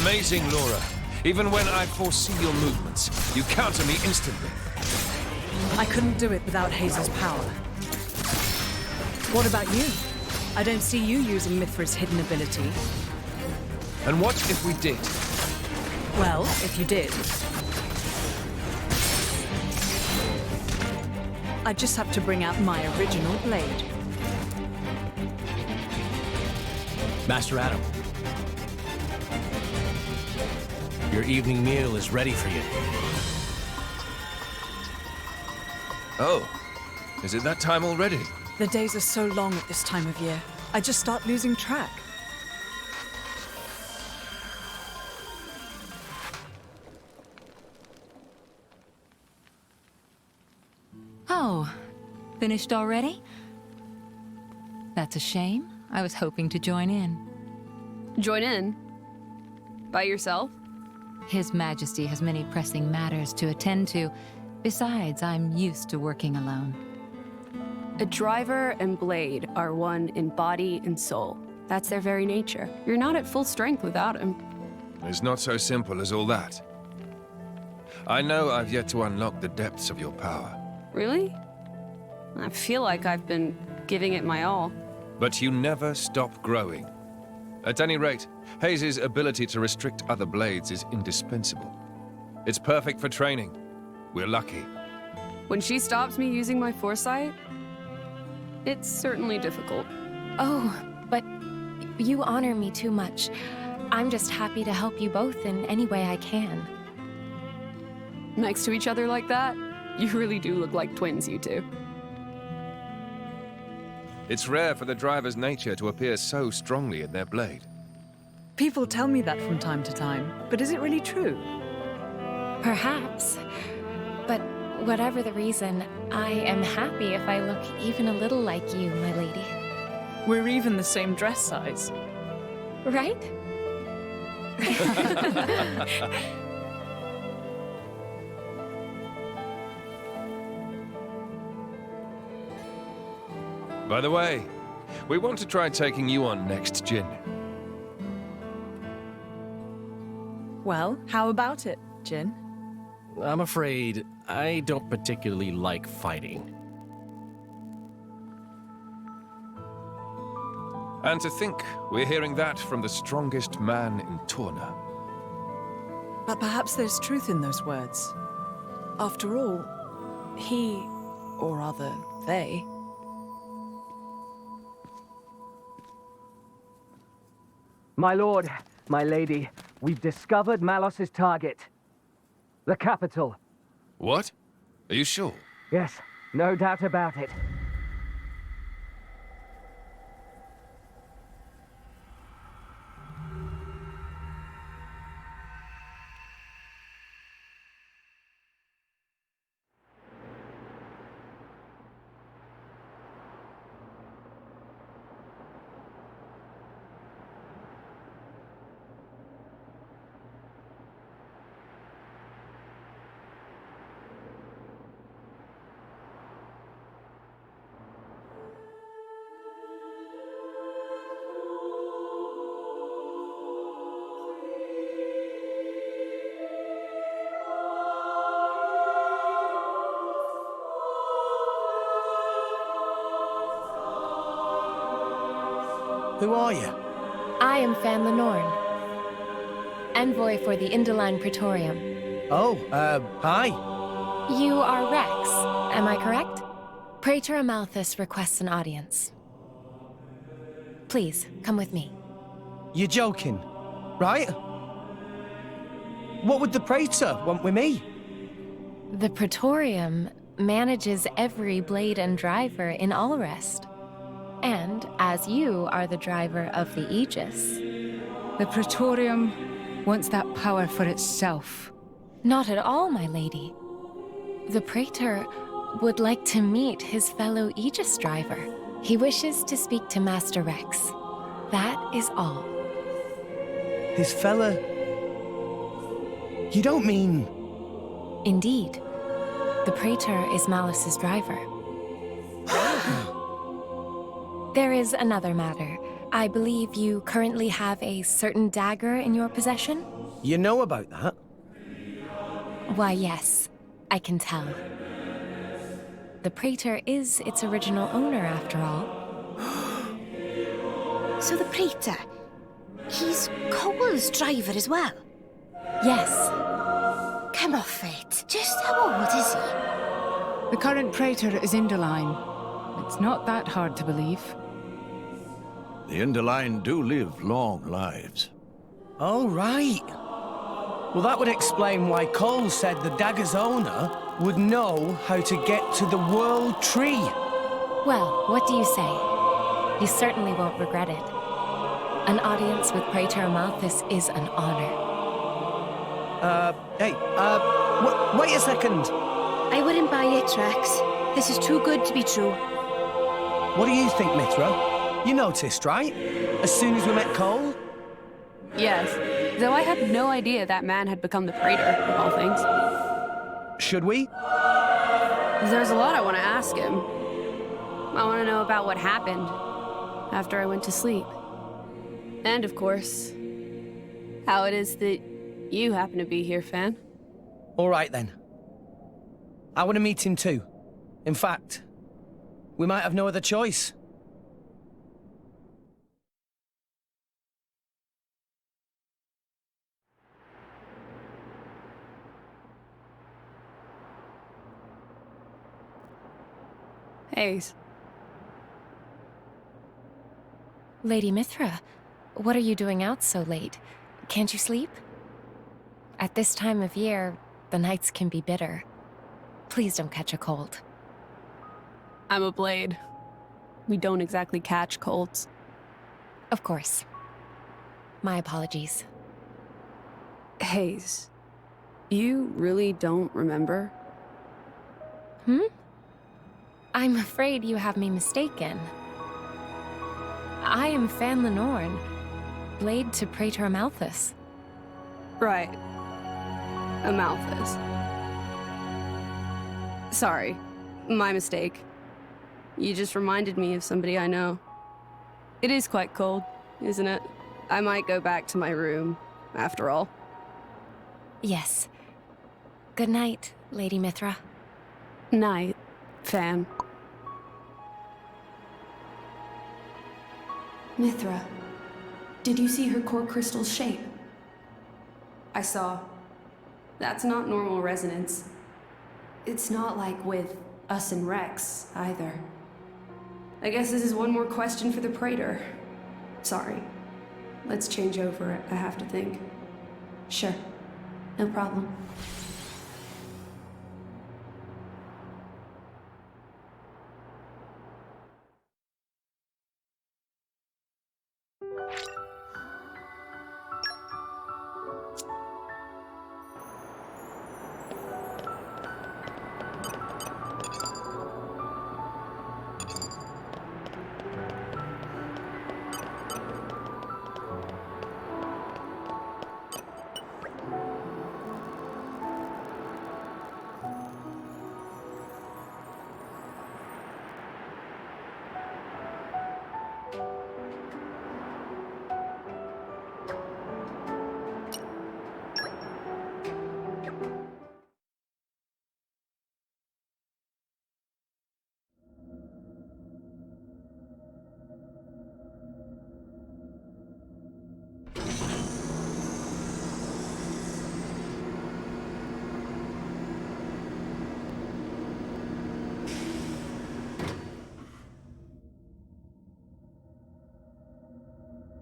Amazing, Laura. Even when I foresee your movements, you counter me instantly. I couldn't do it without Hazel's power. What about you? I don't see you using Mithra's hidden ability. And what if we did? Well, if you did, I just have to bring out my original blade. Master Adam, your evening meal is ready for you. Oh, is it that time already? The days are so long at this time of year. I just start losing track. Oh, finished already? That's a shame. I was hoping to join in. Join in? By yourself? His Majesty has many pressing matters to attend to. Besides, I'm used to working alone. A driver and blade are one in body and soul. That's their very nature. You're not at full strength without him. It's not so simple as all that. I know I've yet to unlock the depths of your power. Really? I feel like I've been giving it my all. But you never stop growing. At any rate, Hayes' ability to restrict other blades is indispensable. It's perfect for training. We're lucky. When she stops me using my foresight, it's certainly difficult. Oh, but you honor me too much. I'm just happy to help you both in any way I can. Next to each other like that, you really do look like twins, you two. It's rare for the driver's nature to appear so strongly in their blade. People tell me that from time to time, but is it really true? Perhaps. But whatever the reason, I am happy if I look even a little like you, my lady. We're even the same dress size. Right? By the way, we want to try taking you on next, Jin. Well, how about it, Jin? I'm afraid I don't particularly like fighting. And to think we're hearing that from the strongest man in Torna. But perhaps there's truth in those words. After all, he, or rather, they, My lord, my lady, we've discovered Malos's target. The capital. What? Are you sure? Yes, no doubt about it. Who are you? I am Fan Lenorn, envoy for the Indoline Praetorium. Oh, hi. You are Rex, am I correct? Praetor Amalthus requests an audience. Please, come with me. You're joking, right? What would the Praetor want with me? The Praetorium manages every blade and driver in Alrest. And as you are the driver of the Aegis. The Praetorium wants that power for itself. Not at all, my lady. The Praetor would like to meet his fellow Aegis driver. He wishes to speak to Master Rex. That is all. His fella... You don't mean... Indeed. The Praetor is Malos's driver. There is another matter. I believe you currently have a certain dagger in your possession? You know about that? Why, yes, I can tell. The Praetor is its original owner, after all. So the Praetor, he's Cole's driver as well? Yes. Come off it. Just how old is he? The current Praetor is Inderline. It's not that hard to believe. The Inderline do live long lives. Oh, right. Well, that would explain why Cole said the dagger's owner would know how to get to the World Tree. Well, what do you say? You certainly won't regret it. An audience with Praetor Malthus is an honor. Wait a second. I wouldn't buy it, Rex. This is too good to be true. What do you think, Mithra? You noticed, right? As soon as we met Cole? Yes, though I had no idea that man had become the Praetor, of all things. Should we? There's a lot I want to ask him. I want to know about what happened after I went to sleep. And, of course, how it is that you happen to be here, Fan. All right, then. I want to meet him too. In fact, we might have no other choice. Hayes. Lady Mithra, what are you doing out so late? Can't you sleep? At this time of year, the nights can be bitter. Please don't catch a cold. I'm a blade. We don't exactly catch colds. Of course. My apologies. Hayes, you really don't remember? I'm afraid you have me mistaken. I am Fan Lenorn, blade to Praetor Malthus. Right. Amalthus. Sorry. My mistake. You just reminded me of somebody I know. It is quite cold, isn't it? I might go back to my room, after all. Yes. Good night, Lady Mithra. Night, Fan. Mithra, did you see her core crystal's shape? I saw. That's not normal resonance. It's not like with us and Rex, either. I guess this is one more question for the Praetor. Sorry. Let's change over it, I have to think. Sure. No problem.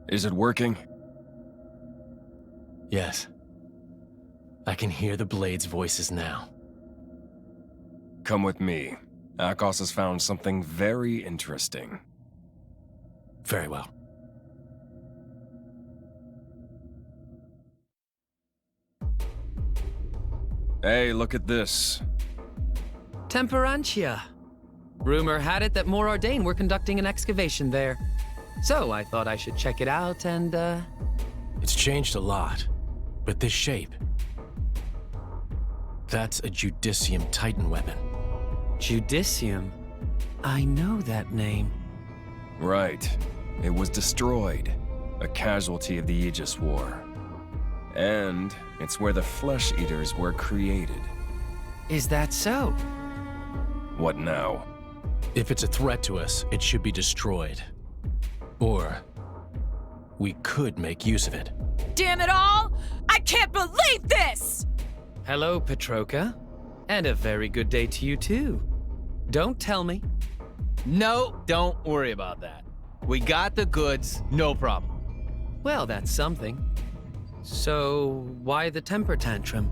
Is it working? Yes. I can hear the Blade's voices now. Come with me. Akos has found something very interesting. Very well. Hey, look at this. Temperantia. Rumor had it that More Ordain were conducting an excavation there. So I thought I should check it out and, It's changed a lot, but this shape... That's a Judicium Titan weapon. Judicium? I know that name. Right. It was destroyed. A casualty of the Aegis War. And it's where the Flesh Eaters were created. Is that so? What now? If it's a threat to us, it should be destroyed. Or we could make use of it. Damn it all! I can't believe this! Hello, Petroka. And a very good day to you, too. Don't tell me. No, don't worry about that. We got the goods, no problem. Well, that's something. So, why the temper tantrum?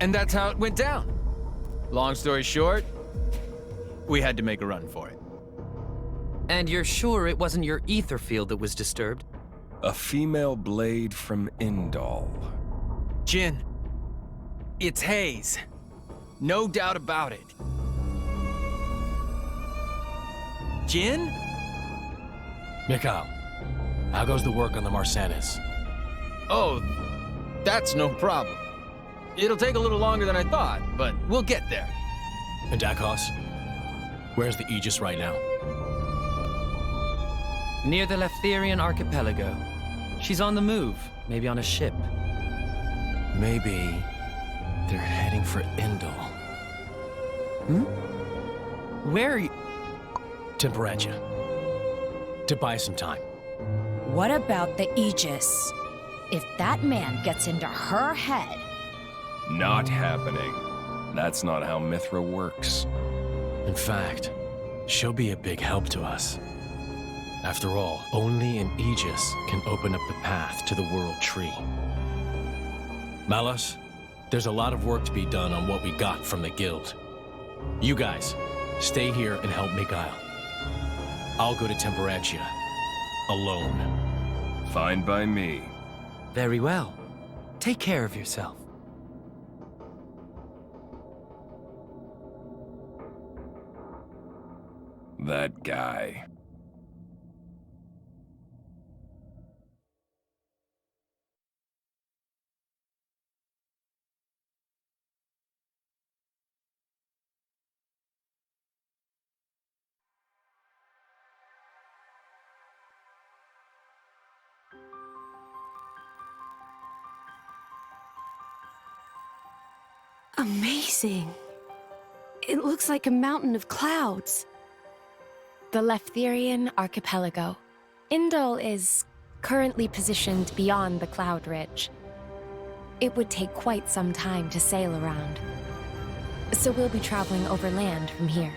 And that's how it went down. Long story short, we had to make a run for it. And you're sure it wasn't your ether field that was disturbed? A female blade from Indal. Jin, it's Hayes. No doubt about it. Jin? Mikhail, how goes the work on the Marsanis? Oh, that's no problem. It'll take a little longer than I thought, but we'll get there. And Dakos? Where's the Aegis right now? Near the Leftherian archipelago. She's on the move, maybe on a ship. Maybe they're heading for Indal. Where are you? Temperature. To buy some time. What about the Aegis? If that man gets into her head... Not happening. That's not how Mithra works. In fact, she'll be a big help to us. After all, only an Aegis can open up the path to the World Tree. Malos, there's a lot of work to be done on what we got from the Guild. You guys, stay here and help Mikhail. I'll go to Temperatia. Alone. Fine by me. Very well. Take care of yourself. That guy. Amazing. It looks like a mountain of clouds. The Leftherian archipelago. Indal is currently positioned beyond the cloud ridge. It would take quite some time to sail around. So we'll be traveling over land from here.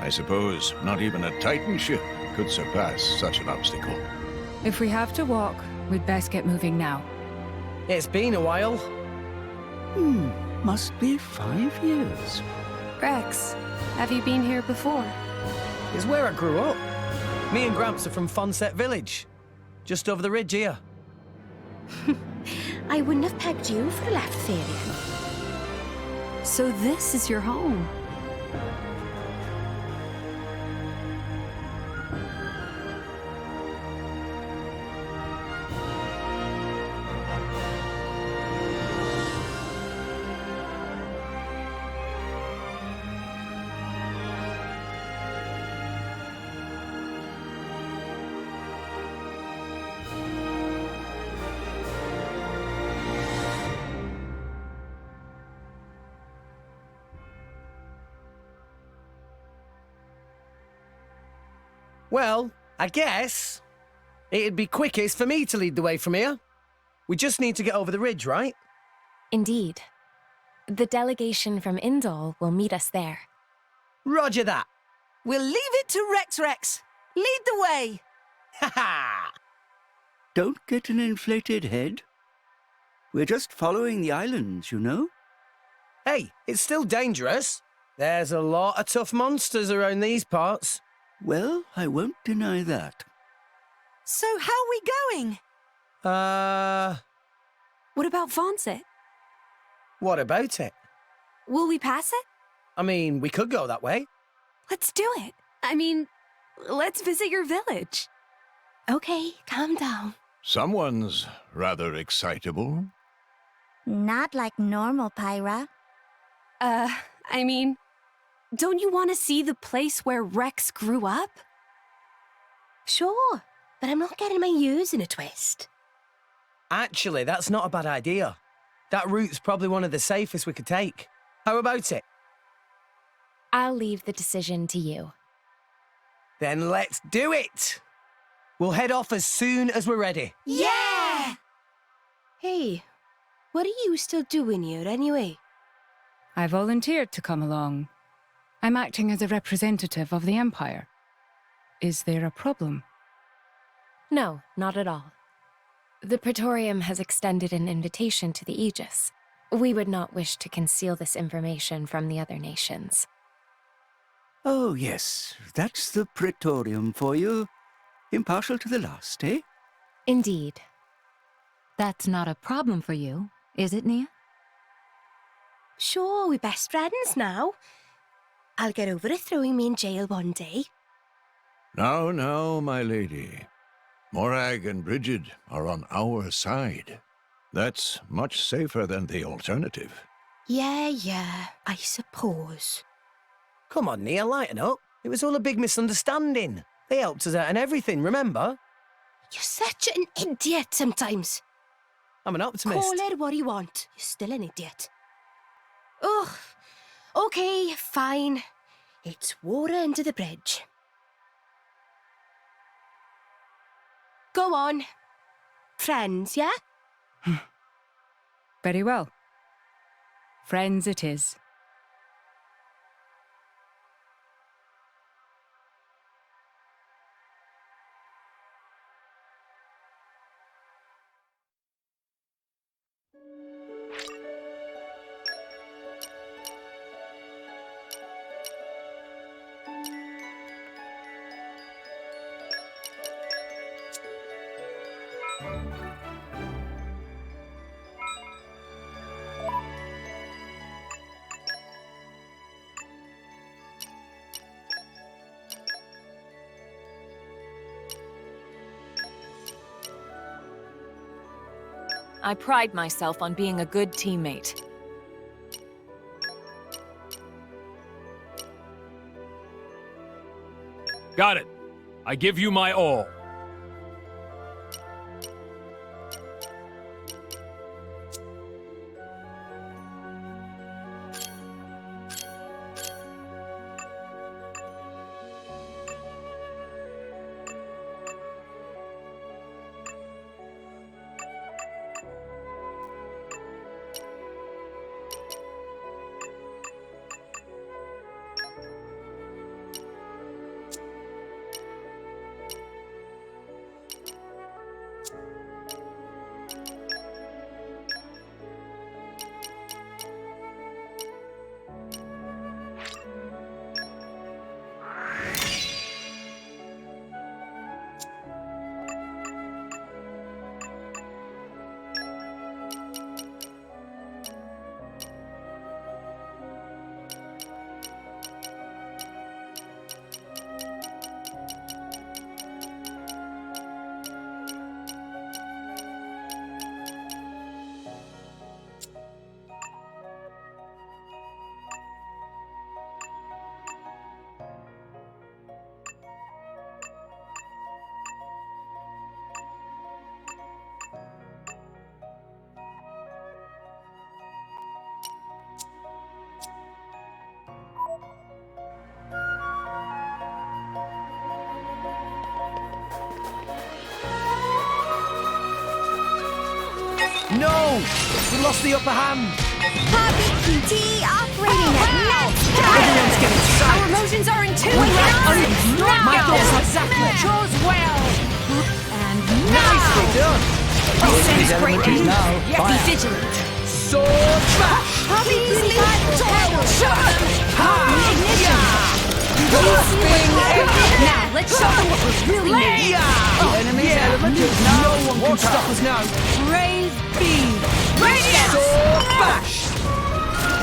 I suppose not even a Titan ship could surpass such an obstacle. If we have to walk, we'd best get moving now. It's been a while. Must be 5 years. Rex, have you been here before? It's where I grew up. Me and Gramps are from Fonset Village. Just over the ridge here. I wouldn't have pegged you for Leftherian. So this is your home? Well, I guess it'd be quickest for me to lead the way from here. We just need to get over the ridge, right? Indeed. The delegation from Indal will meet us there. Roger that. We'll leave it to Rex. Lead the way. Ha ha! Don't get an inflated head. We're just following the islands, you know? Hey, it's still dangerous. There's a lot of tough monsters around these parts. Well, I won't deny that. So how are we going? What about Fonset? What about it? Will we pass it? I mean, we could go that way. Let's do it. I mean, let's visit your village. Okay, calm down. Someone's rather excitable. Not like normal Pyra. I mean, don't you want to see the place where Rex grew up? Sure, but I'm not getting my ears in a twist. Actually, that's not a bad idea. That route's probably one of the safest we could take. How about it? I'll leave the decision to you. Then let's do it! We'll head off as soon as we're ready. Yeah! Hey, what are you still doing here anyway? I volunteered to come along. I'm acting as a representative of the Empire. Is there a problem? No, not at all. The Praetorium has extended an invitation to the Aegis. We would not wish to conceal this information from the other nations. Oh, yes, that's the Praetorium for you. Impartial to the last, eh? Indeed. That's not a problem for you, is it, Nia? Sure, we're best friends now. I'll get over it throwing me in jail one day. Now, now, my lady. Morag and Bridget are on our side. That's much safer than the alternative. Yeah, I suppose. Come on, Nia, lighten up. It was all a big misunderstanding. They helped us out and everything, remember? You're such an idiot sometimes. I'm an optimist. Call it what you want. You're still an idiot. Ugh. Okay, fine. It's water under the bridge. Go on. Friends, yeah? Very well. Friends it is. I pride myself on being a good teammate. Got it. I give you my all. No! We lost the upper hand! RPG operating at max power! Everyone's getting Our sacked! emotions are in tune! My thoughts exactly! Chose well! And Nicely done! Oh, sense great now yet be vigilant! Sword bash! Please leave total! Show them! Now, let's show them what we're really made of! Enemies element is now. No one can stop us now. Brave beam! Radiant! Sword bash!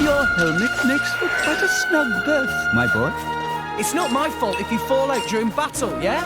Your helmet makes for quite a snug berth, my boy. It's not my fault if you fall out during battle, yeah?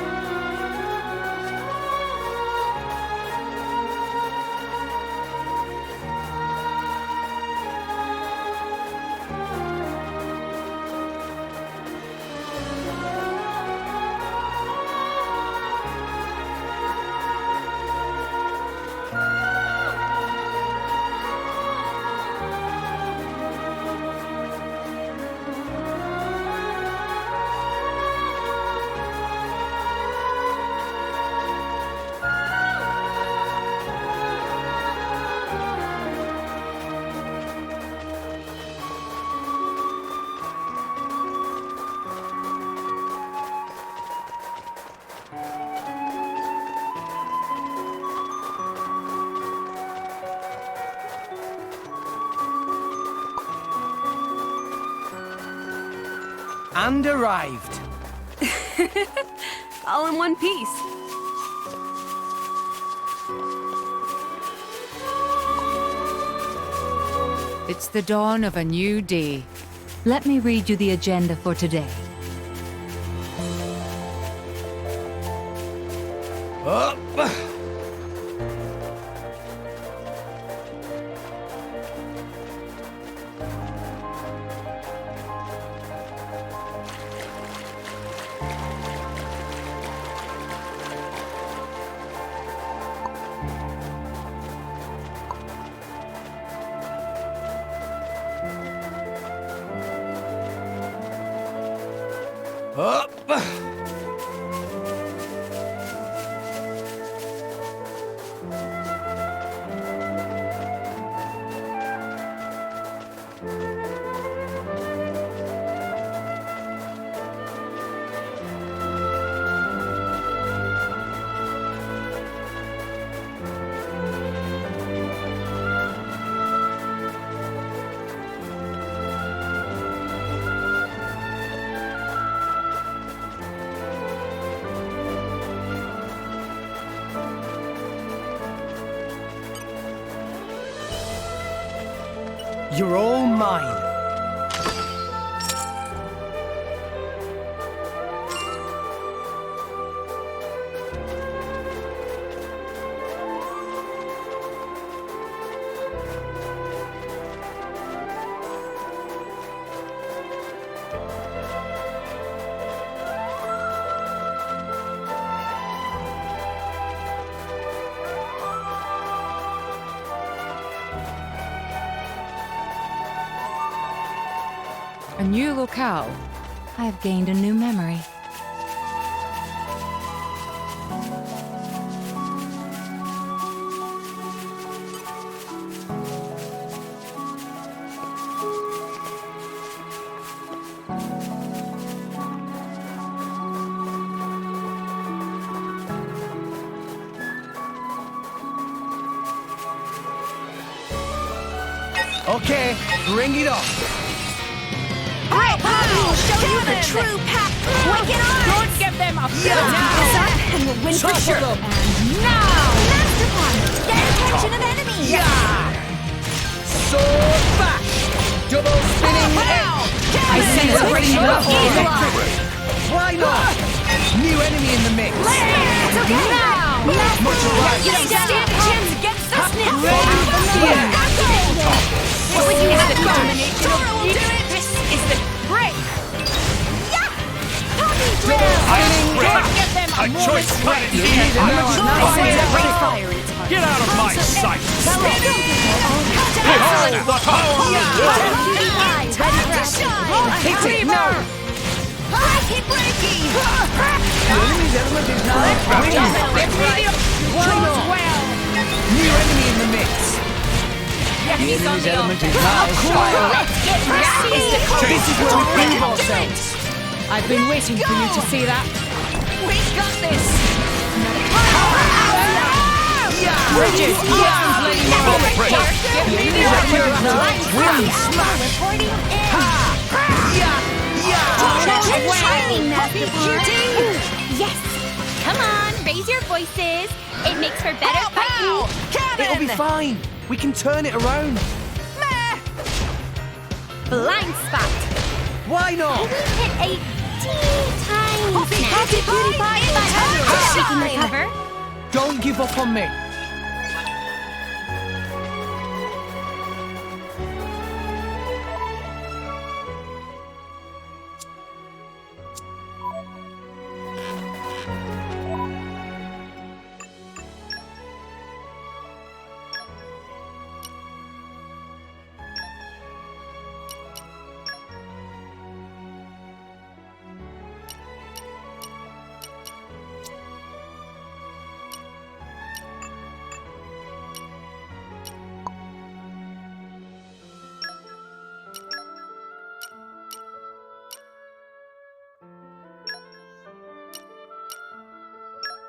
And arrived. All in one piece. It's the dawn of a new day. Let me read you the agenda for today. Up. Up. You're all mine. A new locale. I've gained a new memory. Okay, bring it on. Great Poppy will show you the true path. Wicked arms! Don't give them a Is up and we'll win for sure. And now! Master Punch! Get attention of enemies! Yeah! Sword bash! Double spinning head! I sense a great Why not? New enemy in the mix. It's okay! Now! Much obliged. You don't stand a chance against this ninja! What would you have done? Dora will do it! This is the break! Don't give them a choice strategy! Get out of my sight! Behold the power! hit it now! Breaky! The enemy's element is now Well! New enemy in the mix. Yes, The he's on enemy's the element is offensive. now Let's get ready! This is where we prove ourselves. I've been waiting for you to say that. We've got this! Bridget, Yes! Come on, raise your voices. It makes for better fighting. It'll be fine. We can turn it around. Blind spot. Why not? Hit a teeny tiny snap. Beauty pie, she can recover. Don't give up on me.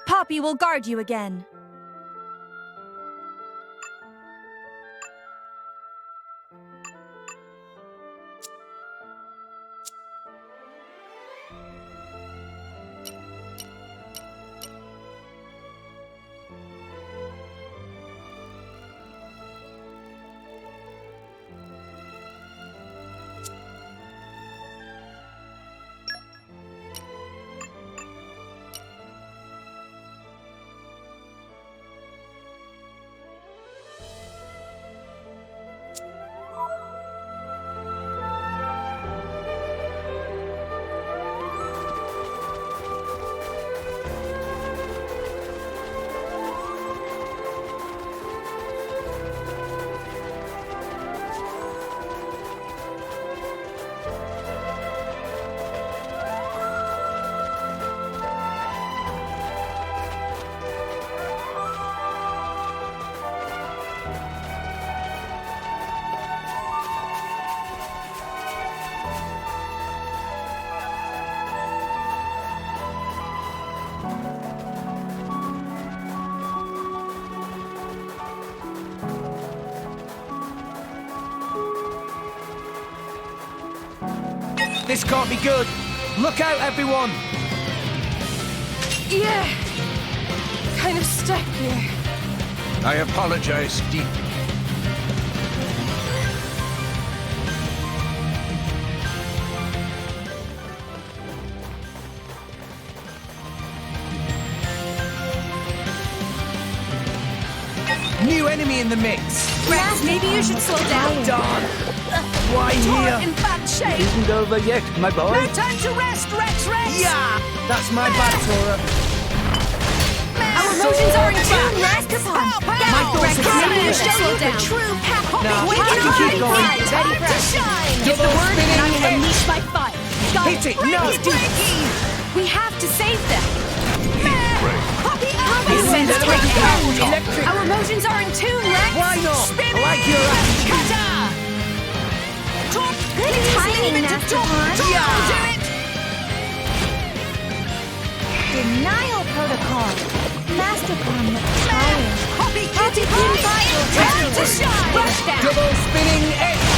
Poppy will guard you again. This can't be good. Look out, everyone! Yeah. Kind of stuck here. I apologize deeply. New enemy in the mix. Rex, maybe you should slow down. Darn. Why Tora here? in bad shape. Isn't over yet, my boy. No time to rest, Rex. Yeah! That's my bad, Tora. Our emotions are in tune, Rex. My thoughts are Maybe you clear. show you the true power. No, We I can can keep hide. going. Ready to shine. Give the word and I will spinning unleash my fire. Got Hit it. No. Let's do it. We have to save them. Send it Take down. it. Electric. Our emotions are in tune, Rex. Why not? I like your attitude. Good timing, Master Pond. Yeah. Do it. Denial protocol. Master Pond, fire. Copy fire. Time to shine. Rush down. Double spinning edge.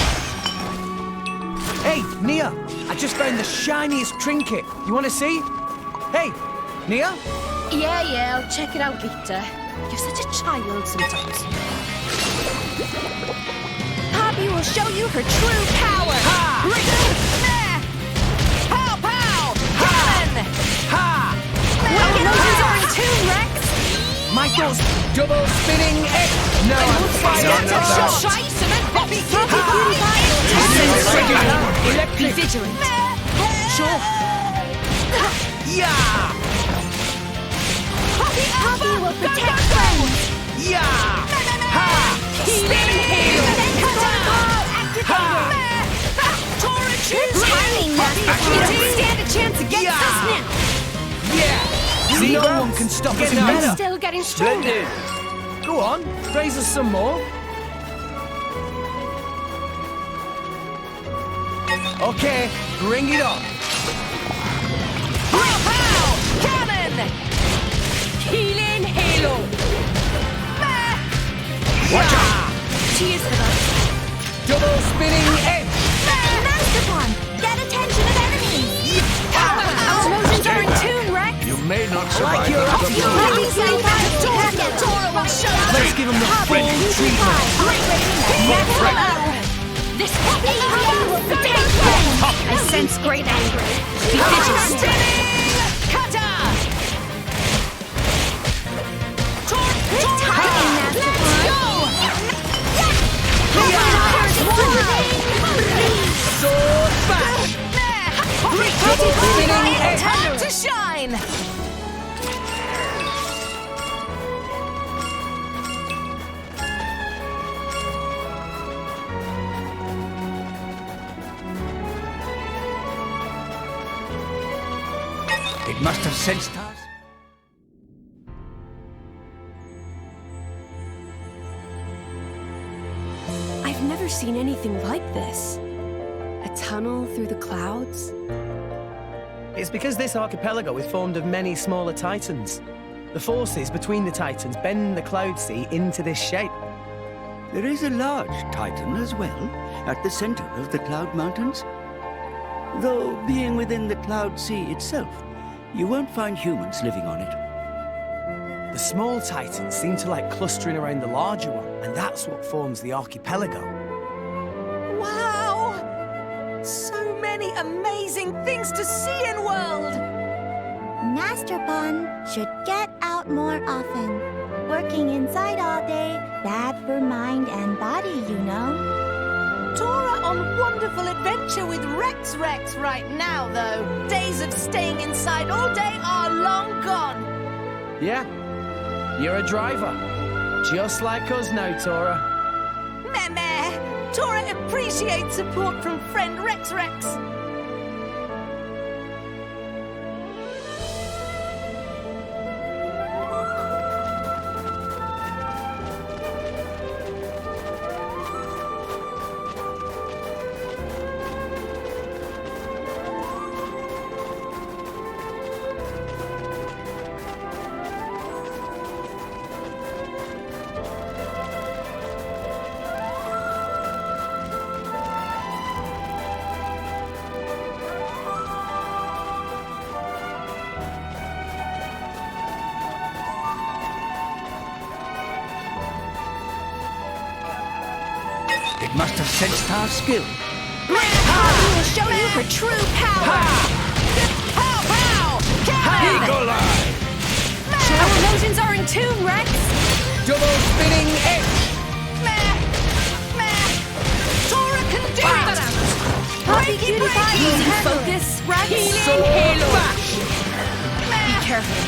Hey, Nia, I just found the shiniest trinket. You want to see? Hey, Nia? Yeah, I'll check it out later. You're such a child sometimes. Poppy will show you her true power. Ha! Pow, pow. Cannon. Ha! Our emotions are in tune, Rex. My thoughts. Double spinning edge. No, I'm fired. Be vigilant. Sure. Yeah! Poppy will protect friends. Yeah! Ha! Healing hail. Ha! Good timing, Master. You don't stand a chance against us now. Yeah! See, no one can stop us I'm now. still getting stronger. Go on, raise us some more. Okay, bring it on. Pow, pow. Cannon. Healing halo. Watch out! Cheers for us. Double spinning edge. Master Pond, get attention of enemies. Our emotions are in tune, Rex. You may not Like survive your another option. blow. Tora will show you. Let's give him the full treatment. This Poppy will protect friends. I sense great anger. Be vigilant. Kata. Good timing, Master Pond. Sword bash. Double spinning edge. Time to shine. It must have sensed us. I've never seen anything like this. A tunnel through the clouds? It's because this archipelago is formed of many smaller titans. The forces between the titans bend the cloud sea into this shape. There is a large titan as well, at the center of the Cloud Mountains. Though, being within the Cloud Sea itself, you won't find humans living on it. The small titans seem to like clustering around the larger one, and that's what forms the archipelago. Wow! So many amazing things to see in world! Master Bun should get out more often. Working inside all day, bad for mind and body, you know. Tora on wonderful adventure with Rex right now, though. Days of staying inside all day are long gone. Yeah, you're a driver. Just like us now, Tora. Meh. Tora appreciates support from friend Rex. must have sensed our skill. We will show you her true power! Pow, pow! Cannon! Eagle Eye! Our emotions are in tune, Rex! Double spinning edge! Tora can do it! Breaky, Easy focus, Rex! Be careful.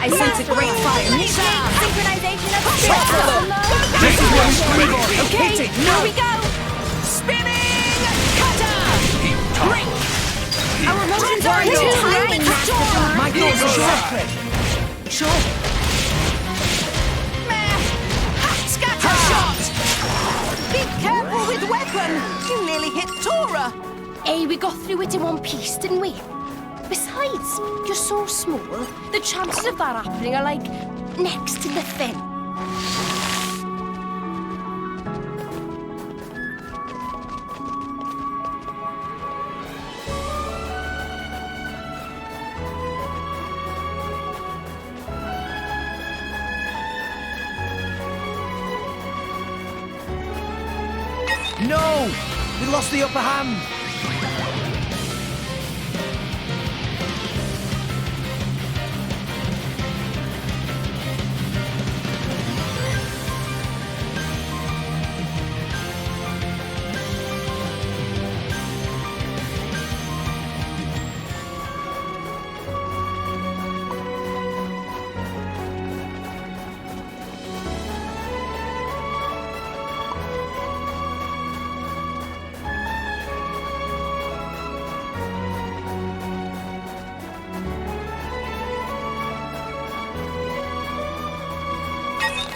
I sense a great fire. Synchronization of This is what it's ready. Okay, here we go! Spinning! Cutter! Break! Our emotions are in tune, Rex! My thoughts are separate. Sure. Scatter shot! Be careful with weapon! You nearly hit Tora! Hey, we got through it in one piece, didn't we? Besides, you're so small, the chances of that happening are like next to nothing. No! We lost the upper hand.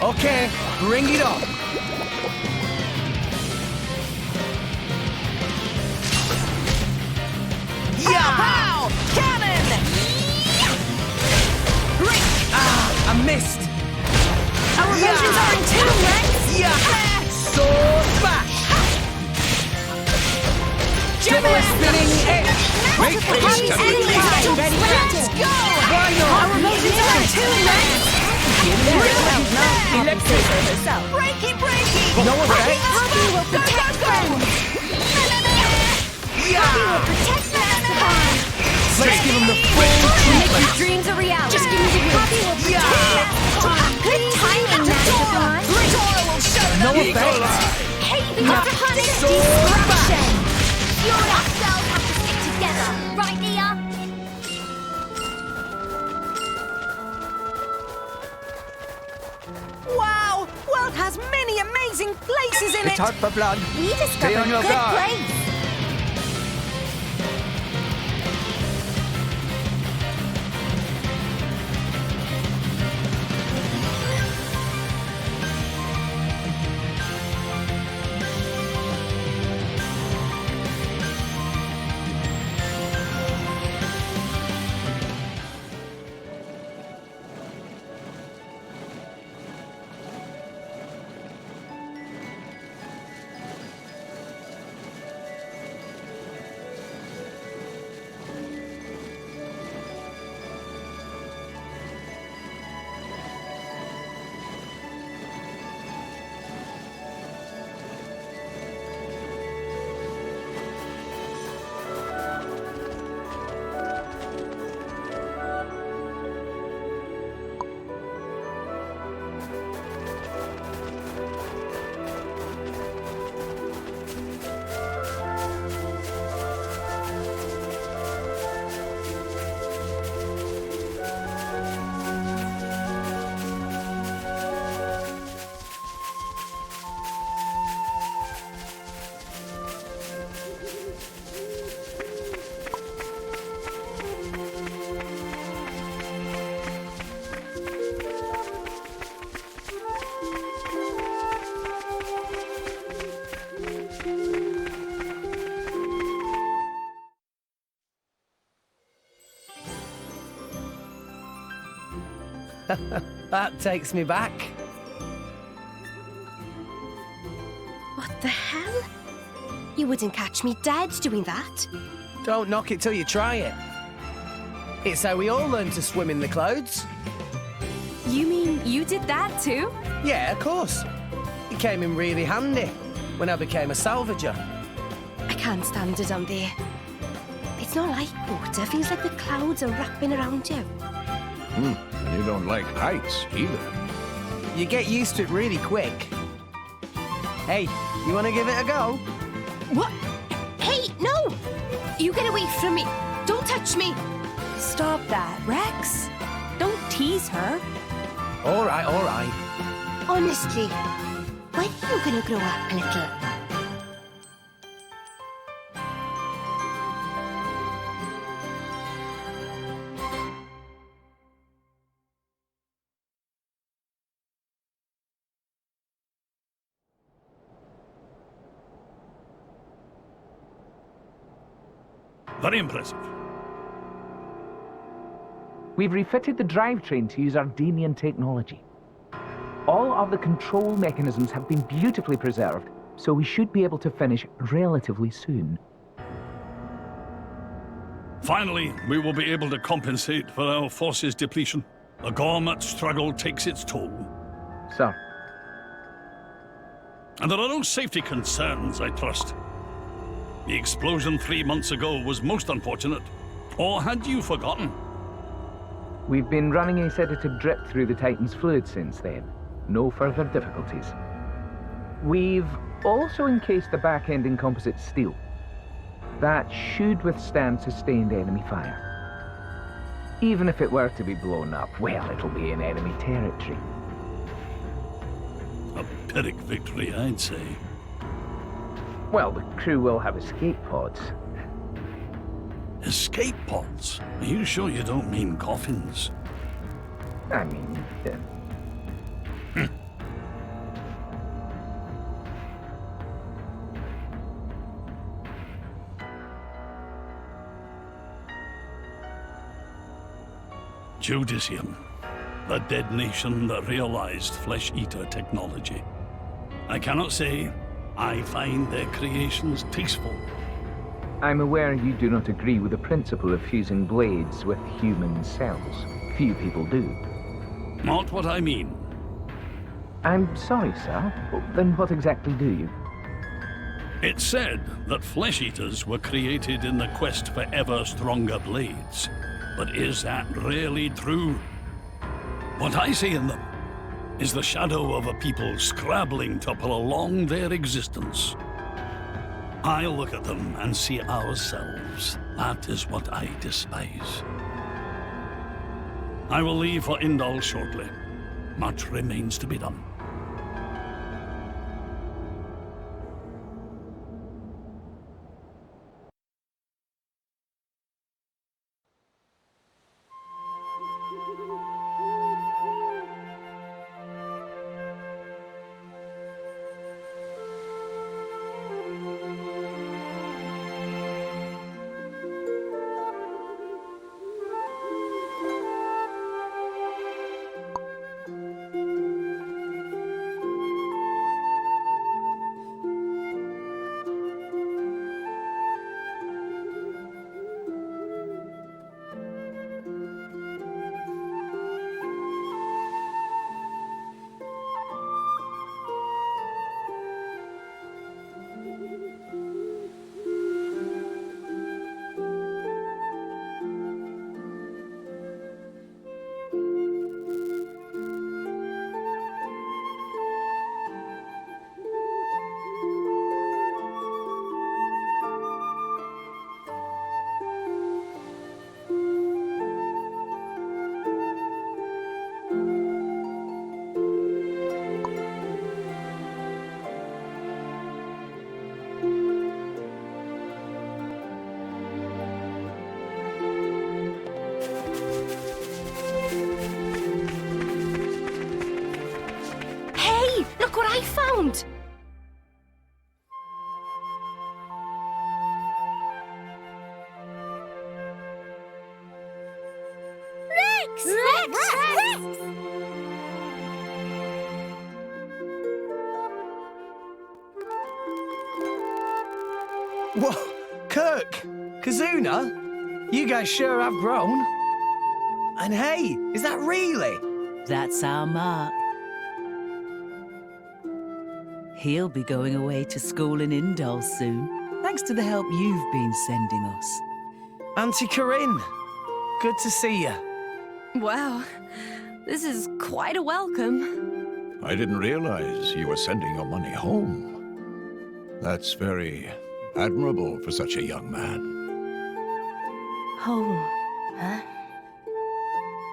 Okay, bring it on. Yeah! Pow! Cannon! Break! Ah, I missed. Our emotions are in tune, Rex! Yeah! Sword bash! Double spinning edge! Make haste to Let's go! Why not? Our emotions are in tune, Rex! Breaky, breaky! No effect? Happy will protect them! Protect Master Let's give him the full Make treatment. your dreams a reality. Just give me the Happy will protect Master Good timing, Master Bond. Tora will show them! No effect. Hey, we have to punish Sword distraction. You and ourselves have to stick together, right, Nia? Wow! World has many amazing places in It's it! hot for blood. We Stay discovered on your good guard. place. That takes me back. What the hell? You wouldn't catch me dead doing that. Don't knock it till you try it. It's how we all learn to swim in the clouds. You mean you did that too? Yeah, of course. It came in really handy. when I became a salvager. I can't stand it down there. It's not like water. Feels like the clouds are wrapping around you. And you don't like heights either. You get used to it really quick. Hey, you want to give it a go? What? Hey, no! You get away from me. Don't touch me. Stop that, Rex. Don't tease her. All right, all right. Honestly, when are you gonna grow up a little? Very impressive. We've refitted the drivetrain to use Ardenian technology. All of the control mechanisms have been beautifully preserved, so we should be able to finish relatively soon. Finally, we will be able to compensate for our forces depletion. The Gormat struggle takes its toll. Sir. And there are no safety concerns, I trust. The explosion 3 months ago was most unfortunate. Or had you forgotten? We've been running a sedative drip through the Titan's fluid since then. No further difficulties. We've also encased the back end in composite steel. That should withstand sustained enemy fire. Even if it were to be blown up, well, it'll be in enemy territory. A Pyrrhic victory, I'd say. Well, the crew will have escape pods. Escape pods? Are you sure you don't mean coffins? I mean... Judicium, the dead nation that realized flesh-eater technology. I cannot say I find their creations tasteful. I'm aware you do not agree with the principle of fusing blades with human cells. Few people do. Not what I mean. I'm sorry, sir. Then what exactly do you? It's said that flesh-eaters were created in the quest for ever stronger blades. But is that really true? What I see in them is the shadow of a people scrabbling to prolong their existence. I look at them and see ourselves. That is what I despise. I will leave for Indal shortly. Much remains to be done. Look what I found! Rex! Rex! Whoa, Kirk! Kazuna? You guys sure have grown. And hey, is that really? That's our mark. He'll be going away to school in Indal soon, thanks to the help you've been sending us. Auntie Corinne, good to see you. Wow, this is quite a welcome. I didn't realize you were sending your money home. That's very admirable for such a young man. Home, huh?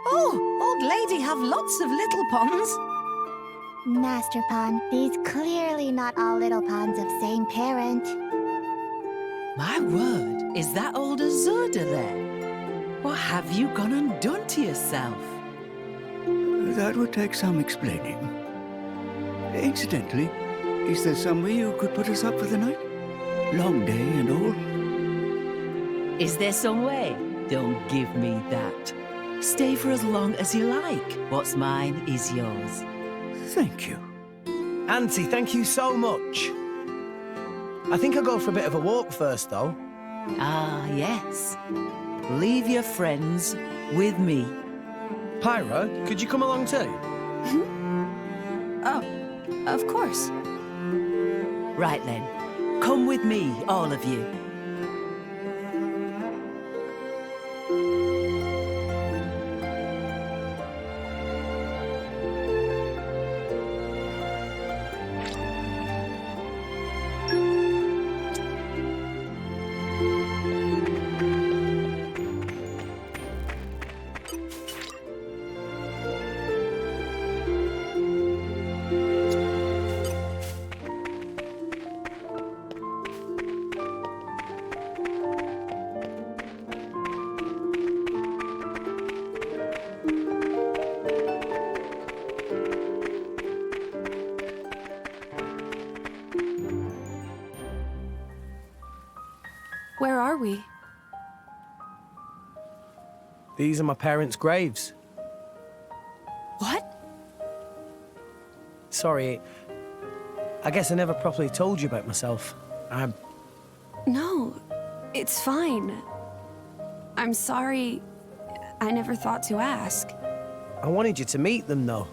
Oh, old lady have lots of little ponds. Master Pond, these clearly not all little ponds of same parent. My word, is that old Azurda there? What have you gone and done to yourself? That would take some explaining. Incidentally, is there somewhere you could put us up for the night? Long day and all. Is there some way? Don't give me that. Stay for as long as you like. What's mine is yours. Thank you. Auntie, thank you so much. I think I'll go for a bit of a walk first, though. Ah, yes. Leave your friends with me. Pyra, could you come along too? Oh, of course. Right then. Come with me, all of you. Where are we? These are my parents' graves. What? Sorry, I guess I never properly told you about myself. No, it's fine. I'm sorry. I never thought to ask. I wanted you to meet them, though.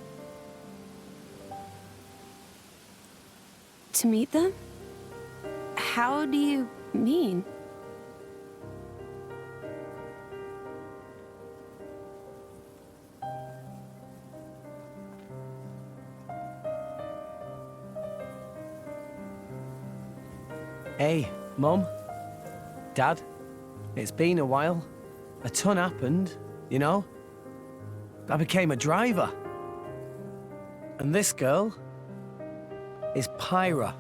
To meet them? How do you mean? Hey, Mum, Dad, it's been a while. A ton happened, you know? I became a driver. And this girl is Pyra,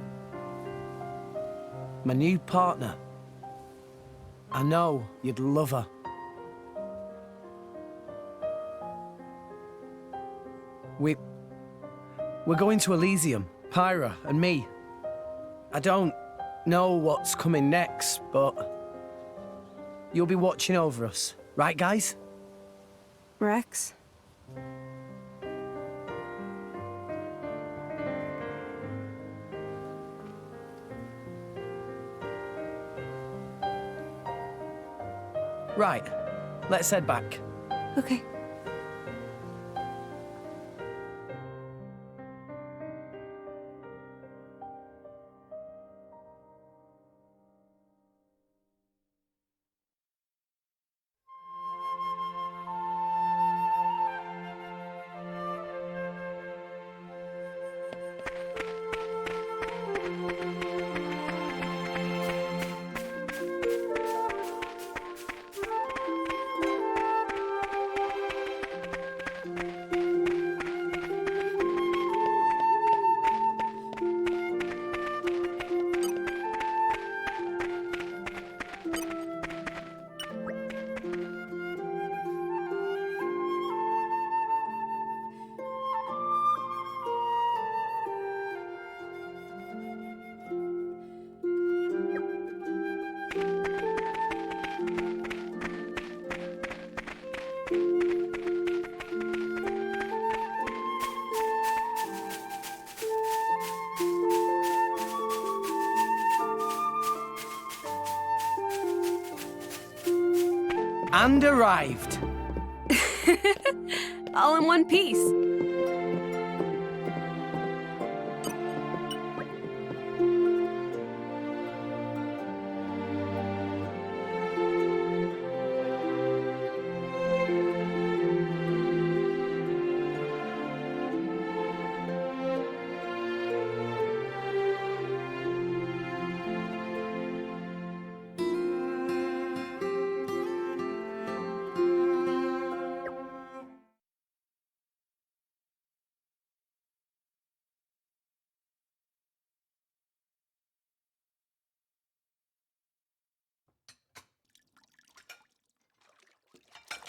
my new partner. I know you'd love her. We're going to Elysium, Pyra and me. I don't know what's coming next, but you'll be watching over us, right, guys? Rex? Right, let's head back. Okay. And arrived. All in one piece.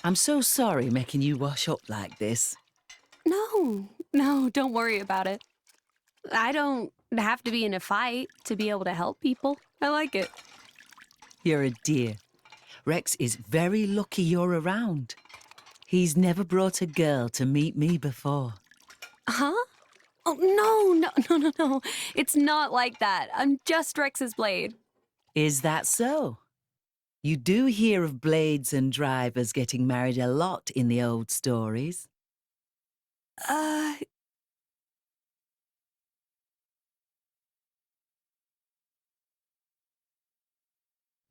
I'm so sorry making you wash up like this. No, don't worry about it. I don't have to be in a fight to be able to help people. I like it. You're a dear. Rex is very lucky you're around. He's never brought a girl to meet me before. Huh? Oh, no. It's not like that. I'm just Rex's blade. Is that so? You do hear of blades and drivers getting married a lot in the old stories.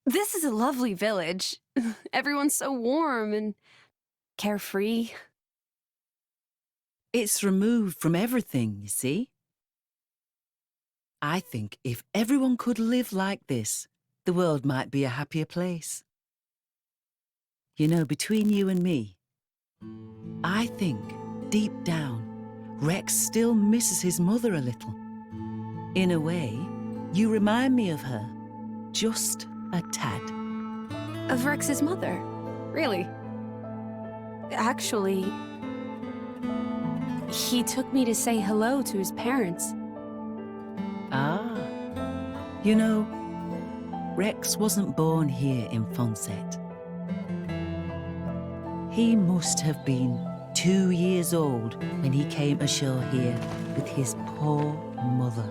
This is a lovely village. Everyone's so warm and carefree. It's removed from everything, you see. I think if everyone could live like this, the world might be a happier place. You know, between you and me, I think, deep down, Rex still misses his mother a little. In a way, you remind me of her, just a tad. Of Rex's mother? Really? Actually, he took me to say hello to his parents. Ah. You know, Rex wasn't born here in Fonset. He must have been 2 years old when he came ashore here with his poor mother.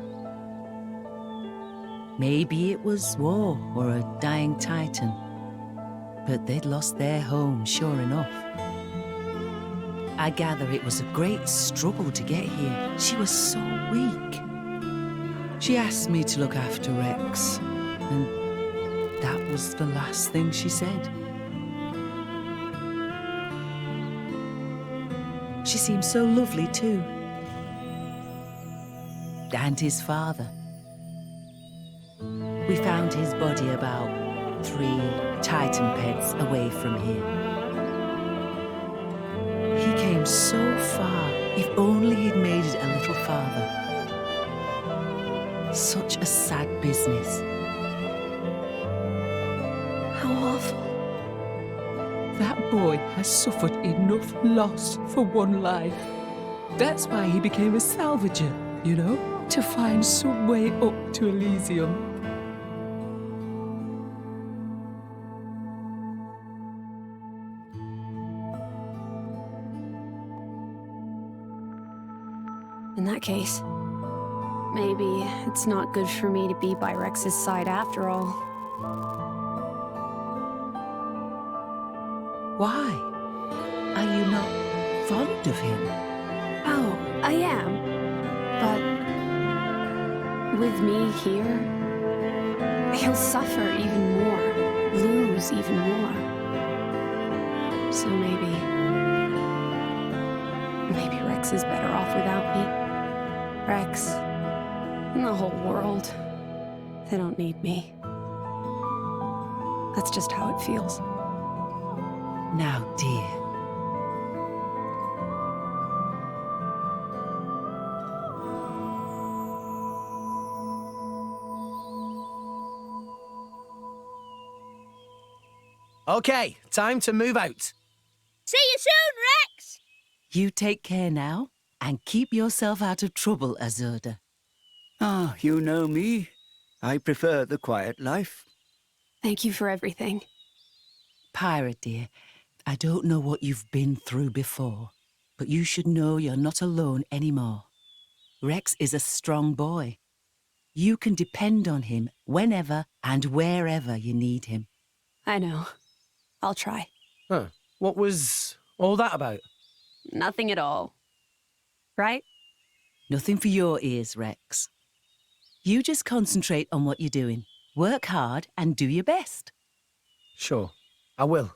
Maybe it was war or a dying titan, but they'd lost their home, sure enough. I gather it was a great struggle to get here. She was so weak. She asked me to look after Rex, and that was the last thing she said. She seemed so lovely too. And his father. We found his body about 3 Titan peds away from here. He came so far, if only he'd made it a little farther. Such a sad business. How awful. That boy has suffered enough loss for one life. That's why he became a salvager, you know? To find some way up to Elysium. In that case, maybe it's not good for me to be by Rex's side after all. Why? Are you not fond of him? Oh, I am. But with me here, he'll suffer even more, lose even more. So maybe Rex is better off without me. Rex, and the whole world, they don't need me. That's just how it feels. Now, dear. Okay, time to move out. See you soon, Rex! You take care now, and keep yourself out of trouble, Azurda. Ah, you know me. I prefer the quiet life. Thank you for everything. Pyra, dear, I don't know what you've been through before, but you should know you're not alone anymore. Rex is a strong boy. You can depend on him whenever and wherever you need him. I know. I'll try. Huh. What was all that about? Nothing at all. Right? Nothing for your ears, Rex. You just concentrate on what you're doing. Work hard and do your best. Sure, I will.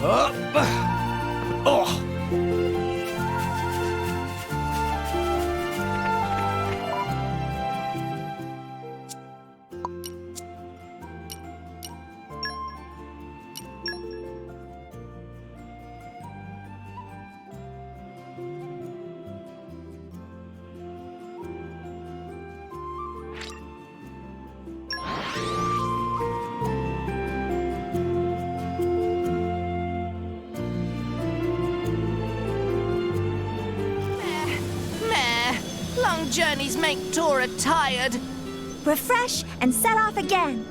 Oh! Meh. Long journeys make Tora tired. Refresh and set off again.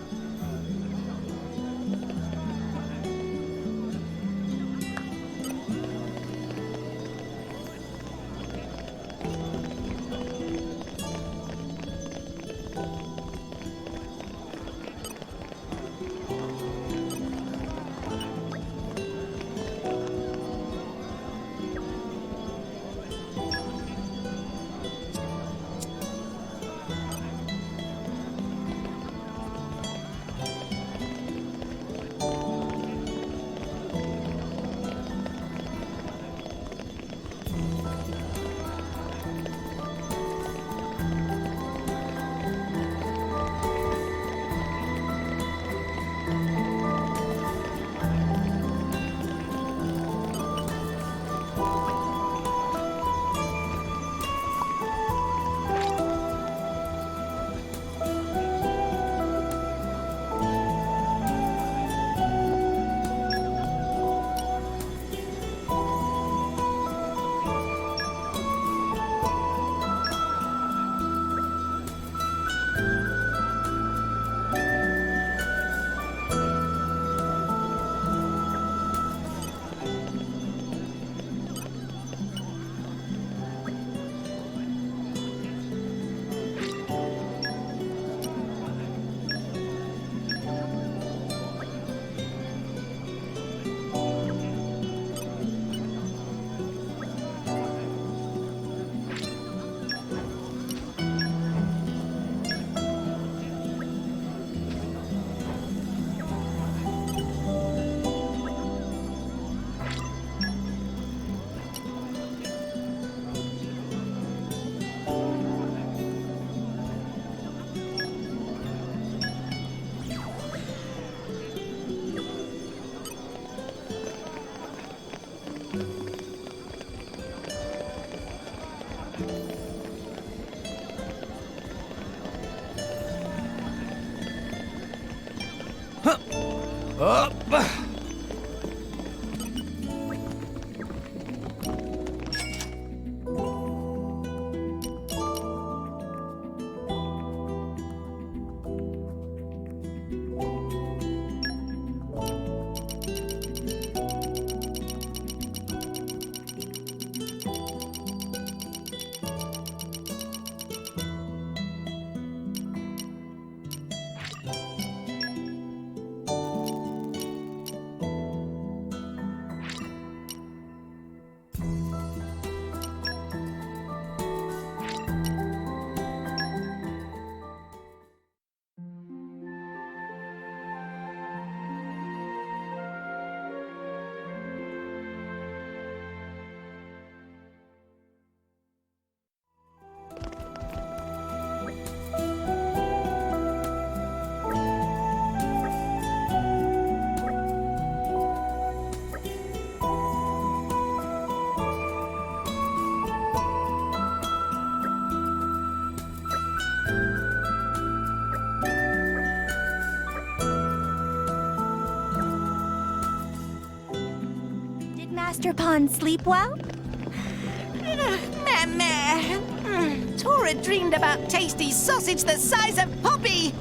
Up! Master Pawn sleep well? Meh, meh. Tora dreamed about tasty sausage the size of Poppy.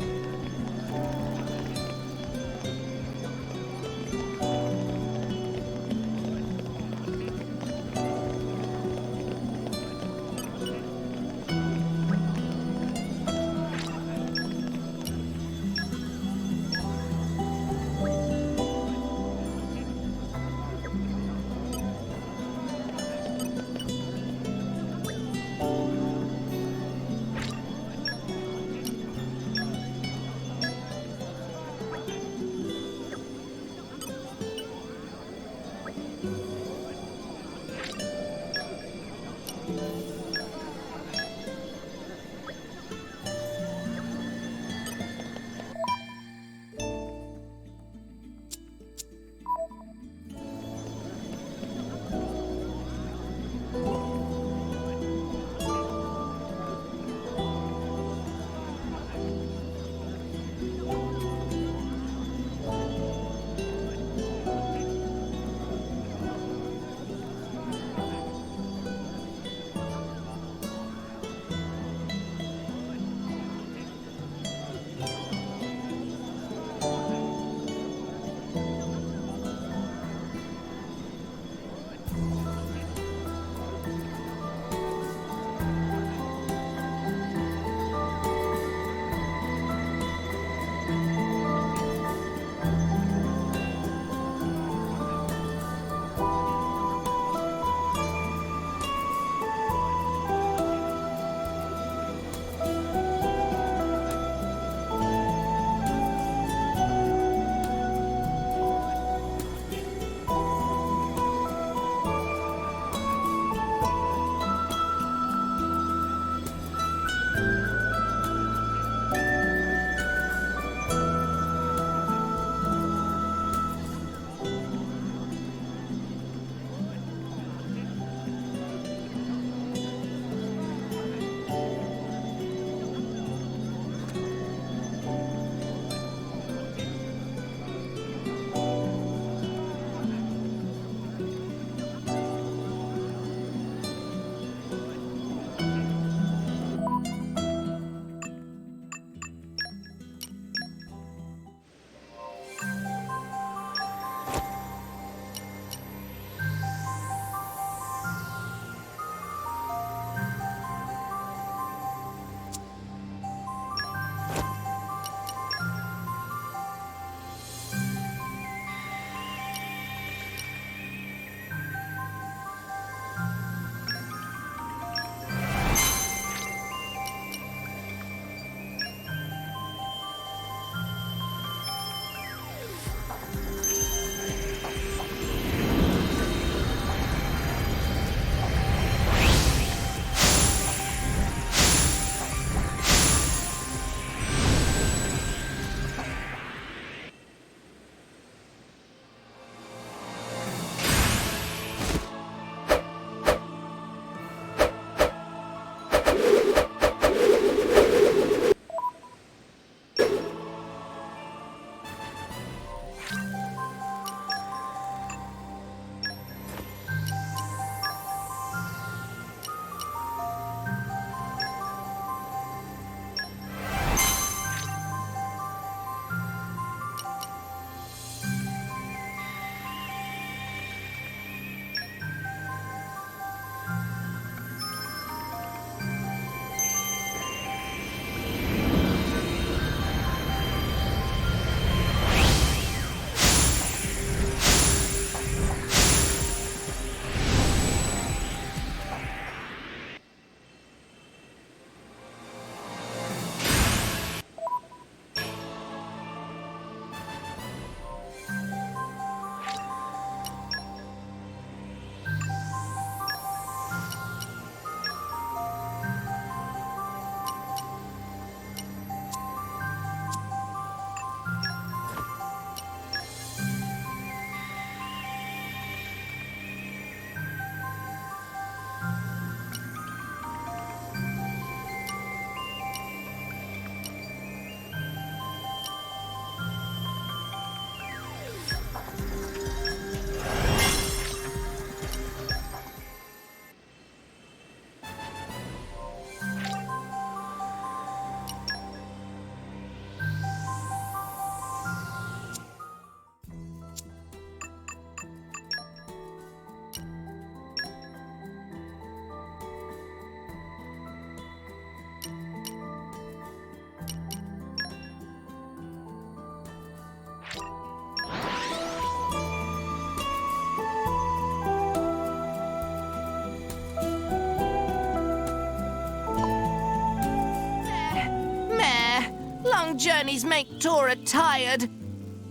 journeys make Tora tired.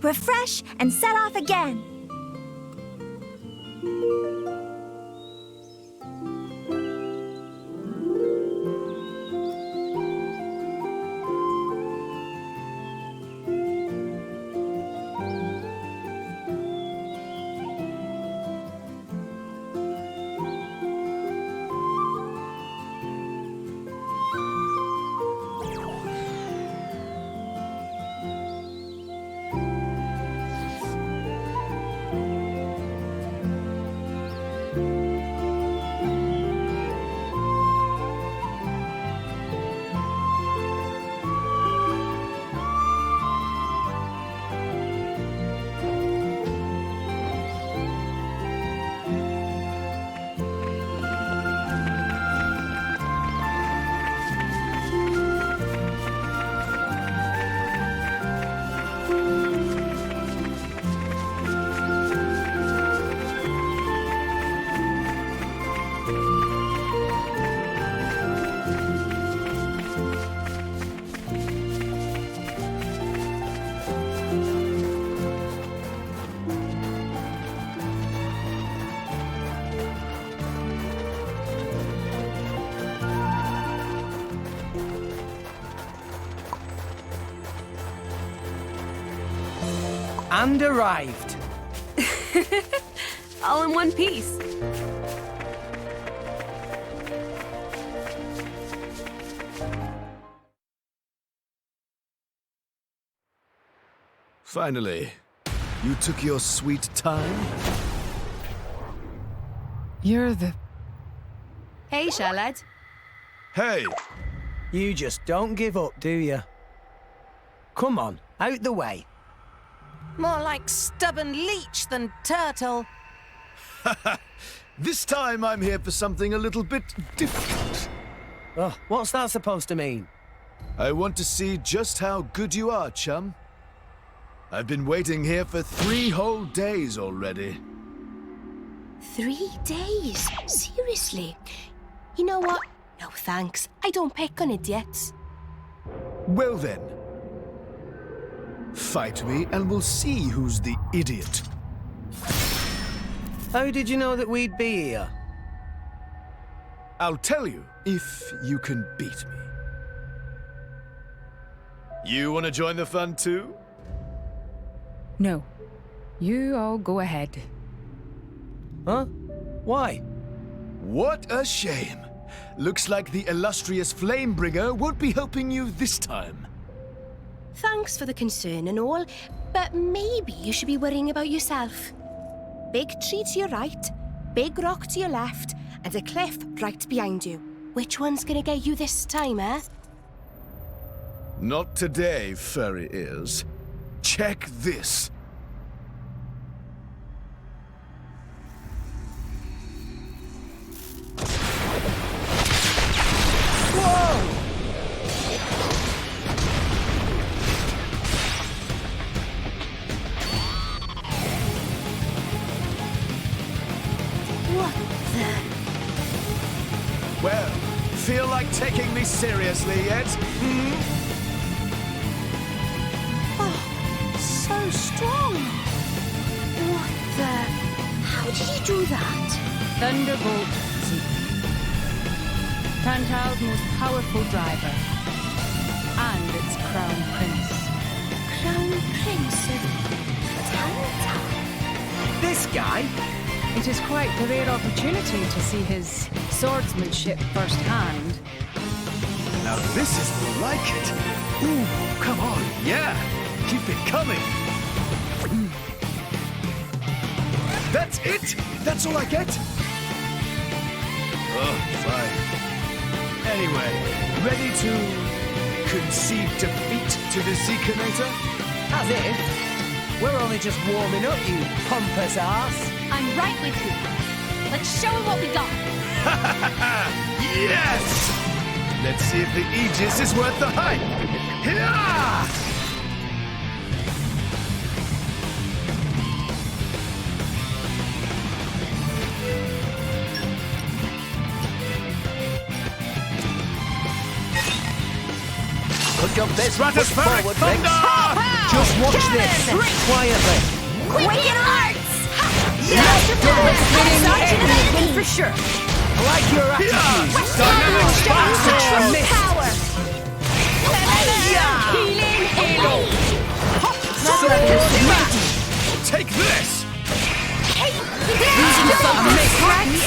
Refresh and set off again. And arrived. All in one piece. Finally, you took your sweet time? You're the... Hey, Charlotte. Hey! You just don't give up, do you? Come on, out the way. More like stubborn leech than turtle. This time I'm here for something a little bit different. Oh, what's that supposed to mean? I want to see just how good you are, chum. I've been waiting here for 3 whole days already. 3 days? Seriously? You know what? No thanks. I don't pick on idiots. Well then. Fight me and we'll see who's the idiot. How did you know that we'd be here? I'll tell you if you can beat me. You want to join the fun too? No. You all go ahead. Huh? Why? What a shame. Looks like the illustrious Flamebringer won't be helping you this time. Thanks for the concern and all, but maybe you should be worrying about yourself. Big tree to your right, big rock to your left, and a cliff right behind you. Which one's gonna get you this time, eh? Not today, furry ears. Check this. Whoa! What the? Well, feel like taking me seriously yet? Hmm? Oh, so strong. What the? How did he do that? Thunderbolt Z. Tantal's most powerful driver. And its crown prince. Crown Prince of Tantal? This guy? It is quite a rare opportunity to see his swordsmanship firsthand. Now this is more like it. Ooh, come on, yeah. Keep it coming. That's it? That's all I get? Oh, fine. Anyway, ready to concede defeat to the Zekinator? As if. We're only just warming up, you pompous ass. I'm right with you. Let's show him what we got. Yes! Let's see if the Aegis is worth the hype. Hiya! Good Shove this foot Stratospheric forward, Rex. thunder! Just watch this. Quietly. Quicken hearts! Win for sure. I like your attitude. Dynamic spark sword! Miss. Power. Healing halo. Take this! Using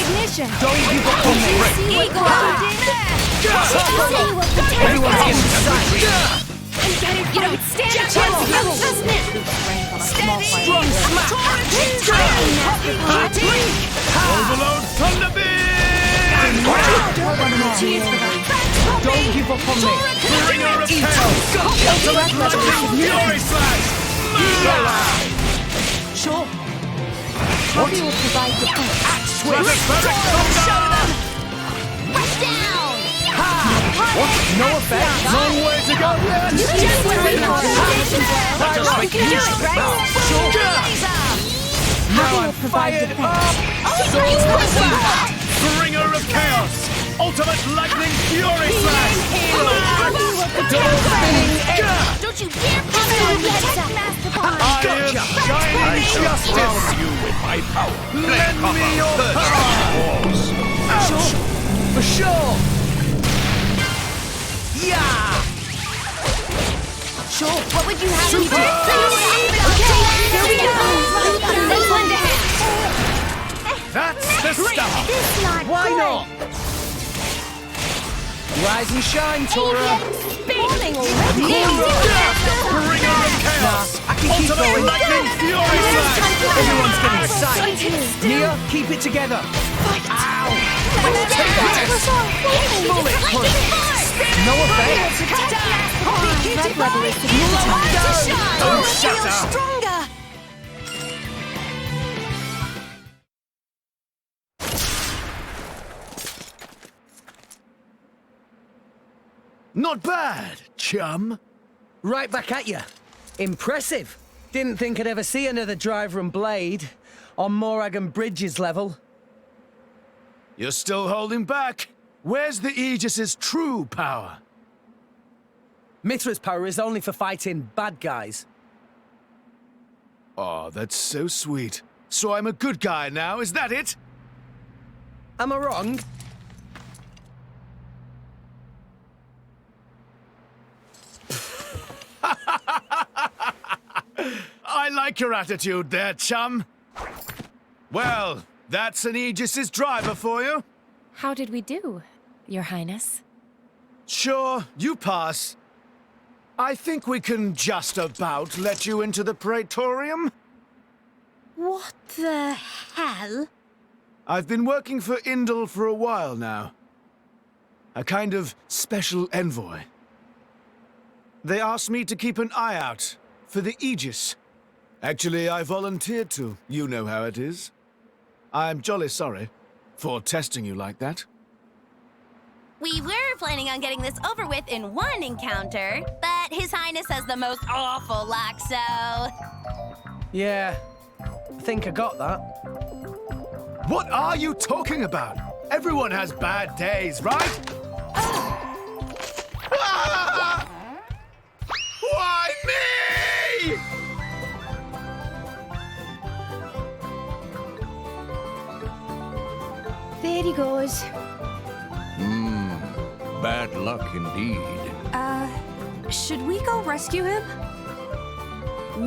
ignition. Don't give up on me. Eagle eye. Everyone's getting sight. You don't stand a chance against us now. Strong smack. Overload Thunderbeam! Don't give up on me. Bringer of Chaos! Fury Slash! Sure. Bobby will provide defense. Stratospheric thunder! Down. What? No effect? Long way to go yet! You can do it, Rex. Now I'm fired up. Bringer of Chaos! Ultimate Lightning Fury Slash! Don't you dare pop it on your head, Master Bond. I am shining justice! You with my power. Lend me your power! Sure. For sure. Yeah. Sure. What would you have me do? Super! Okay, here we go. Let's lend a hand. That's the start! Why not? Rise and shine, Tora. Falling already. Bringer of Chaos! I can keep Ultimate going. Lightning Fury Slash! Everyone's getting sight. Mia, keep it together. Ow. Take that. Bullet punch. No effect. Red level is significant. Oh, shut up. Stronger. Not bad, chum. Right back at you. Impressive. Didn't think I'd ever see another driver and blade on Morag and Bridges level. You're still holding back. Where's the Aegis's true power? Mithra's power is only for fighting bad guys. Oh, that's so sweet. So I'm a good guy now, is that it? Am I wrong? I like your attitude there, chum. Well, that's an Aegis's driver for you. How did we do, Your Highness? Sure, you pass. I think we can just about let you into the Praetorium. What the hell? I've been working for Indal for a while now. A kind of special envoy. They asked me to keep an eye out for the Aegis. Actually, I volunteered to. You know how it is. I'm jolly sorry for testing you like that. We were planning on getting this over with in one encounter, but His Highness has the most awful luck, so... Yeah, I think I got that. What are you talking about? Everyone has bad days, right? Ah! Why me? There he goes. Bad luck indeed. Should we go rescue him?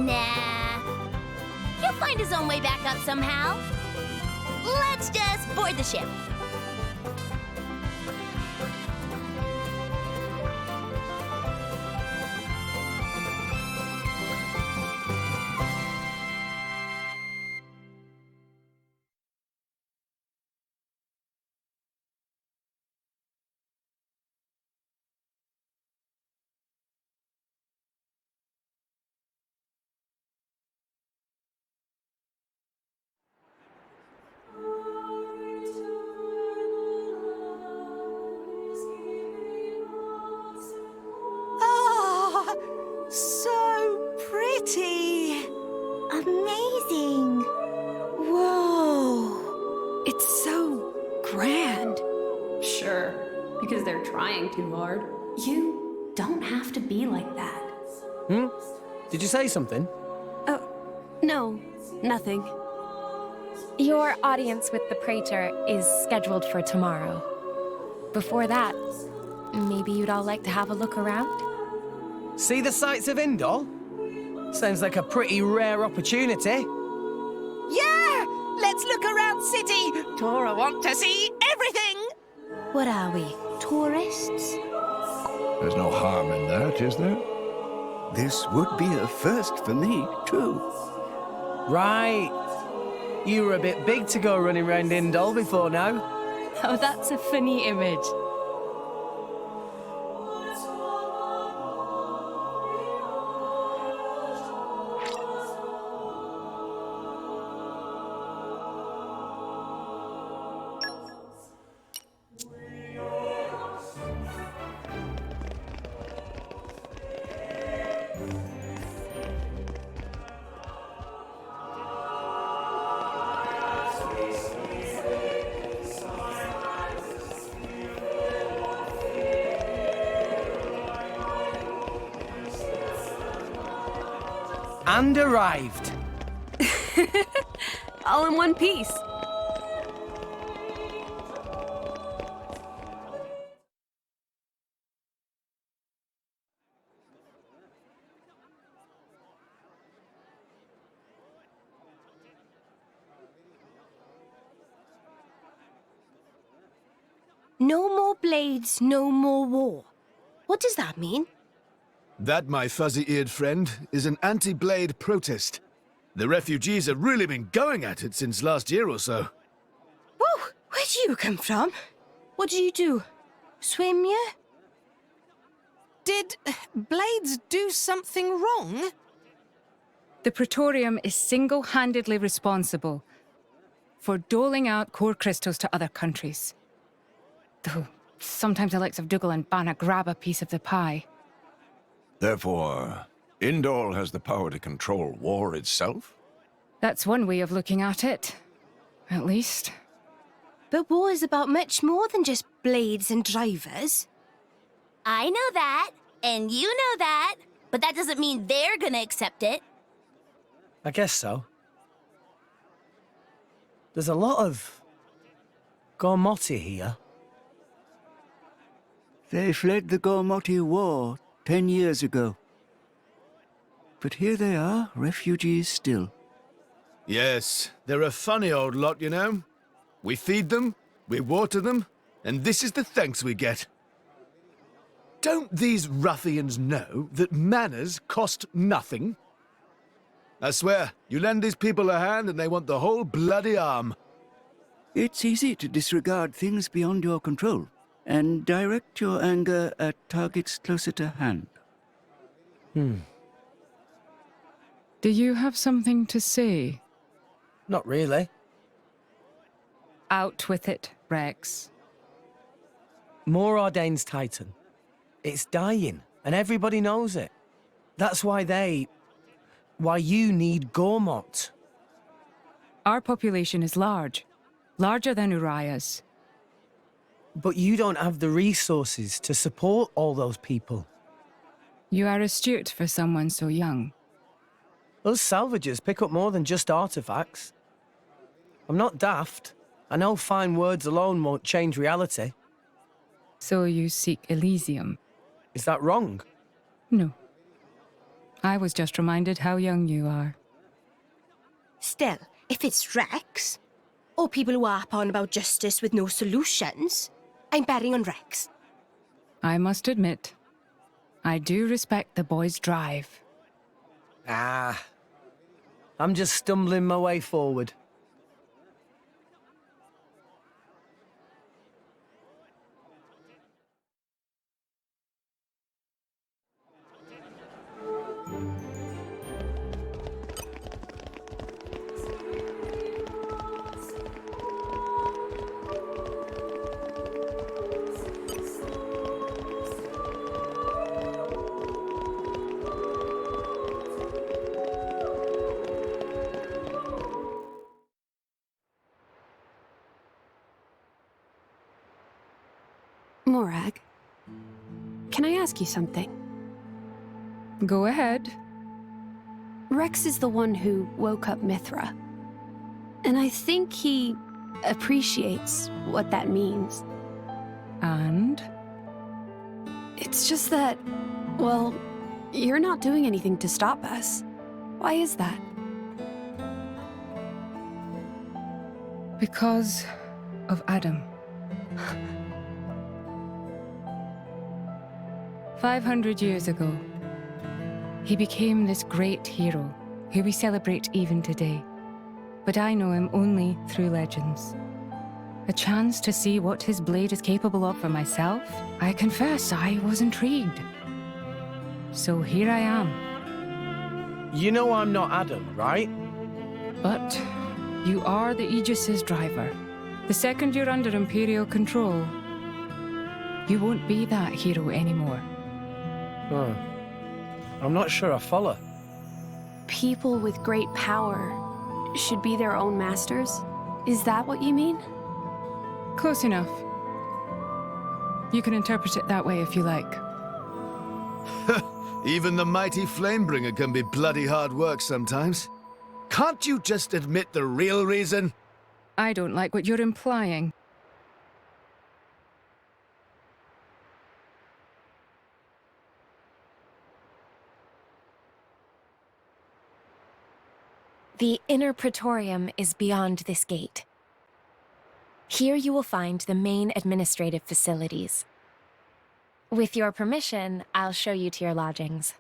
Nah. He'll find his own way back up somehow. Let's just board the ship. So pretty! Amazing! Whoa! It's so grand. Sure, because they're trying too hard. You don't have to be like that. Hmm? Did you say something? No, nothing. Your audience with the Praetor is scheduled for tomorrow. Before that, maybe you'd all like to have a look around? See the sights of Indol? Sounds like a pretty rare opportunity. Yeah! Let's look around city! Tora want to see everything! What are we, tourists? There's no harm in that, is there? This would be a first for me, too. Right. You were a bit big to go running around Indol before now. Oh, that's a funny image. And arrived. All in one piece. No more blades, no more war. What does that mean? That, my fuzzy-eared friend, is an anti-blade protest. The refugees have really been going at it since last year or so. Whoa! Where do you come from? What do you do? Swim, yeah? Did Blades do something wrong? The Praetorium is single-handedly responsible for doling out core crystals to other countries. Though sometimes the likes of Dougal and Banna grab a piece of the pie. Therefore, Indol has the power to control war itself? That's one way of looking at it, at least. But war is about much more than just blades and drivers. I know that, and you know that, but that doesn't mean they're gonna accept it. I guess so. There's a lot of Gormoti here. They fled the Gormoti War 10 years ago. But here they are, refugees still. Yes, they're a funny old lot, you know. We feed them, we water them, and this is the thanks we get. Don't these ruffians know that manners cost nothing? I swear, you lend these people a hand and they want the whole bloody arm. It's easy to disregard things beyond your control and direct your anger at targets closer to hand. Do you have something to say? Not really. Out with it, Rex. More Ordain's Titan. It's dying, and everybody knows it. That's why why you need Gormot. Our population is large. Larger than Uriah's. But you don't have the resources to support all those people. You are astute for someone so young. Those salvagers pick up more than just artifacts. I'm not daft. I know fine words alone won't change reality. So you seek Elysium? Is that wrong? No. I was just reminded how young you are. Still, if it's Rex, or people who harp on about justice with no solutions, I'm betting on Rex. I must admit, I do respect the boy's drive. I'm just stumbling my way forward. Morag, Can I ask you something? Go ahead. Rex is the one who woke up Mithra. And I think he appreciates what that means. And? It's just that, well, you're not doing anything to stop us. Why is that? Because of Adam. 500 years ago, he became this great hero who we celebrate even today. But I know him only through legends. A chance to see what his blade is capable of for myself, I confess I was intrigued. So here I am. You know I'm not Adam, right? But you are the Aegis's driver. The second you're under Imperial control, you won't be that hero anymore. Oh. I'm not sure I follow. People with great power should be their own masters? Is that what you mean? Close enough. You can interpret it that way if you like. Even the mighty Flamebringer can be bloody hard work sometimes. Can't you just admit the real reason? I don't like what you're implying. The inner Praetorium is beyond this gate. Here you will find the main administrative facilities. With your permission, I'll show you to your lodgings.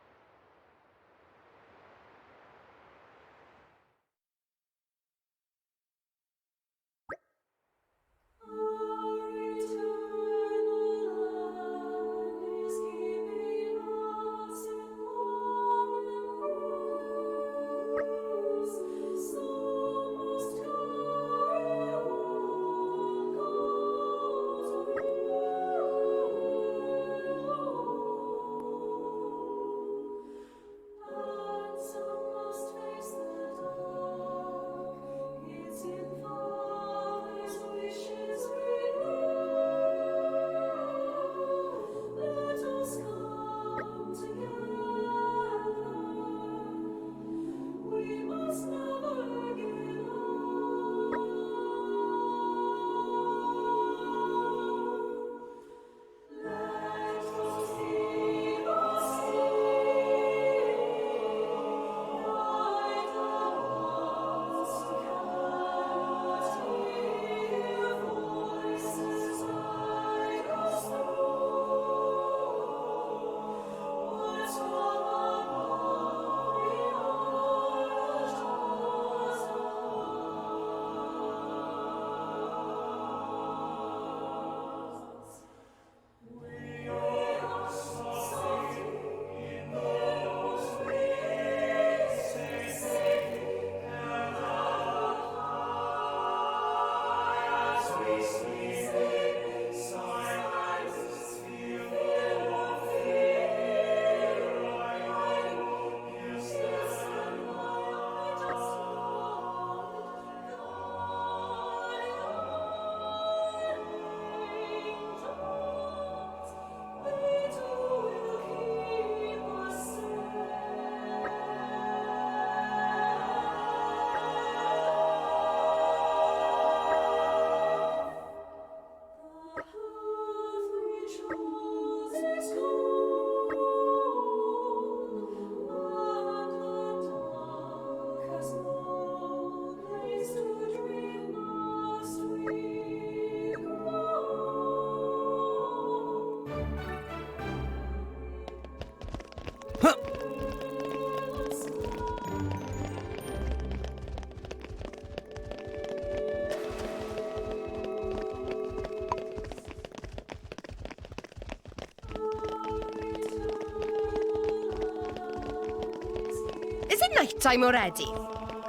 Is it night time already?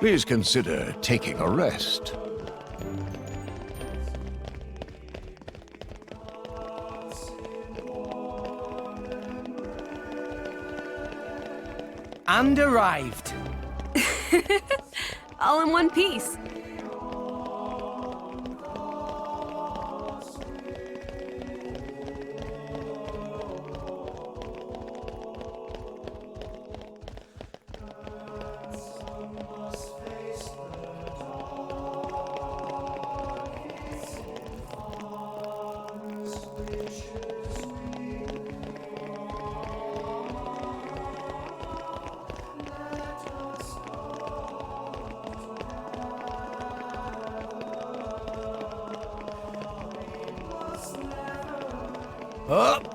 Please consider taking a rest. And arrived. All in one piece. Up!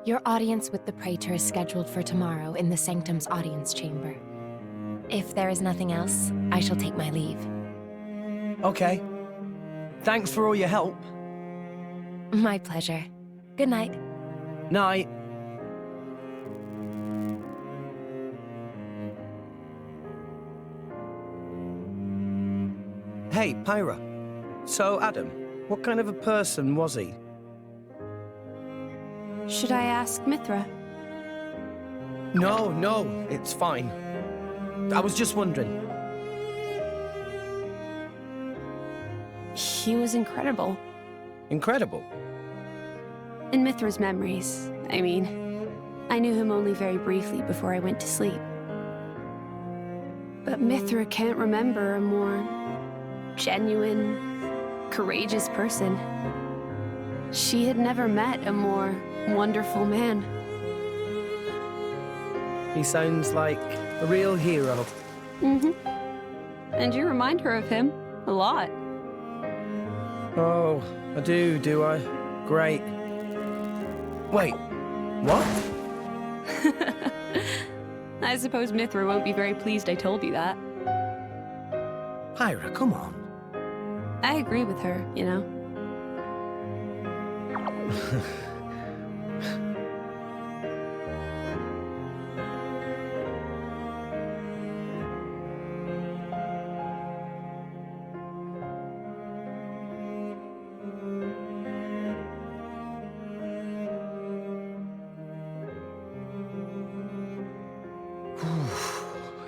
Your audience with the Praetor is scheduled for tomorrow in the Sanctum's audience chamber. If there is nothing else, I shall take my leave. Okay. Thanks for all your help. My pleasure. Good night. Night. Hey, Pyra. So, Adam, what kind of a person was he? Should I ask Mithra? No, it's fine. I was just wondering. He was incredible. Incredible? In Mithra's memories, I mean. I knew him only very briefly before I went to sleep. But Mithra can't remember a more genuine, courageous person. She had never met a more wonderful man. He sounds like a real hero. Mm-hmm. And you remind her of him a lot. Oh, I do I? Great. Wait, what? I suppose Mithra won't be very pleased I told you that. Pyra, come on. I agree with her, you know.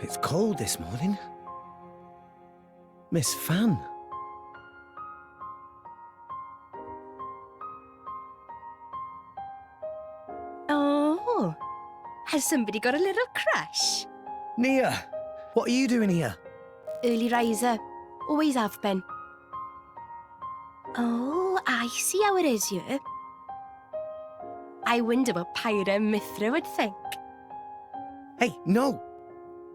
It's cold this morning. Miss Fan. Oh, has somebody got a little crush? Nia, what are you doing here? Early riser. Always have been. Oh, I see how it is here. I wonder what Pyra and Mithra would think. Hey, no!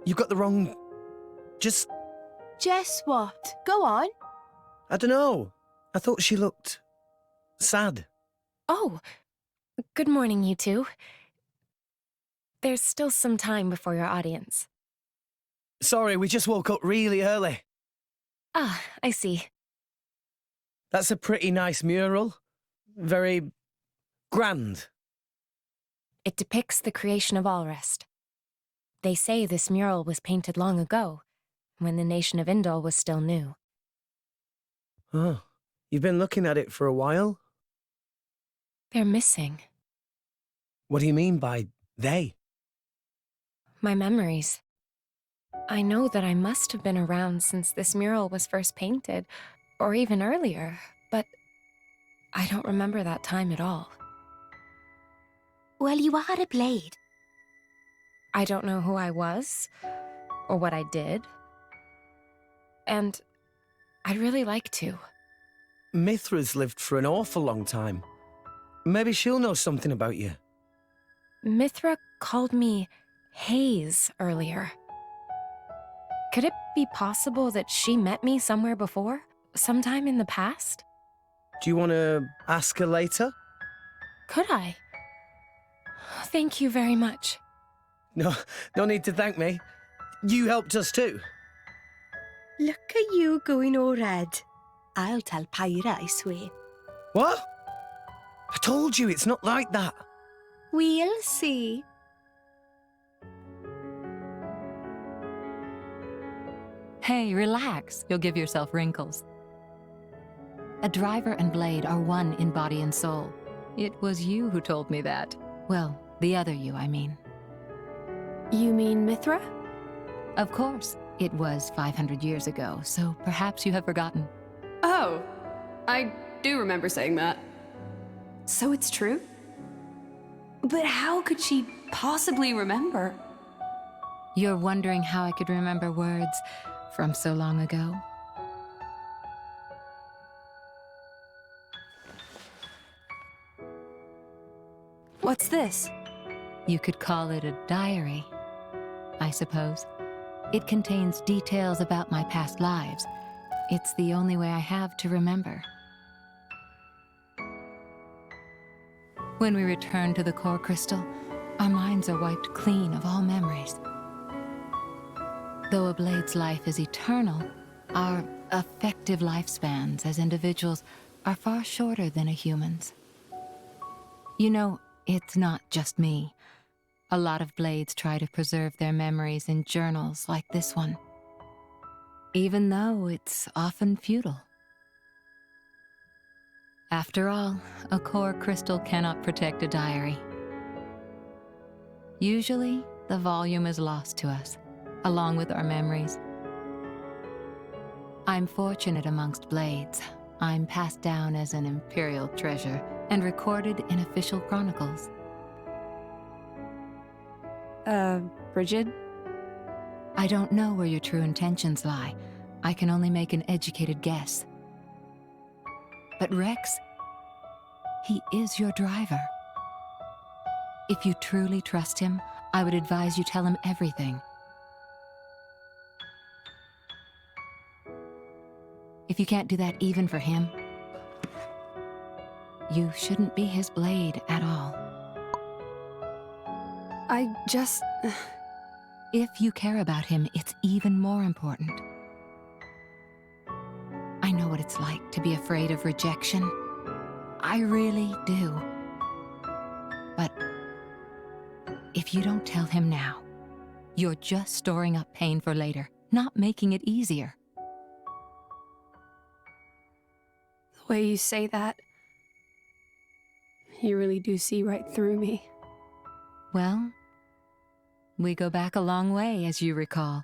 You got the wrong... Just what? Go on. I don't know. I thought she looked... sad. Oh, good morning, you two. There's still some time before your audience. Sorry, we just woke up really early. Ah, I see. That's a pretty nice mural. Very... grand. It depicts the creation of Alrest. They say this mural was painted long ago, when the nation of Indol was still new. Oh, you've been looking at it for a while? They're missing. What do you mean by they? My memories. I know that I must have been around since this mural was first painted, or even earlier, but I don't remember that time at all. Well, you are a blade. I don't know who I was, or what I did. And I'd really like to. Mithra's lived for an awful long time. Maybe she'll know something about you. Mithra called me Hayes earlier. Could it be possible that she met me somewhere before? Sometime in the past? Do you want to ask her later? Could I? Thank you very much. No need to thank me. You helped us too. Look at you going all red. I'll tell Pyra, I swear. What? I told you it's not like that. We'll see. Hey, relax. You'll give yourself wrinkles. A driver and blade are one in body and soul. It was you who told me that. Well, the other you, I mean. You mean Mithra? Of course. It was 500 years ago, so perhaps you have forgotten. Oh, I do remember saying that. So it's true? But how could she possibly remember? You're wondering how I could remember words from so long ago? What's this? You could call it a diary, I suppose. It contains details about my past lives. It's the only way I have to remember. When we return to the core crystal, our minds are wiped clean of all memories. Though a blade's life is eternal, our effective lifespans as individuals are far shorter than a human's. You know, it's not just me. A lot of blades try to preserve their memories in journals like this one, even though it's often futile. After all, a core crystal cannot protect a diary. Usually, the volume is lost to us, along with our memories. I'm fortunate amongst blades. I'm passed down as an imperial treasure and recorded in official chronicles. Bridget? I don't know where your true intentions lie. I can only make an educated guess. But Rex, he is your driver. If you truly trust him, I would advise you tell him everything. If you can't do that even for him, you shouldn't be his blade at all. I just... If you care about him, it's even more important. I know what it's like to be afraid of rejection. I really do. But if you don't tell him now, you're just storing up pain for later, not making it easier. The way you say that, you really do see right through me. Well, we go back a long way, as you recall.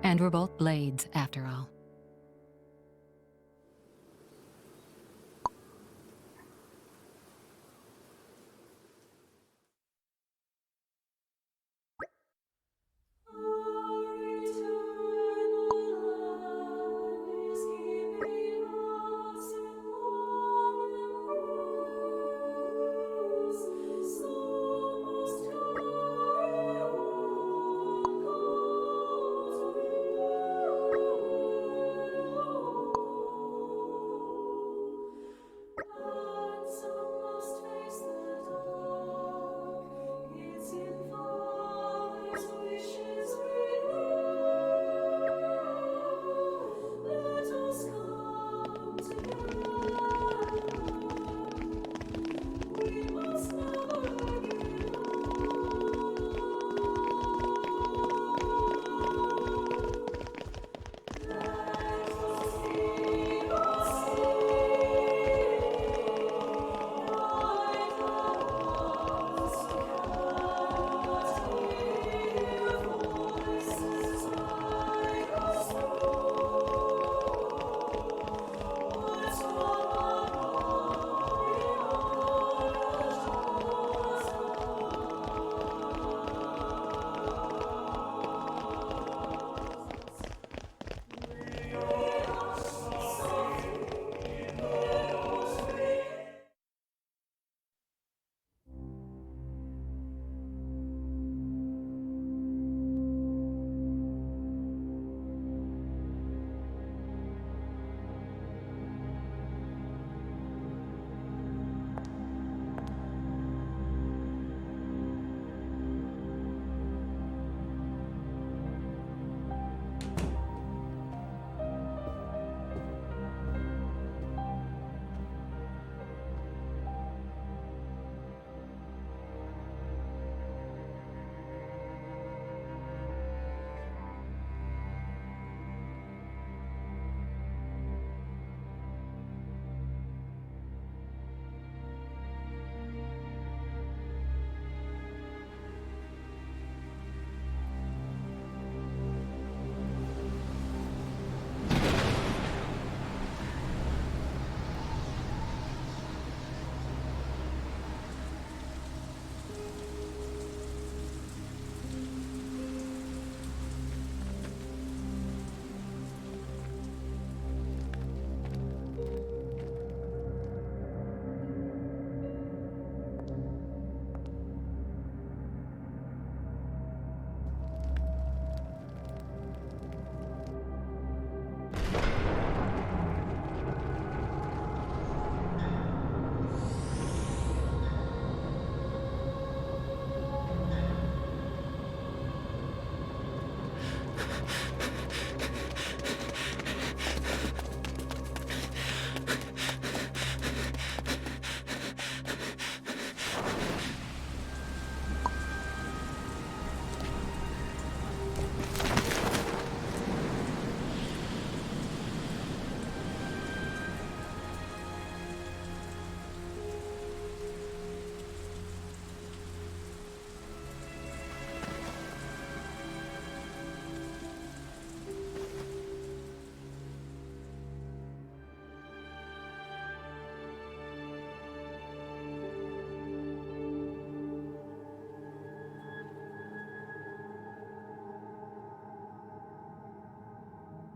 And we're both blades, after all.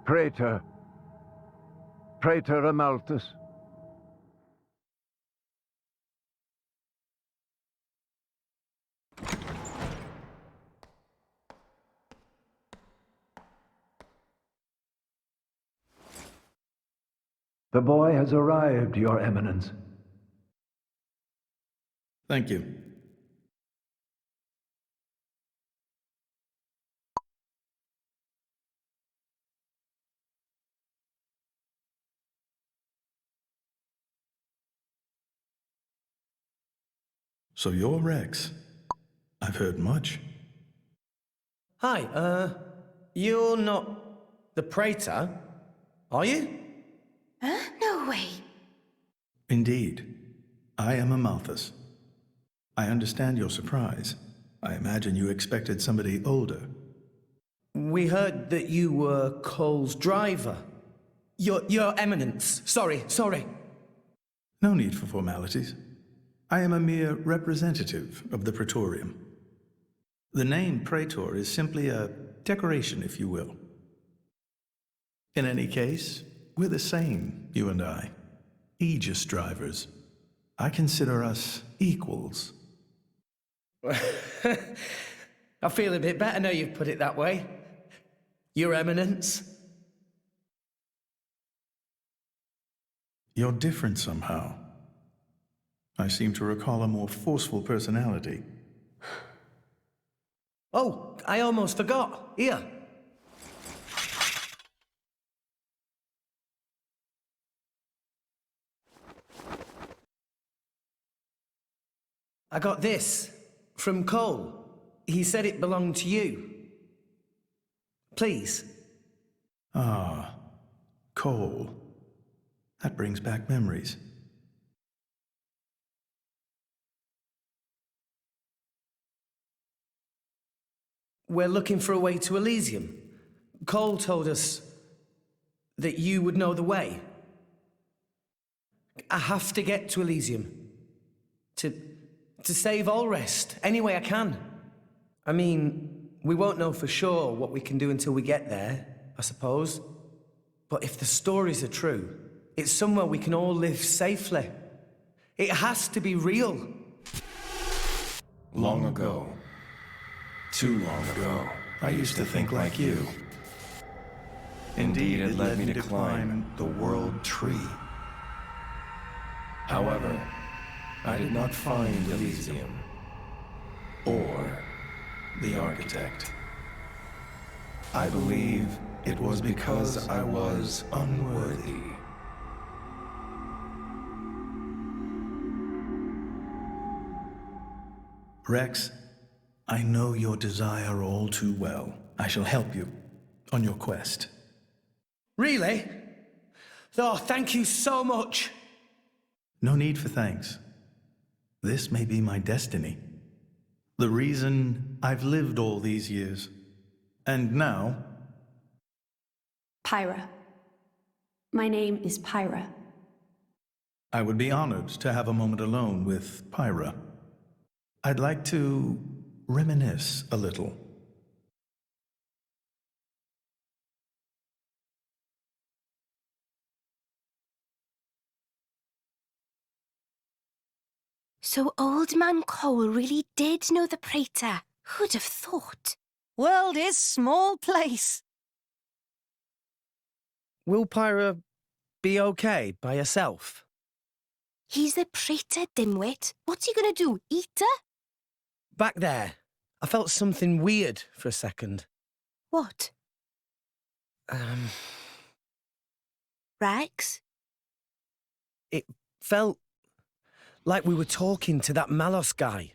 Praetor. Praetor Amalthus. The boy has arrived, Your Eminence. Thank you. So you're Rex. I've heard much. Hi, you're not the Praetor, are you? Huh? No way. Indeed. I am Amalthus. I understand your surprise. I imagine you expected somebody older. We heard that you were Cole's driver. Your Eminence. Sorry. No need for formalities. I am a mere representative of the Praetorium. The name Praetor is simply a decoration, if you will. In any case, we're the same, you and I. Aegis drivers. I consider us equals. I feel a bit better now you've put it that way. Your Eminence. You're different somehow. I seem to recall a more forceful personality. Oh, I almost forgot. Here. I got this from Cole. He said it belonged to you. Please. Ah, Cole. That brings back memories. We're looking for a way to Elysium. Cole told us that you would know the way. I have to get to Elysium. To save Allrest, any way I can. I mean, we won't know for sure what we can do until we get there, I suppose. But if the stories are true, it's somewhere we can all live safely. It has to be real. Long ago, too long ago, I used to think like you. Indeed, it led me to climb the World Tree. However, I did not find Elysium or the Architect. I believe it was because I was unworthy. Rex, I know your desire all too well. I shall help you on your quest. Really? Oh, thank you so much. No need for thanks. This may be my destiny. The reason I've lived all these years. And now... Pyra. My name is Pyra. I would be honored to have a moment alone with Pyra. I'd like to reminisce a little. So Old Man Cole really did know the Praetor. Who'd have thought? World is small place. Will Pyra be okay by herself? He's a Praetor, dimwit. What's he gonna do, eat her? Back there, I felt something weird for a second. What? Rex? It felt like we were talking to that Malos guy.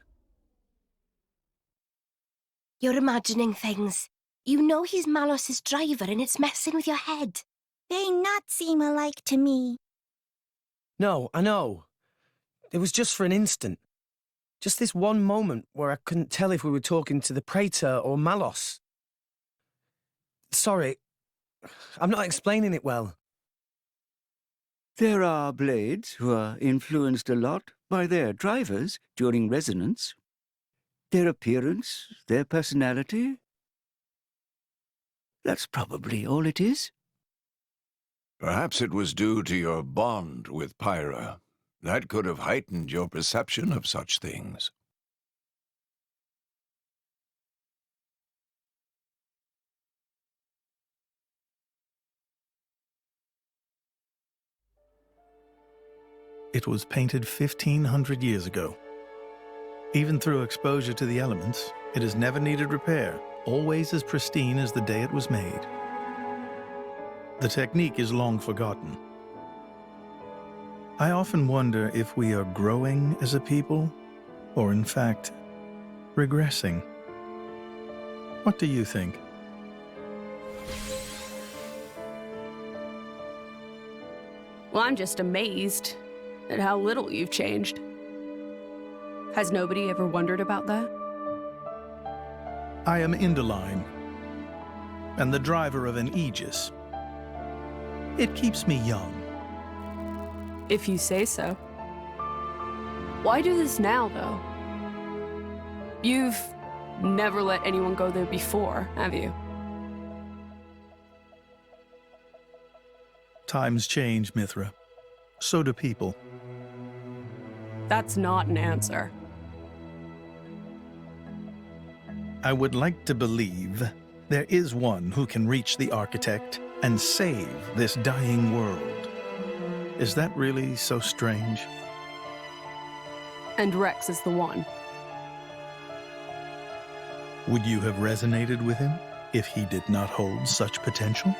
You're imagining things. You know he's Malos's driver and it's messing with your head. They not seem alike to me. No, I know. It was just for an instant. Just this one moment where I couldn't tell if we were talking to the Praetor or Malos. Sorry, I'm not explaining it well. There are blades who are influenced a lot by their drivers during resonance. Their appearance, their personality. That's probably all it is. Perhaps it was due to your bond with Pyra. That could have heightened your perception of such things. It was painted 1,500 years ago. Even through exposure to the elements, it has never needed repair, always as pristine as the day it was made. The technique is long forgotten. I often wonder if we are growing as a people, or in fact, regressing. What do you think? Well, I'm just amazed at how little you've changed. Has nobody ever wondered about that? I am Indaline, and the driver of an Aegis. It keeps me young. If you say so. Why do this now, though? You've never let anyone go there before, have you? Times change, Mithra. So do people. That's not an answer. I would like to believe there is one who can reach the Architect and save this dying world. Is that really so strange? And Rex is the one. Would you have resonated with him if he did not hold such potential?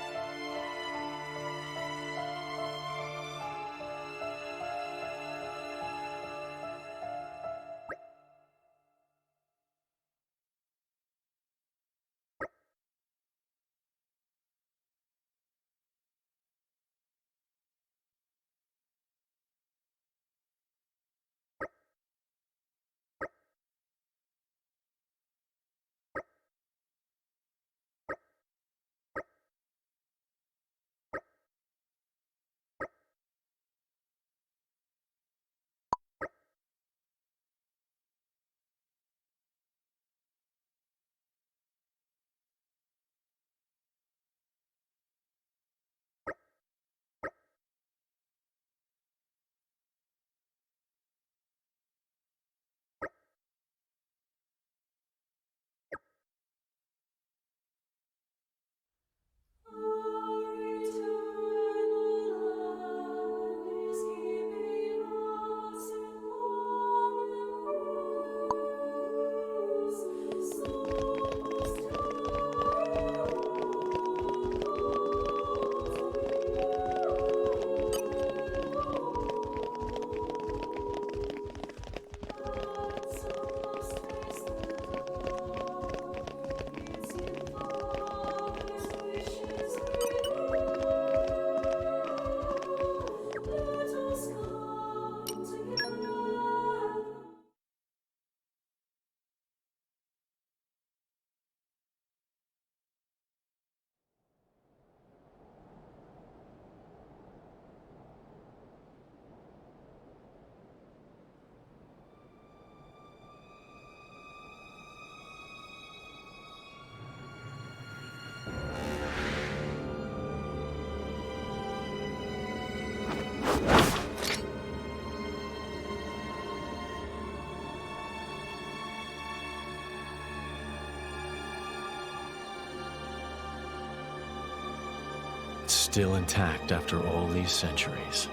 Still intact after all these centuries.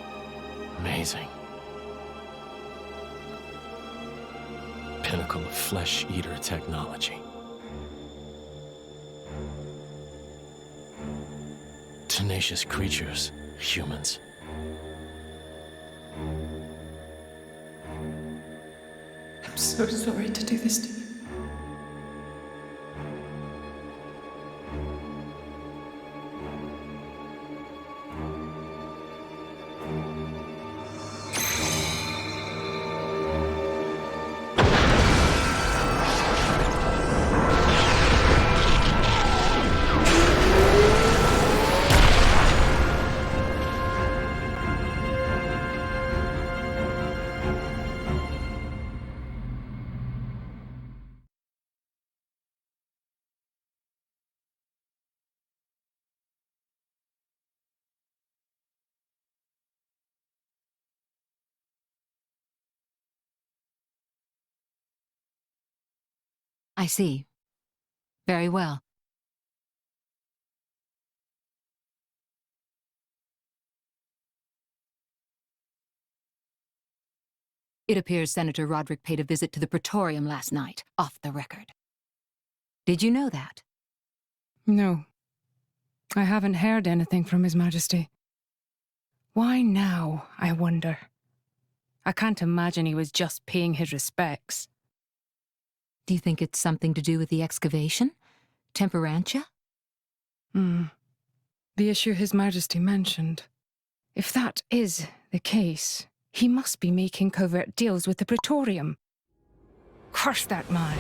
Amazing. Pinnacle of flesh-eater technology. Tenacious creatures, humans. I'm so sorry to do this to you. I see. Very well. It appears Senator Roderick paid a visit to the Praetorium last night, off the record. Did you know that? No. I haven't heard anything from His Majesty. Why now, I wonder? I can't imagine he was just paying his respects. Do you think it's something to do with the excavation? Temperantia? The issue His Majesty mentioned. If that is the case, he must be making covert deals with the Praetorium. Curse that man.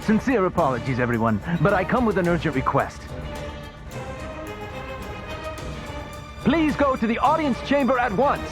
Sincere apologies, everyone, but I come with an urgent request. Please go to the audience chamber at once.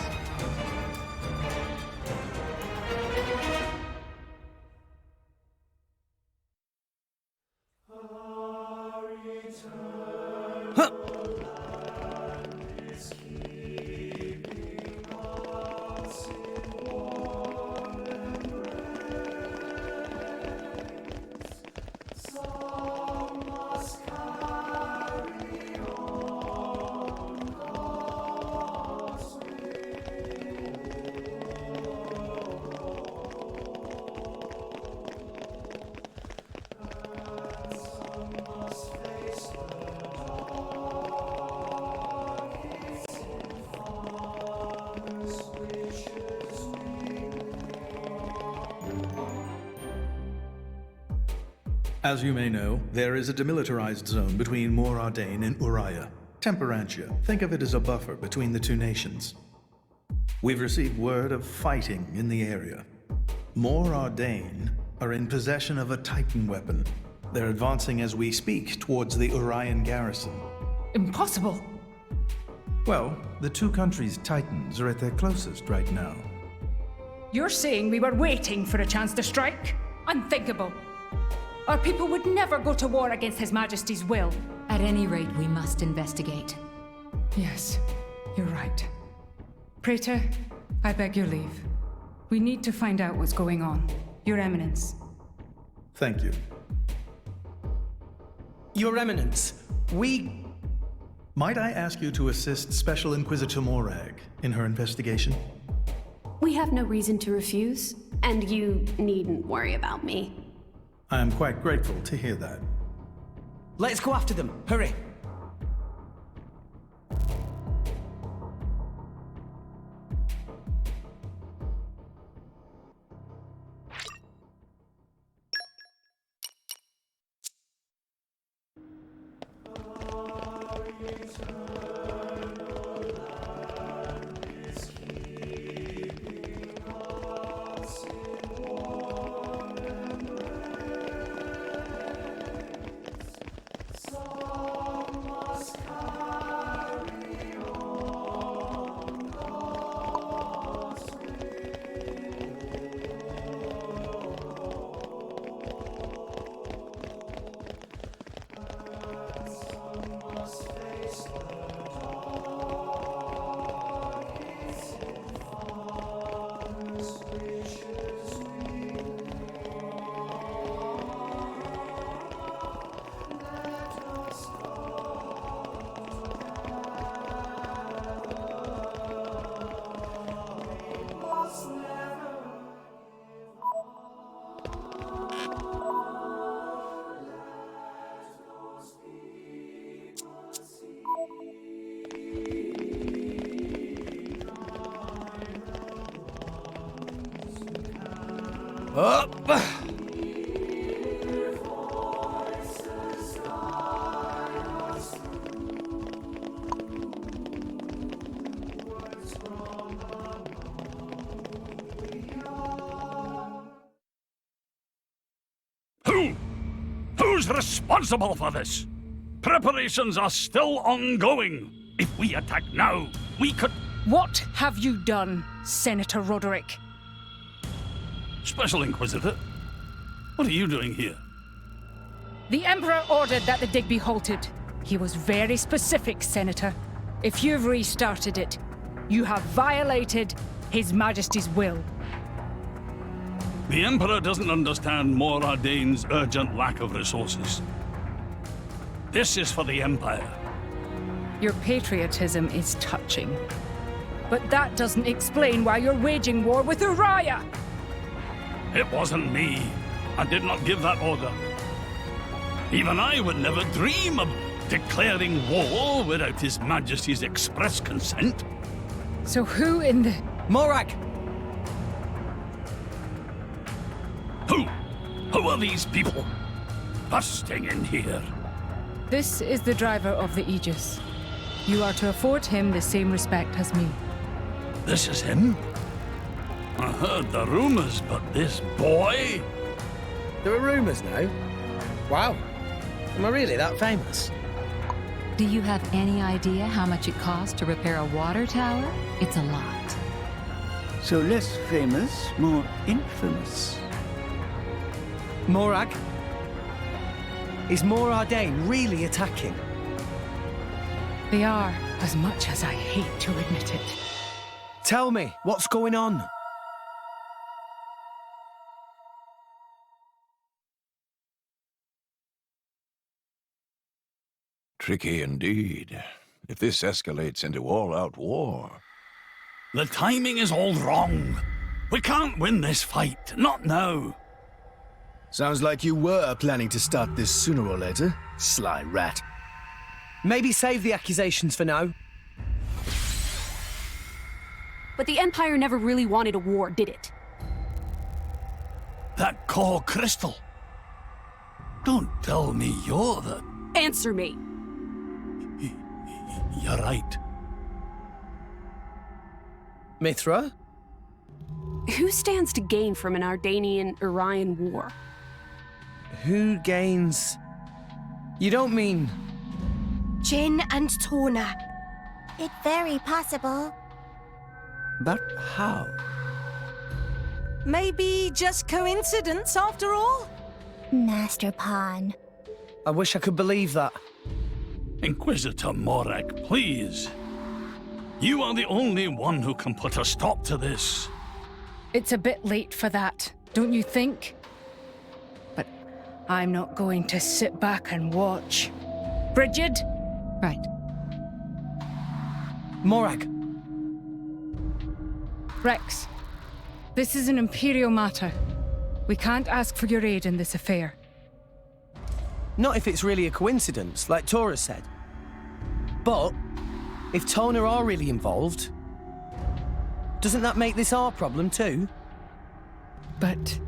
As you may know, there is a demilitarized zone between Mor Ardain and Uriah. Temperantia. Think of it as a buffer between the two nations. We've received word of fighting in the area. Mor Ardain are in possession of a Titan weapon. They're advancing as we speak towards the Urian garrison. Impossible! Well, the two countries' Titans are at their closest right now. You're saying we were waiting for a chance to strike? Unthinkable. Our people would never go to war against His Majesty's will. At any rate, we must investigate. Yes, you're right. Praetor, I beg your leave. We need to find out what's going on. Your Eminence. Thank you. Your Eminence, we... Might I ask you to assist Special Inquisitor Morag in her investigation? We have no reason to refuse, and you needn't worry about me. I am quite grateful to hear that. Let's go after them. Hurry. Up! Who's responsible for this? Preparations are still ongoing. If we attack now, we could... What have you done, Senator Roderick? Special Inquisitor, what are you doing here? The Emperor ordered that the dig be halted. He was very specific, Senator. If you've restarted it, you have violated His Majesty's will. The Emperor doesn't understand Mor Ardane's urgent lack of resources. This is for the Empire. Your patriotism is touching. But that doesn't explain why you're waging war with Uriah! It wasn't me. I did not give that order. Even I would never dream of declaring war without His Majesty's express consent. So who in the... Morag! Who are these people busting in here? This is the driver of the Aegis. You are to afford him the same respect as me. This is him? I heard the rumors, but this boy? There are rumors now? Wow. Am I really that famous? Do you have any idea how much it costs to repair a water tower? It's a lot. So less famous, more infamous. Morag? Is Mor Ardane really attacking? They are, as much as I hate to admit it. Tell me, what's going on? Tricky indeed. If this escalates into all-out war... The timing is all wrong. We can't win this fight, not now. Sounds like you were planning to start this sooner or later, sly rat. Maybe save the accusations for now. But the Empire never really wanted a war, did it? That core crystal. Don't tell me you're the... Answer me! You're right. Mithra? Who stands to gain from an Ardanian-Urian war? Who gains... You don't mean... Jin and Tona. It's very possible. But how? Maybe just coincidence after all? Master Pawn. I wish I could believe that. Inquisitor Morag, please. You are the only one who can put a stop to this. It's a bit late for that, don't you think? But I'm not going to sit back and watch. Bridget? Right. Morag. Rex, this is an Imperial matter. We can't ask for your aid in this affair. Not if it's really a coincidence, like Tora said. But, if Tona are really involved, doesn't that make this our problem too? But...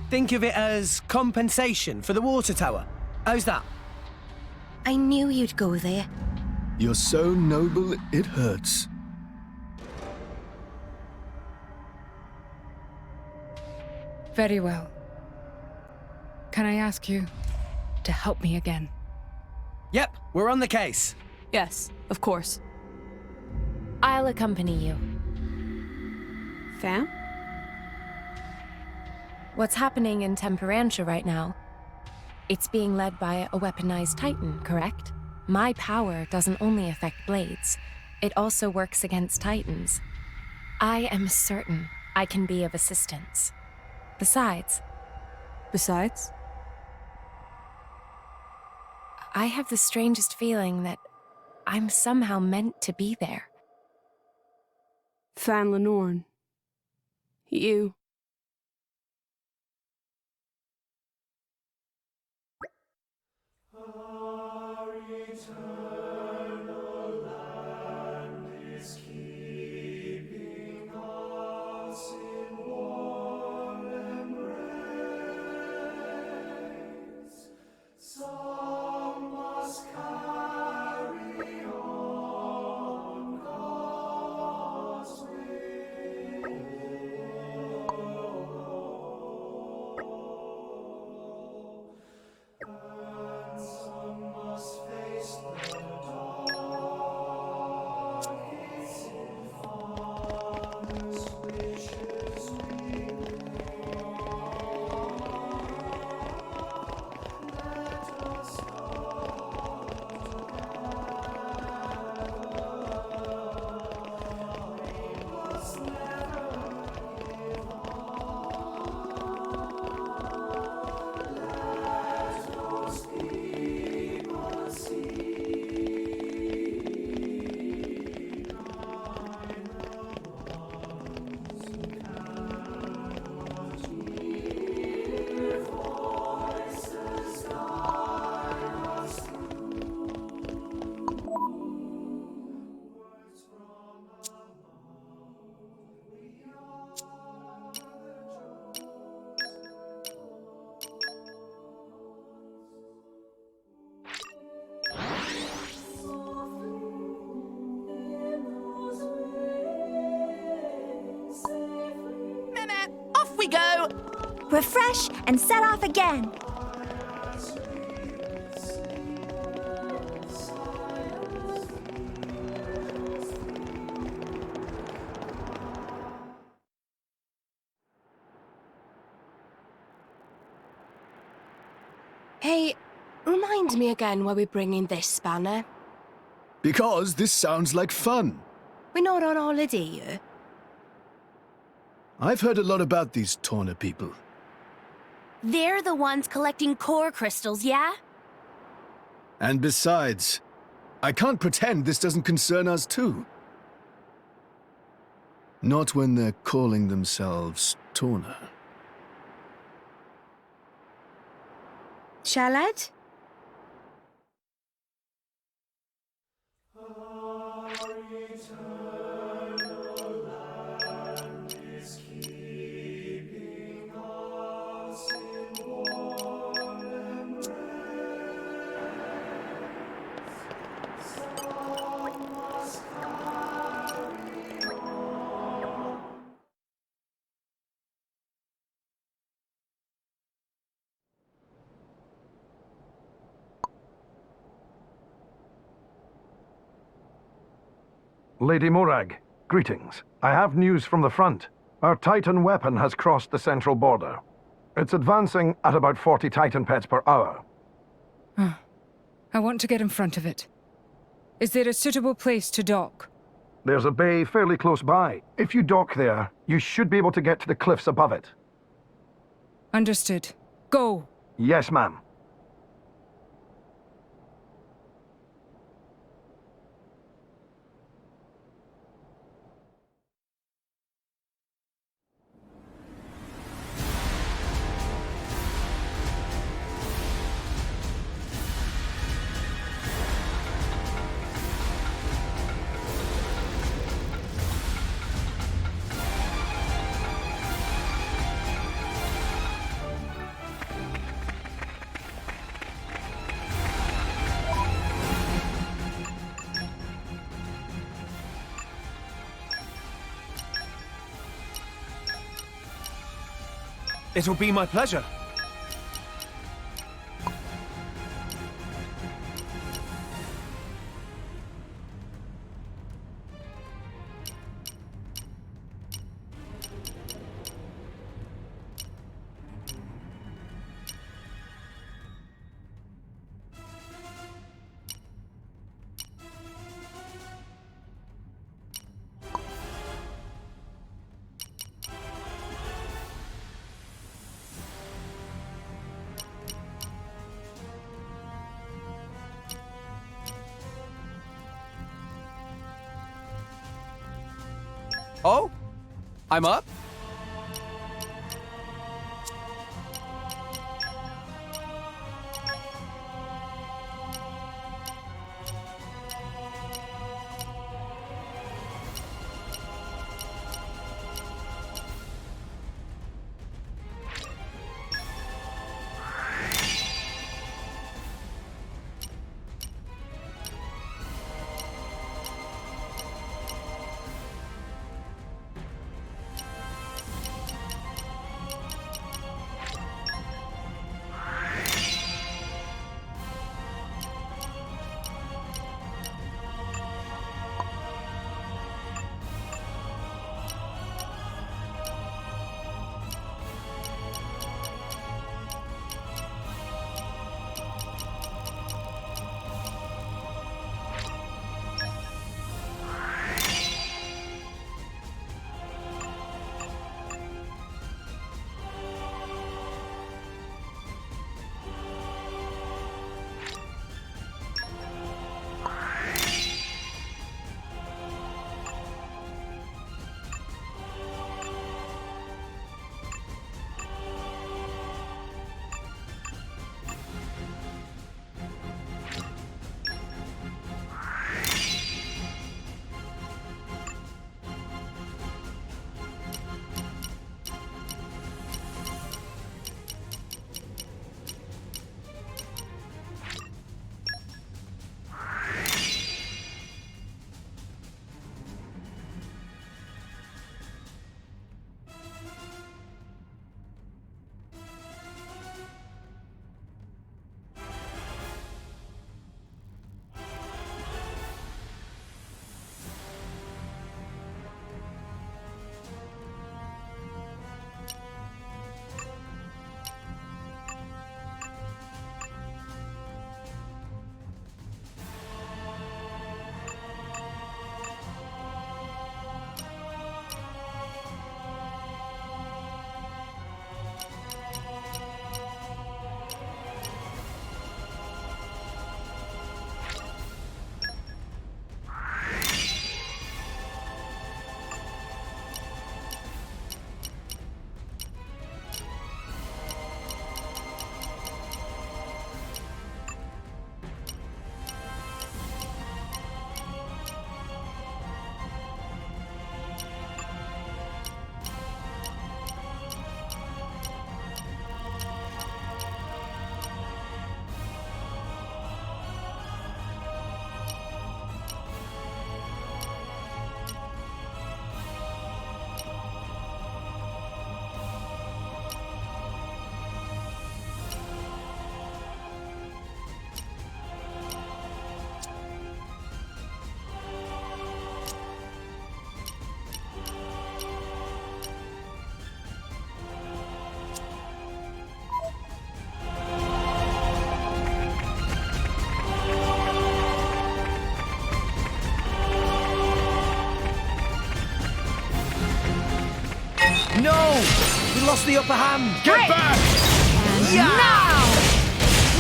Think of it as compensation for the water tower. How's that? I knew you'd go there. You're so noble, it hurts. Very well. Can I ask you to help me again? Yep, we're on the case. Yes, of course. I'll accompany you. Fam? What's happening in Temperantia right now? It's being led by a weaponized Titan, correct? My power doesn't only affect blades, it also works against Titans. I am certain I can be of assistance. Besides? I have the strangest feeling that I'm somehow meant to be there. Fan Lenorn. You. refresh, and set off again. Hey, remind me again why we're bringing this spanner. Because this sounds like fun. We're not on holiday here. I've heard a lot about these Torna people. They're the ones collecting core crystals, yeah? And besides, I can't pretend this doesn't concern us too. Not when they're calling themselves Torna. Shalad? Lady Morag, greetings. I have news from the front. Our Titan weapon has crossed the central border. It's advancing at about 40 Titan pets per hour. I want to get in front of it. Is there a suitable place to dock? There's a bay fairly close by. If you dock there, you should be able to get to the cliffs above it. Understood. Go! Yes, ma'am. It'll be my pleasure. Oh? I'm up? lost the upper hand. Get back! Yeah! Now!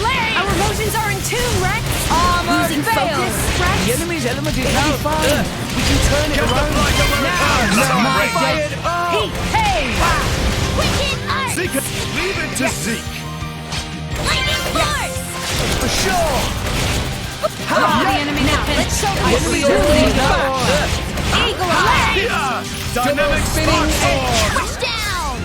Blade! Our motions are in tune, Rex! Armor losing focus, Rex! The enemy's element is now fine. We can turn it around. Now, My fired day. up! Hey! Wicked Arts! Zeke, leave it to Zeke. Lightning Force! For sure. The enemy now. Let's show them what we do. Eagle Eye! Dynamic spinning sword! Push down!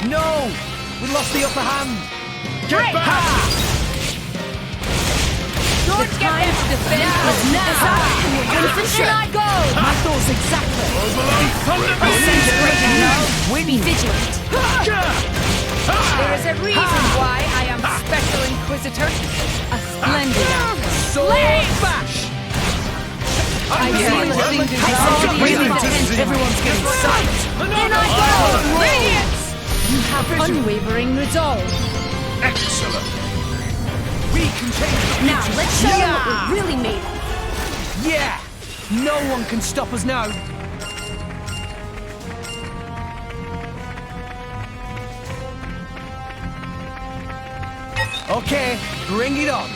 No! We lost the upper hand. Get back! Don't get them to defend us now! Infantry I go! My thoughts exactly. Be vigilant. There is a reason why I am Special Inquisitor. A splendid act. Sword bash! I feel a thing to Everyone's getting sight. In I go! Radiance! You have unwavering resolve. Excellent. We can change the Now, let's show them what we're really made of. Yeah! No one can stop us now. Okay, bring it on.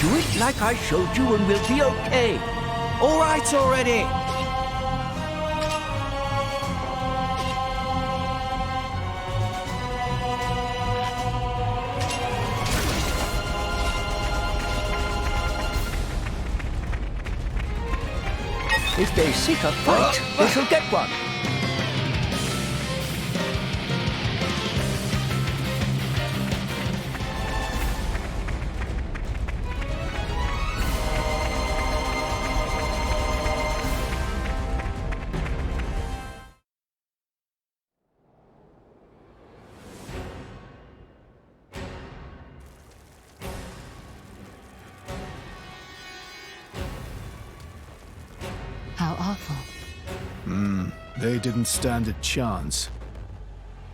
Do it like I showed you and we'll be okay. All right already. If they seek a fight, they shall get one. How awful. They didn't stand a chance.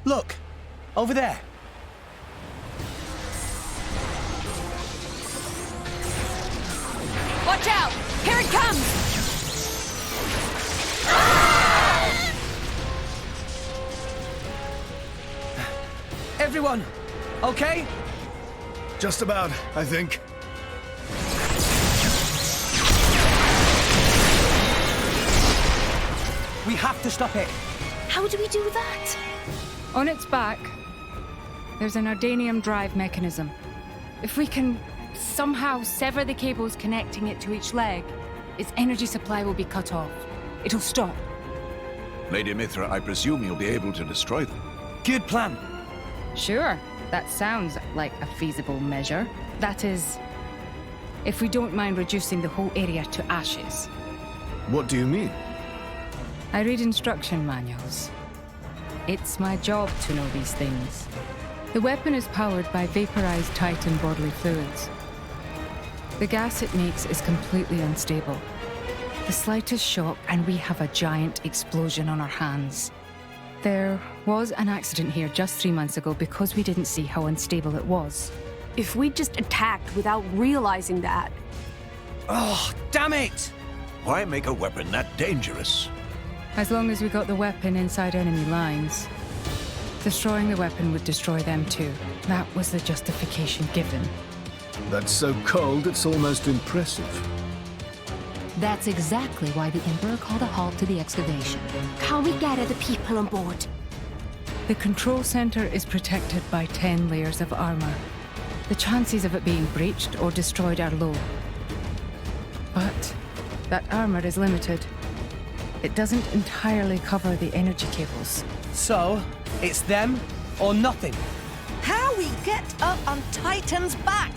Look, over there. Watch out! Here it comes! Everyone, okay? Just about, I think. We have to stop it. How do we do that? On its back, there's an Ardanium drive mechanism. If we can somehow sever the cables connecting it to each leg, its energy supply will be cut off. It'll stop. Lady Mithra, I presume you'll be able to destroy them. Good plan. Sure, that sounds like a feasible measure. That is, if we don't mind reducing the whole area to ashes. What do you mean? I read instruction manuals. It's my job to know these things. The weapon is powered by vaporized Titan bodily fluids. The gas it makes is completely unstable. The slightest shock and we have a giant explosion on our hands. There was an accident here just 3 months ago because we didn't see how unstable it was. If we'd just attacked without realizing that. Oh, damn it! Why make a weapon that dangerous? As long as we got the weapon inside enemy lines, destroying the weapon would destroy them too. That was the justification given. That's so cold, it's almost impressive. That's exactly why the Emperor called a halt to the excavation. Can we get other people on board? The control center is protected by 10 layers of armor. The chances of it being breached or destroyed are low. But that armor is limited. It doesn't entirely cover the energy cables. So, it's them or nothing. How we get up on Titan's back?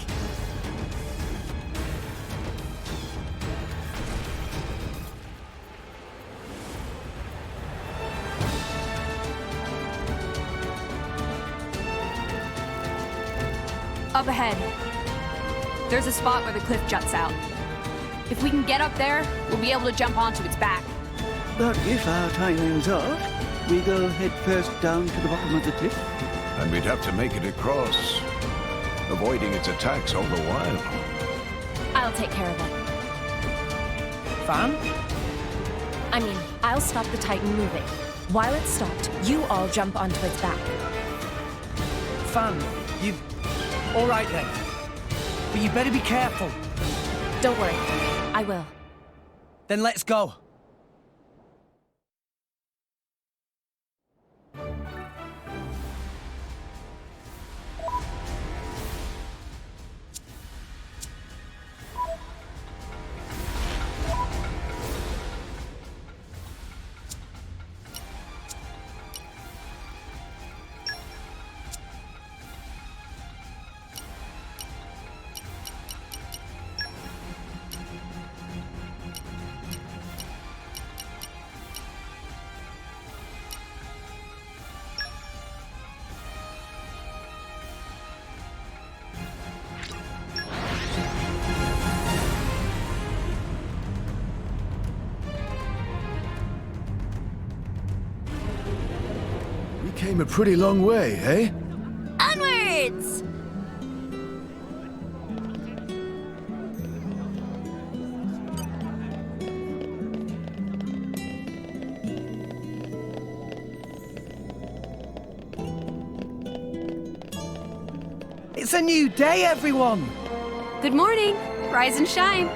Up ahead. There's a spot where the cliff juts out. If we can get up there, we'll be able to jump onto its back. But if our timing's off, we go head first down to the bottom of the cliff. And we'd have to make it across, avoiding its attacks all the while. I'll take care of it. Fan? I mean, I'll stop the Titan moving. While it's stopped, you all jump onto its back. Fan, you... All right then. But you better be careful. Don't worry, I will. Then let's go. Came a pretty long way, eh? Onwards! It's a new day, everyone! Good morning. Rise and shine.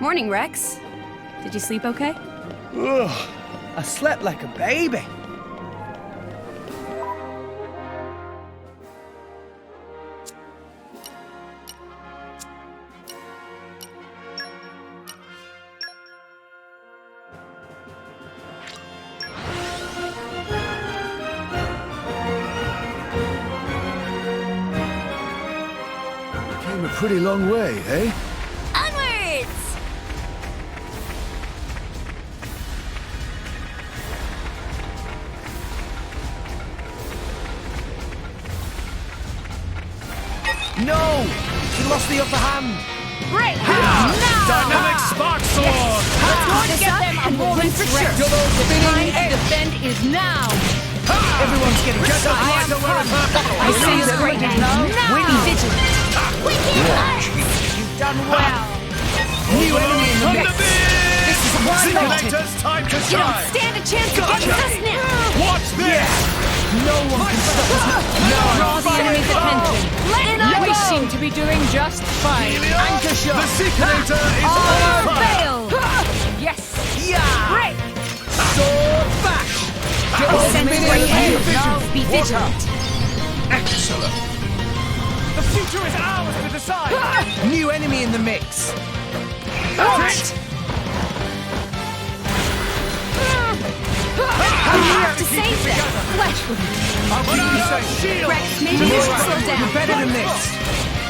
Morning, Rex. Did you sleep okay? Ugh, I slept like a baby. Came a pretty long way, eh? No! She lost the upper hand! Great! Dynamic spark sword! Let's go to get them a moment for sure! The time to defend is now! Everyone's getting shot! I see the great now! We be vigilant! We can't hurt! You've done well! New enemy in the mix! This is one Simulator's time to You don't shine! stand a chance against us now! Watch this! No one can stop us! Draw the enemy's attention. We seem to be doing just fine. Anchor shot! The Simulator is All on fail! Yes! Yeah! Break! Sword back! Now be vigilant! Excellent! The future is ours to decide! New enemy in the mix! That's it! We have to save them! Fleshwood! I'll keep you safe! Rex, maybe you should slow down! You're better than this!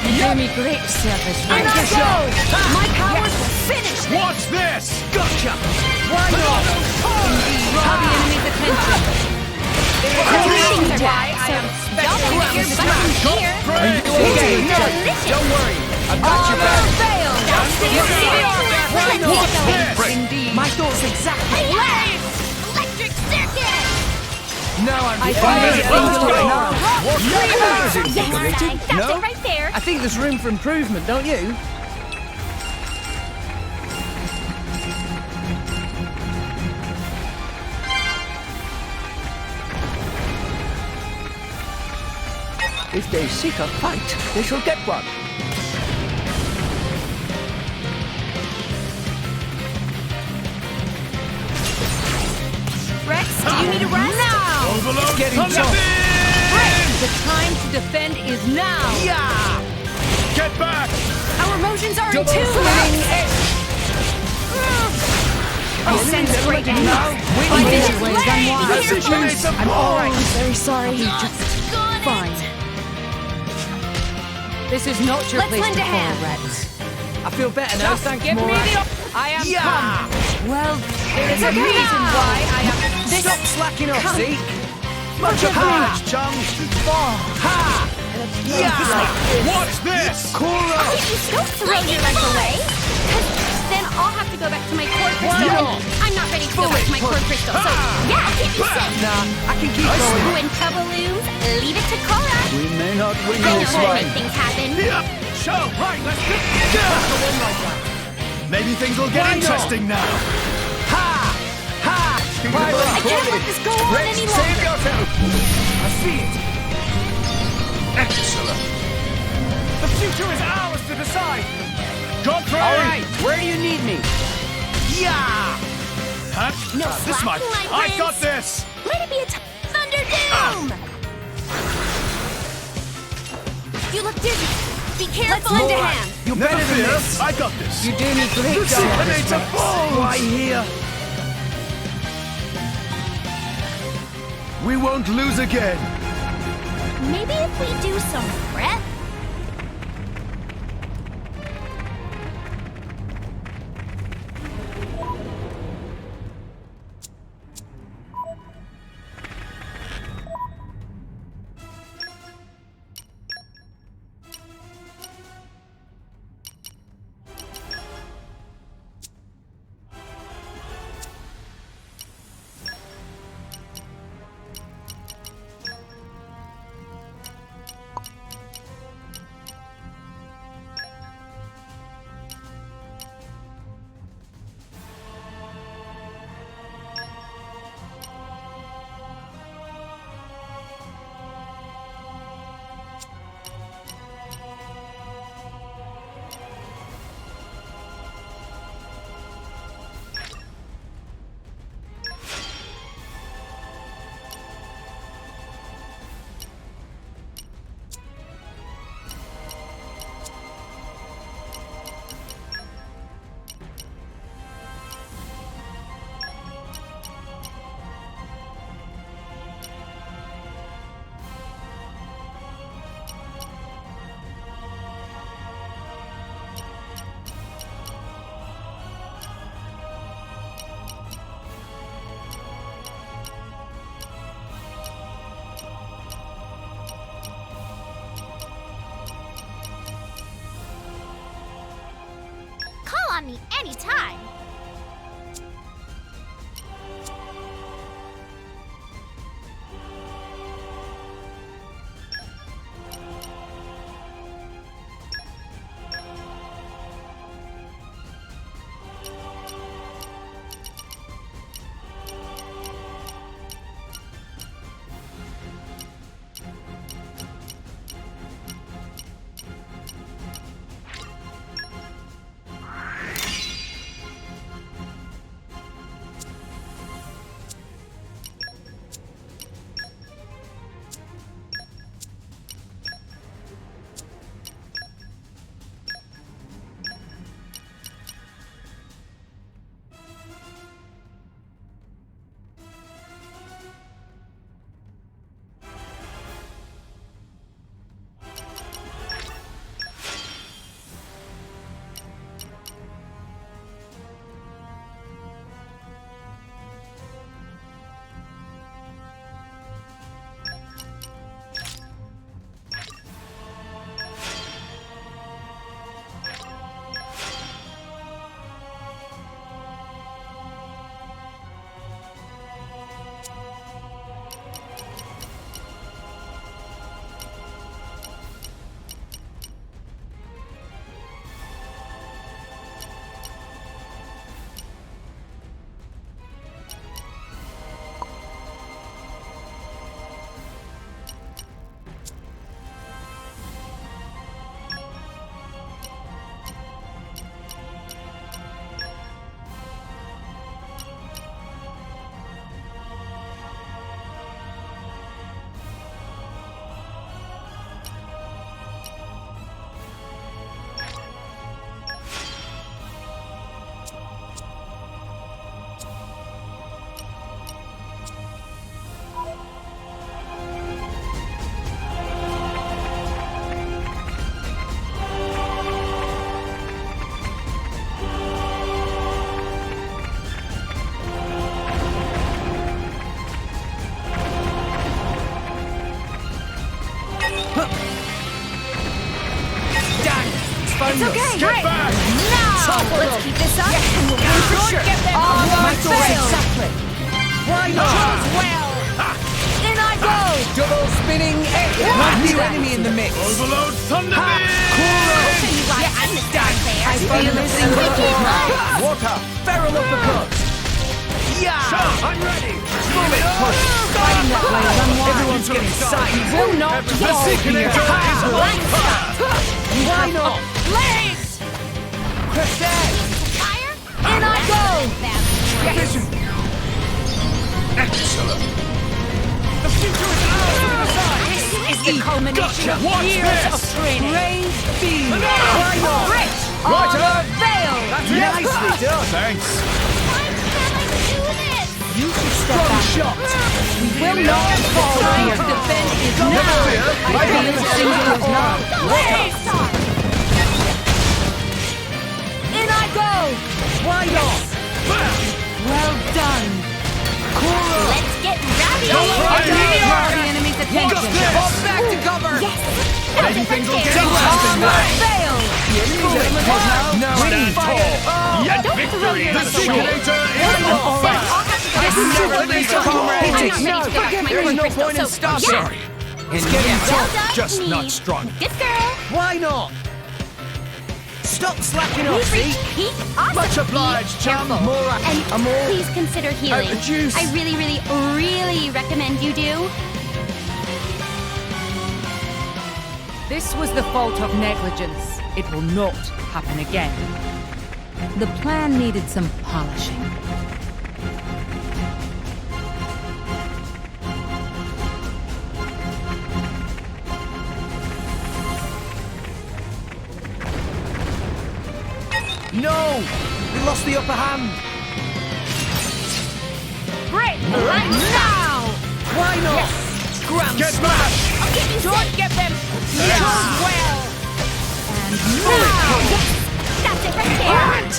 You do me great service. And I go! My powers will finish them! Watch this! Gotcha! Why not? Draw the enemy's attention. That's why I am special Don't your buttons here! Delicious! Don't worry, I've got your All back! fail! Why not? Indeed. My thoughts exactly! Electric circuit! Now I'm I Yes, that's it right there. I think there's room for improvement, don't you? If they seek a fight, they shall get one. Rex, do you need a rest? Now! It's getting tough. Rex, the time to defend is now! Yeah! Get back! Our motions are in Double tune! swing Oh, sense breaking. My vision was unwise. I'm alright. Very sorry. Fine. This is not your Let's place lend to a hand. fall, Rex. I feel better now, thanks, Give me Morak. the... I am Yeah! come. Well, there is a reason why I am... Stop slacking off, Come. Zeke. Much obliged, chums. Ha! Yeah! What's this? Don't throw your legs away. 'Cause then I'll have to go back to my core crystal. Wow. I'm not ready to go back to my core crystal, so yeah, keep me safe. Nah, I can keep going. When trouble looms, leave it to Cora. We may not win I know this how to one. make things happen. Show, right, let's go. Maybe things will get interesting now. Ha! Ha! I can't let this go on Rex, any save longer. yourself. I see it. Excellent. The future is ours to decide. Godfrey! All right, where do you need me? Yeah! Huh? No This might. slacking, my I got prince. this. Let it be a thunder doom. You look dizzy. Be careful. Lend a hand. You Never better than fear. this. I got this. You do me great The job. secret to balls. Why here? We won't lose again. Maybe if we do some breath. Call on me anytime. okay. Get back! Now! Let's keep this up and we'll win for sure. Get them My thoughts fail. exactly. Why not? Chose well. In I go. Double spinning egg. One new enemy in the mix. Overload Thunderbeam! I'm the star player. I feel this in the aura. Water! Feral uppercut! Yeah! I'm ready! Move it, push. Fighting that way is unwise. Everyone's getting sight. Will not The fall here. Seeker is on fire! Why not? Blaze. Crusade! Fire? In I go. Vision! Excellent! The future is ours! This is the culmination of Watch years this. of training. Raise beam! Why not? Grit on the veil. Nicely done! Thanks! You should step back. Shot! We will not fall here. The defense is now. I feel the singular aura. Blaze. In I go. Why not? Well done. Let's get rowdy! Draw the enemy's attention. Fall back to cover! Yes. Maybe things will get On interesting the now! veil. No, Stand tall! Yet victory is sure! This is There is no point in stopping. Sorry. It's getting tough. Just not strong. Good girl! Why not? Stop slacking off, We've see? reached peak awesome! Much obliged, chum. Careful. More, And more. please consider healing. Juice. I really, really, really recommend you do. This was the fault of negligence. It will not happen again. The plan needed some polishing. No! We lost the upper hand. Great. Right now. Why not? Yes. Grand Get smash! I'll give you Don't six. get them. Chose well. Now! Yes! That's it right there!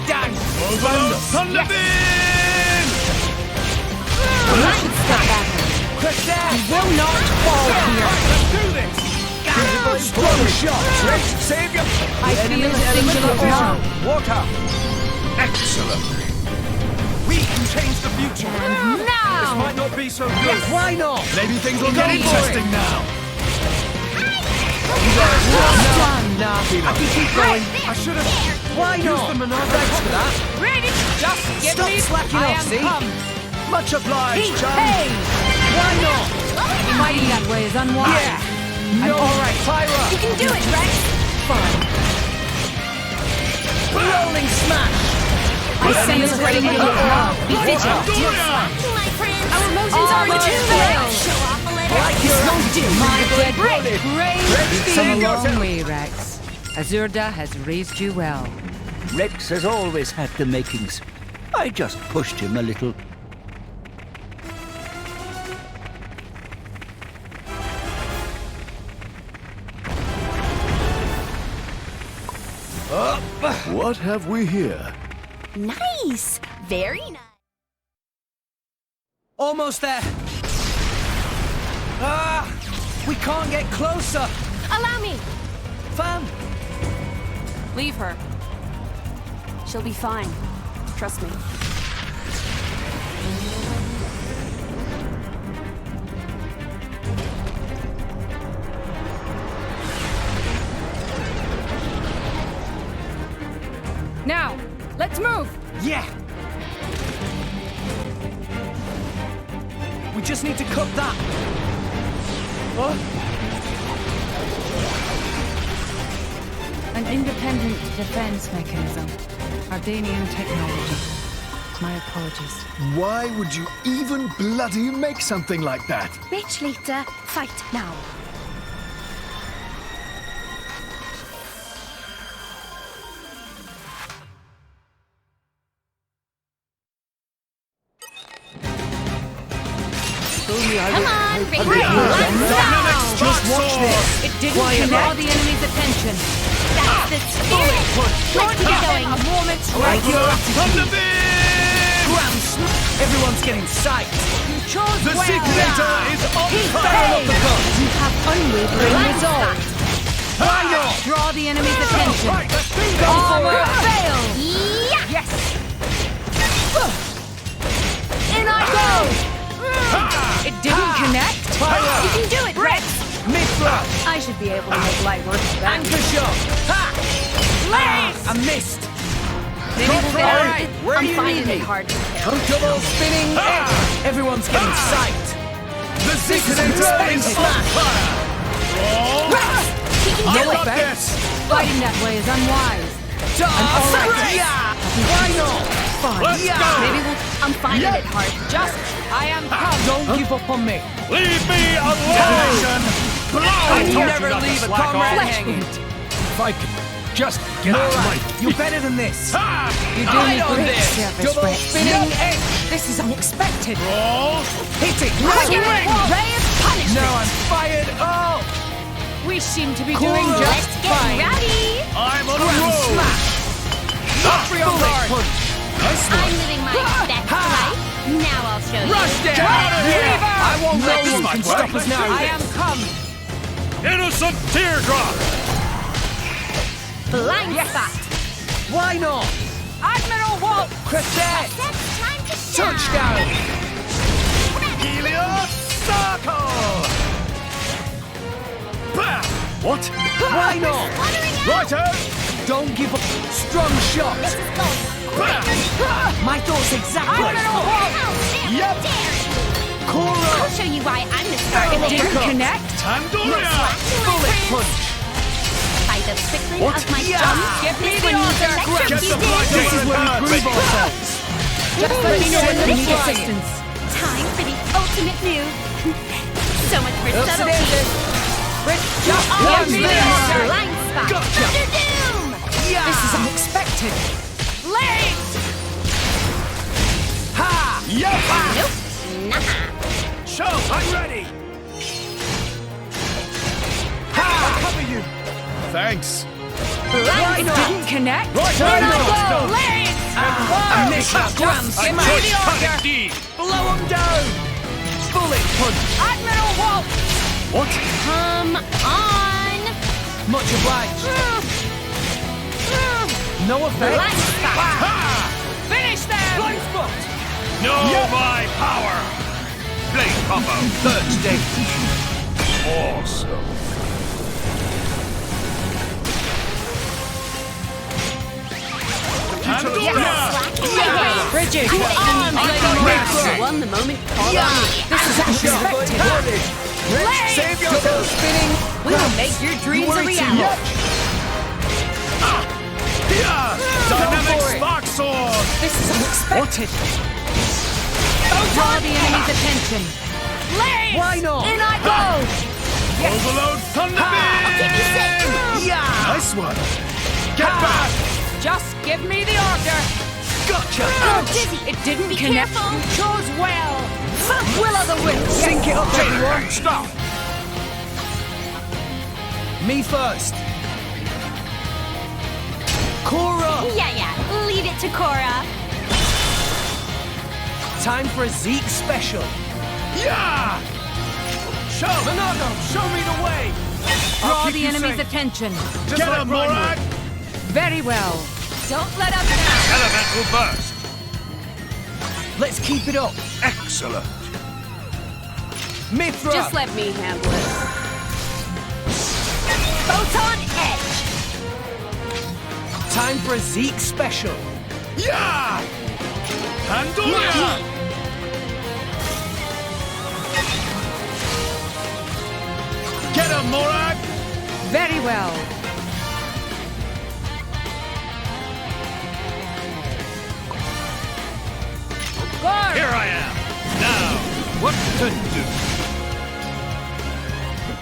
Dang! Overload Thunderbeam! Right step back. Crusade! Will not fall here. Let's do this! Strong shot! Trish, save your... I feel a singular aura. Water! Excellent! We can change the future! And now. Might not be so good! Why not? Maybe things will Go get for interesting it. now! Nah, I can keep going. I should have Why used not? the maneuver. Thanks for that. Ready? Just get Stop me. slacking I off, am see? come. Much obliged, chum. Hey. Why not? Fighting that way is unwise. Yeah! No, alright, fire up! You can do it, Rex! Fine. Rolling smash! I sense a singular aura. Be vigilant! My friends! Our motions are retuned! Show off a little! Like your own My dead bullet! Come a long way, Rex. Azurda has raised you well. Rex has always had the makings. I just pushed him a little. What have we here? Nice! Very nice! Almost there! Ah! We can't get closer! Allow me! Fam! Leave her. She'll be fine. Trust me. Now, let's move! Yeah! We just need to cut that! What? An independent defense mechanism. Ardanian technology. My apologies. Why would you even bloody make something like that? Rich later, fight now. Come on, Rick! Just watch this! It didn't draw the enemy's attention. That's the spirit! Let's keep going! A moment's Like your attitude! Thunderbeam! Grand smash! Everyone's getting psyched! You chose The well. Seeker is on Feral fire! uppercut! You have unwavering resolve. Why not? Draw the enemy's attention. Armor fail. Yeah. Yes. In I go. It didn't connect. You can do it, Rex! Mid-thrust. I should be able to make light work of that. Anchor shot. Ha! Blaze! I missed. Maybe we'll get it right. Where I'm finding it hard to tell. Comfortable spinning edge. Everyone's getting psyched. The Zigzagoon is on fire. He can do it! Fighting that way is unwise. Why not? Fine. Let's go. Maybe I'm finding it hard. Just, I am come. Don't give up on me. Leave me alone! I never leave a comrade hanging. If I could just get out of my You're better than this. You do I me know great this. service, Double Rex. spinning edge. This is unexpected. Roll! Hit it. Ray of punishment! No, I'm fired. Oh! We seem to be doing Let's just get fine. rowdy! I'm on a Grand roll! smash. Not real hard. I'm living my best life. Now I'll show you. Rush down. I won't let this you might can work. stop us now. I am come. Innocent teardrop! Blind spot. Why not? Admiral Walt. Crusade. That's time to shine. Touchdown. Helios Circle! What? Why not? Righto! Don't give up. Strong shot. This is going My thoughts exactly. Admiral Walt. Yep. Cora. I'll show you why I'm the star of Didn't the connect. Tandoria! Bullet punch. By the prickling What? of my Yeah. thumb, Give me this the one needs order. Get the blood electrocuted. This is where we prove ourselves. Just let me know when you need assistance. Time for the ultimate move. So much for Oops, subtlety. it is. Just Give one me minute. the blind spot. Gotcha. Thunder Doom. This is unexpected. Legs! Ha! Yep! Nope. Nah. Show! I'm ready! Ha! I'll cover you. Thanks. Why not? Didn't connect? Right, Turn right, on right. go! Legs! I missed that grand A give me choice the cut order. indeed. Blow them down. Bullet punch. Admiral Walt. What? Come on. Much obliged. No effect. Blind spot. Finish them. Blind spot. Know my power! Blade combo, third stage. Awesome. Tandoria! Bridget. Won the moment called on me. This is unexpected. Save yourself! Spinning. We'll make your dreams a reality. Dynamic spark sword! This is unexpected. Draw the enemy's attention. Legs! Why not? In I go! Overload Thunder Beam! Yeah! Nice one! Get back! Just give me the order. Gotcha! Dizzy. It didn't connect. careful. You chose well. Will of the wisp. Sink it up, everyone. Stop! Me first. Cora. Yeah. Leave it to Cora. Time for a Zeke special. Yeah! Show! Monado, show me the way. Draw keep the you enemy's safe. attention. Get him, Morag! Very well. Don't let up now. Elemental burst! Let's keep it up. Excellent! Mid-thrust. Just let me handle it. Photon edge. Time for a Zeke special. Yeah! Tandoria! Get him, Morag! Very well. Guard. Here I am! Now, what to do?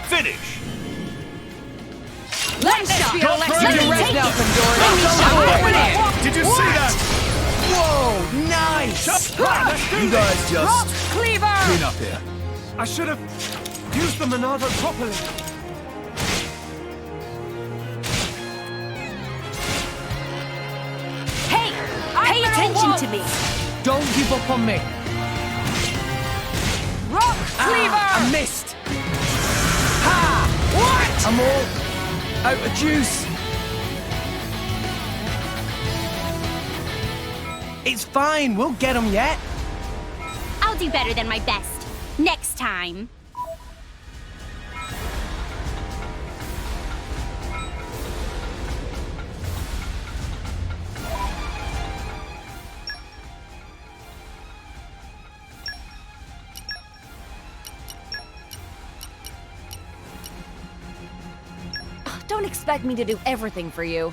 Finish! Let's be Go electric for it. direct now, Pandora. Did you see that? Whoa, nice! You guys Rock cleaver! clean up here. I should have used the Monado properly. Hey, pay attention to me. Don't give up on me. Rock cleaver! I missed. Ha! What? I'm all. Out of juice! It's fine, we'll get them yet. I'll do better than my best. Next time. Don't expect me to do everything for you.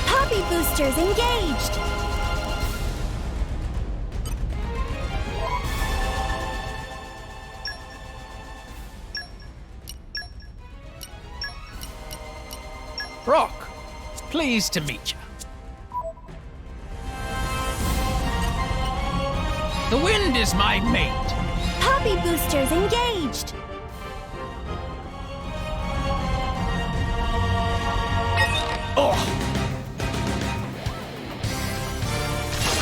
Poppy boosters engaged! Brock, pleased to meet you. The wind is my mate. Poppy boosters engaged! Oh!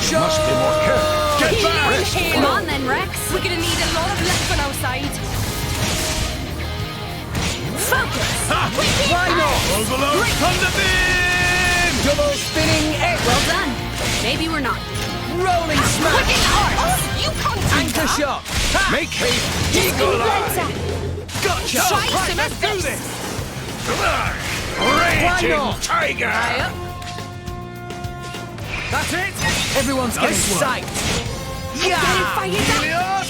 Must be more careful. Get back! Come on then, Rex. We're gonna need a lot of left outside. Focus! Why not? Overload Thunder Beam! Double spinning edge! Well done. Maybe we're not. Rolling smash! Wicked arts! You can't do Anchor that. shot! Ha! Make haste, Eagle Eye! Gotcha! Try Right, some let's of do this. this! Raging not? Tiger! High up. That's it! Everyone's Nice getting one. psyched! Yeah! Helios!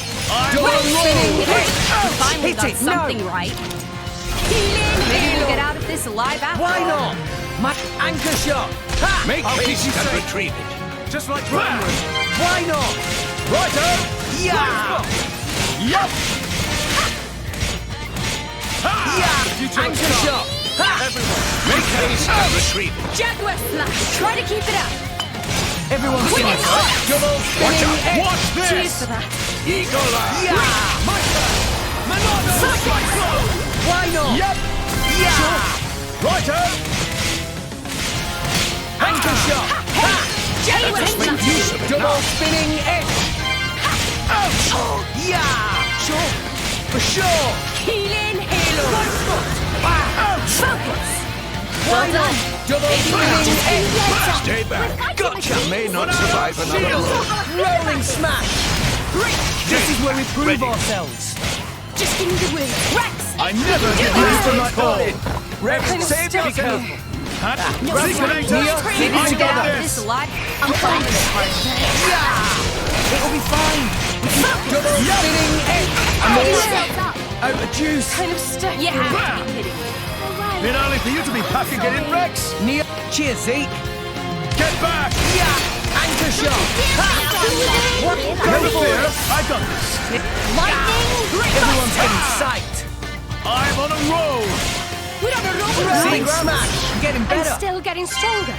Double spinning edge! Finally Hit got it! something No! right. Maybe we'll get out of this alive after Why all. not? My anchor shot! Ha! Make I'll keep haste you and safe. retrieve it. Just like Bradley. Why not? Righto! Yeah! Yup! Yeah! Anchor shot! Ha! Make haste and retrieve it. Jaguar slash. Try to keep it up. Everyone's getting Wicked psyched! Double spinning edge! Watch Cheers this! for that. Eagle Eye! Yeah! My turn! Manado Cyclone! Why not? Yep! Yeah! Righto! Anchor shot! Ha! Jaguar Make slash. use of it Double now. spinning edge! Ouch! Yeah! Sure! For sure! Healing halo. Focus. Why Well done. not? Double spinning edge! Stay back. Gotcha! May not survive another blow. Rolling smash! This is where we prove Ready. ourselves! Just give me the word. Rex. I never give Use the you my a call. Rex, save Be yourself! Reconnect Neo, us. keep Maybe it we'll get out together! of this alive. I'm fine with this part. Yeah! It'll be fine! Double spinning edge! Out of juice! Kind of stuck. Yeah. Bam. Bit early for you to be packing it in, Rex. Neo, cheers, Zeke! Get back! Yeah! Anchor shot! Ha! What? Never Go for fear, it! I got this. Everyone's getting psyched! I'm on a roll. We're on a roll. Zeke smash! I'm getting I'm better! still getting stronger.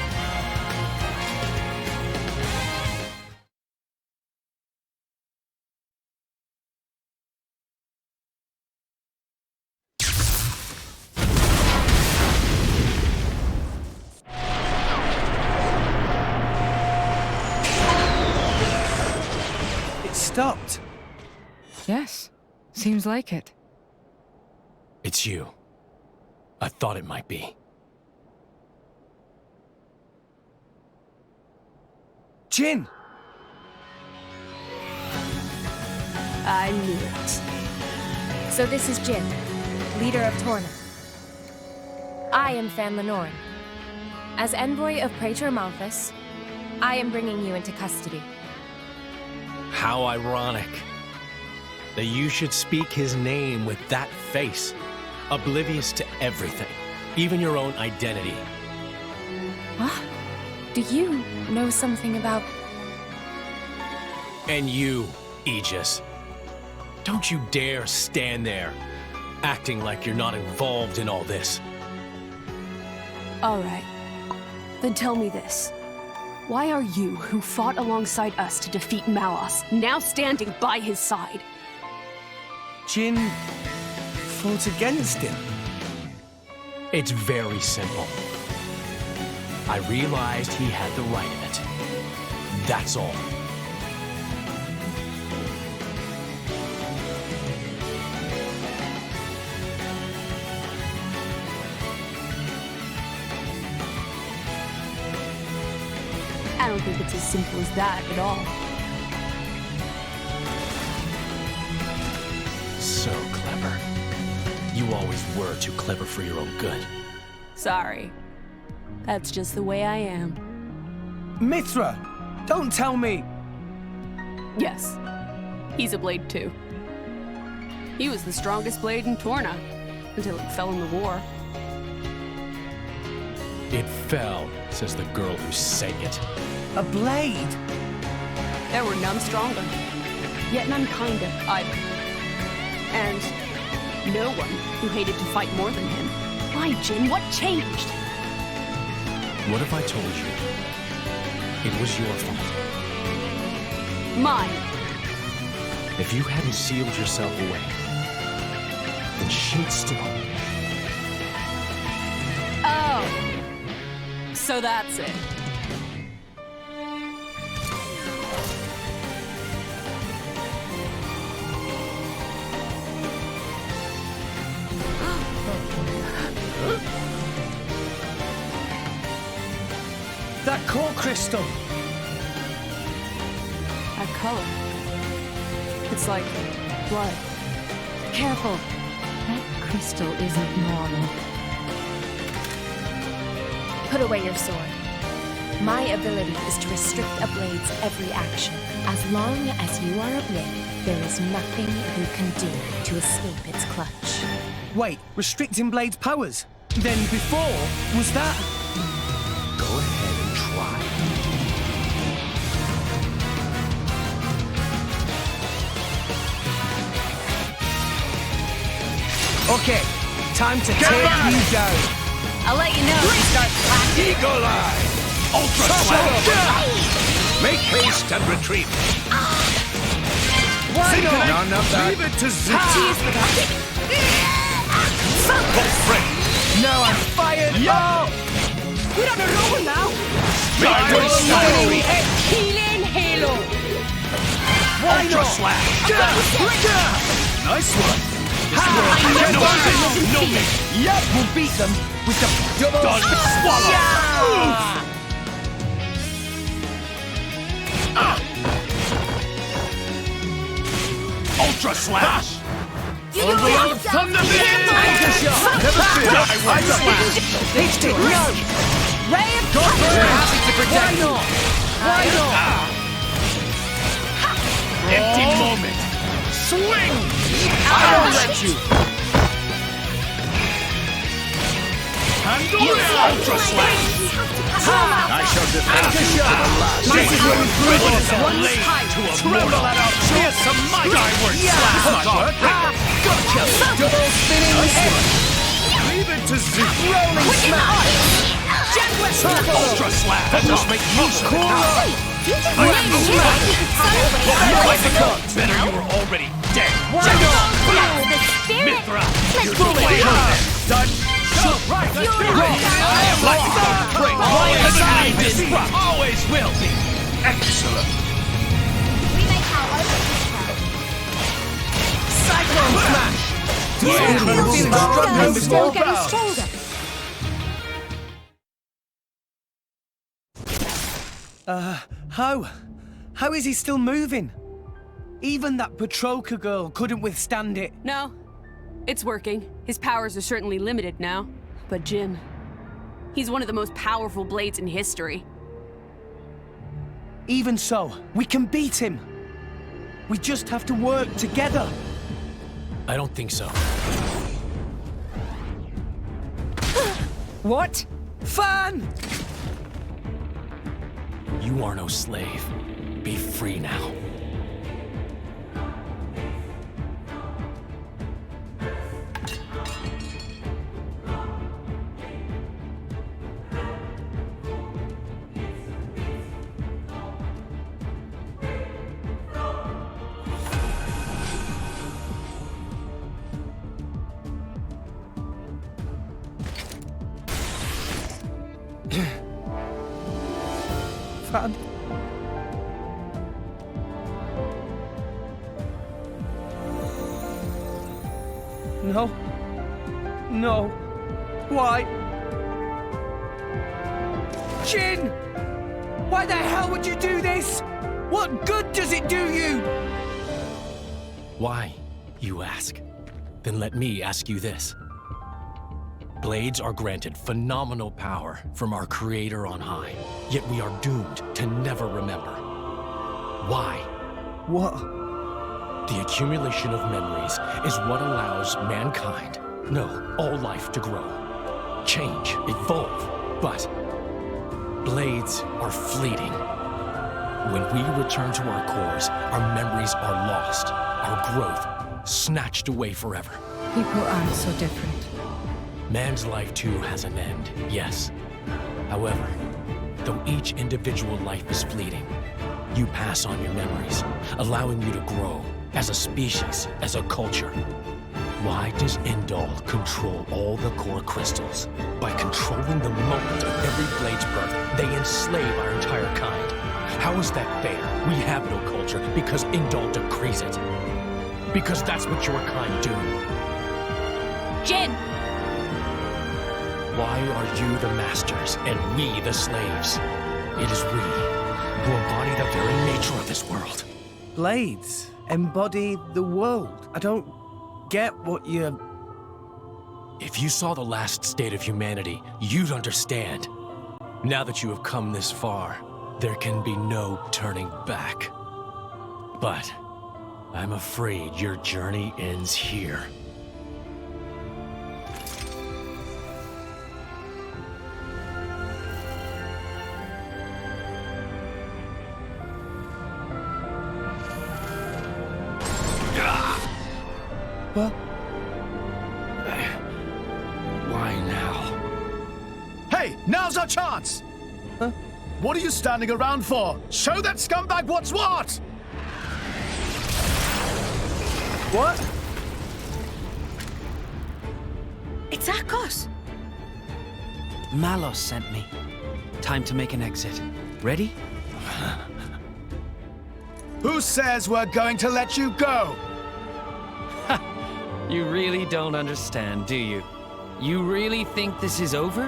It stopped! Yes, seems like it. It's you. I thought it might be. Jin! I knew it. So this is Jin, leader of Torna. I am Fan Lenoren. As envoy of Praetor Malthus, I am bringing you into custody. How ironic that you should speak his name with that face, oblivious to everything, even your own identity. What? Do you know something about... And you, Aegis. Don't you dare stand there, acting like you're not involved in all this. All right. Then tell me this. Why are you, who fought alongside us to defeat Malos, now standing by his side? Jin fought against him. It's very simple. I realized he had the right of it. That's all. I don't think it's as simple as that at all. So clever. You always were too clever for your own good. Sorry. That's just the way I am. Mithra! Don't tell me! Yes. He's a blade too. He was the strongest blade in Torna, until it fell in the war. It fell, says the girl who sang it. A blade? There were none stronger, yet none kinder either. And no one who hated to fight more than him. Why, Jin? What changed? What if I told you it was your fault? Mine. If you hadn't sealed yourself away, then she'd still... Oh. So that's it. That core crystal! That color. It's like blood. Careful. That crystal isn't normal. Put away your sword. My ability is to restrict a blade's every action. As long as you are a blade, there is nothing you can do to escape its clutch. Wait, restricting Blade's powers? Then before, was that... Go ahead and try. Okay, time to take you down. I'll let you know if you start clapping. Eagle Eye! Ultra Slash! Make haste and retreat. Why not? None of that. Leave it to Z. Cheers for that. Go free. Now I'm fired. Yo! We're on a roll now. Skyward Sky. Healing Halo. Why Ultra not? Slash. Nice one. No me. Yep, we'll beat them with the double Done. Swallow. Ultra Slash. Only on Thunder Beam! Anchor shot! Never fear! Skyward Slash. HD, no! Ray of Go for it! Happy to protect you! Why not? Empty moment. Swing! I don't let you! Handle it! Ultra Slash. I shall defend Anchor you to shot! the last. Might as well improve on us One once. to a Tremble mortal. at our Here's some might. Skyward Slash. Gotcha! Double spinning head! Leave it to Z! Rolling smash! Ultra Slash. Let us make use of it now. Better you were already dead. Why not? Mithra, you're fully done. So, right, let's do it. I am like the great. Always disrupt. Always will be. Excellent. We make our own Cyclone smash! I'm still getting stronger. How is he still moving? Even that Petroka girl couldn't withstand it. No. It's working. His powers are certainly limited now. But Jin, he's one of the most powerful blades in history. Even so, we can beat him. We just have to work together. I don't think so. What? Fan! You are no slave. Be free now. Fan. No. No. Why? Jin! Why the hell would you do this? What good does it do you? Why, you ask? Then let me ask you this. Blades are granted phenomenal power from our Creator on high, yet we are doomed to never remember. Why? What? The accumulation of memories is what allows mankind, no, all life to grow, change, evolve. But blades are fleeting. When we return to our cores, our memories are lost, our growth snatched away forever. People aren't so different. Man's life too has an end, yes. However, though each individual life is fleeting, you pass on your memories, allowing you to grow as a species, as a culture. Why does Indol control all the core crystals? By controlling the moment of every blade's birth, they enslave our entire kind. How is that fair? We have no culture because Indol decrees it. Because that's what your kind do. Jin! Why are you the masters and we the slaves? It is we who embody the very nature of this world. Blades embody the world. I don't get what you're... If you saw the last state of humanity, you'd understand. Now that you have come this far, there can be no turning back. But I'm afraid your journey ends here. What? Why now? Hey, now's our chance! Huh? What are you standing around for? Show that scumbag what's what! What? It's Akos! Malos sent me. Time to make an exit. Ready? Who says we're going to let you go? You really don't understand, do you? You really think this is over?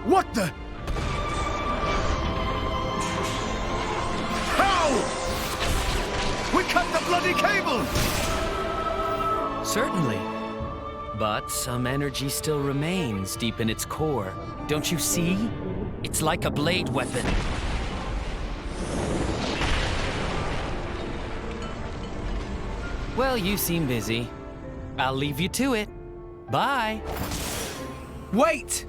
What the? How? We cut the bloody cable! Certainly. But some energy still remains deep in its core. Don't you see? It's like a blade weapon. Well, you seem busy. I'll leave you to it. Bye. Wait!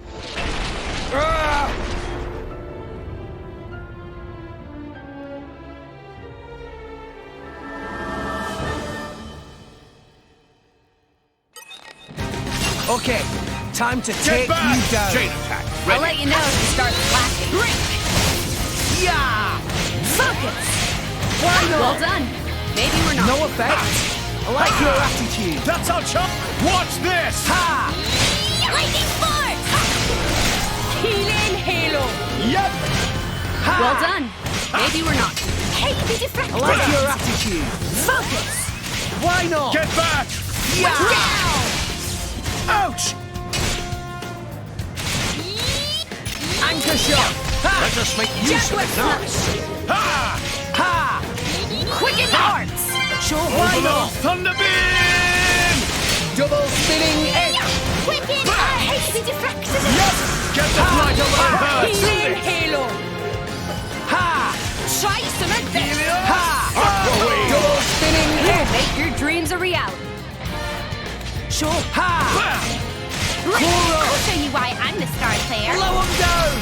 Okay, time to take you down. Chain attack. I'll let you know if you start flashing. Yeah! Focus! Why not? Well done. Maybe we're not. No effect. I like your attitude. That's our chance! Watch this! Ha! Lightning force! Healing Halo. Yep! Ha! Well done. Maybe we're not. Hey, be different! I like your attitude. Focus! Why not? Get back! Yeah! Ouch! Anchor shot. Ha! Let us make use of it now. Ha! Ha! Quicken hearts! Sure, why not? Thunder beam! Double spinning edge. Quicken! Hey, be different! Sure. I'll show you why I'm the star player. Blow 'em down!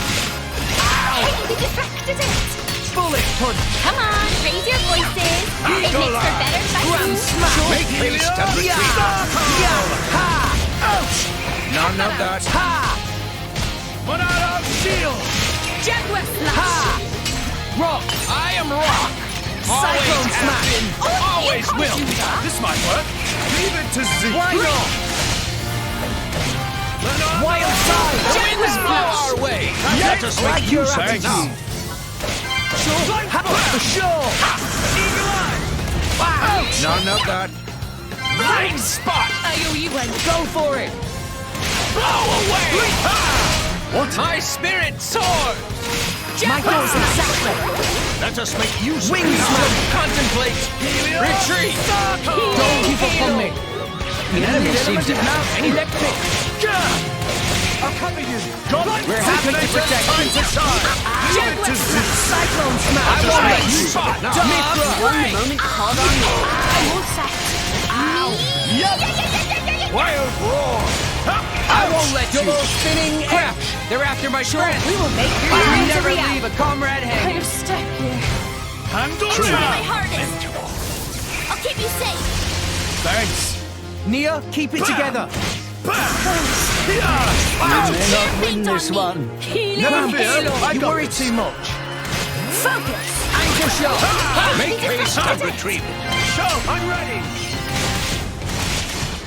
Hey, you deflected it! Bullet punch! Come on, raise your voices. It makes for better Grand fighting. smash! Make haste and retreat. Ha! Ouch! None of that. Ha! Monado shield. Jaguar slash! Ha! Rock. I am rock. Cyclone Always have smash! been. Always will be. This might work. Leave it to Z. Why not? Wild side! Winds blow our way. Let us make use of it now. Sure! For sure! Eagle eye. Ouch! None of that. Blind spot. Go for it! Blow away. What? My spirit soars. My goals exactly! Let us make use of Wing it now. smash! Contemplate. Retreat. Don't give up on me! The enemy seems to have any Electric! I'll cover you. We're happy to protect you. Time to shine. Leave it to Z. Cyclone smash! I won't make use of it now. One moment, hold on me. I won't set. Wild roar. I won't let you! Double spinning Crap! They're after my friend! We will make your You dreams a never reality. leave a comrade hanging! I'm stuck here. Handle Try my it. hardest. I'll keep you safe. Thanks. Nia, keep it together! You may not win this one. Never fear. I You got worry this. too much. Focus. Anchor shot! Make haste and retreat. Show. I'm ready.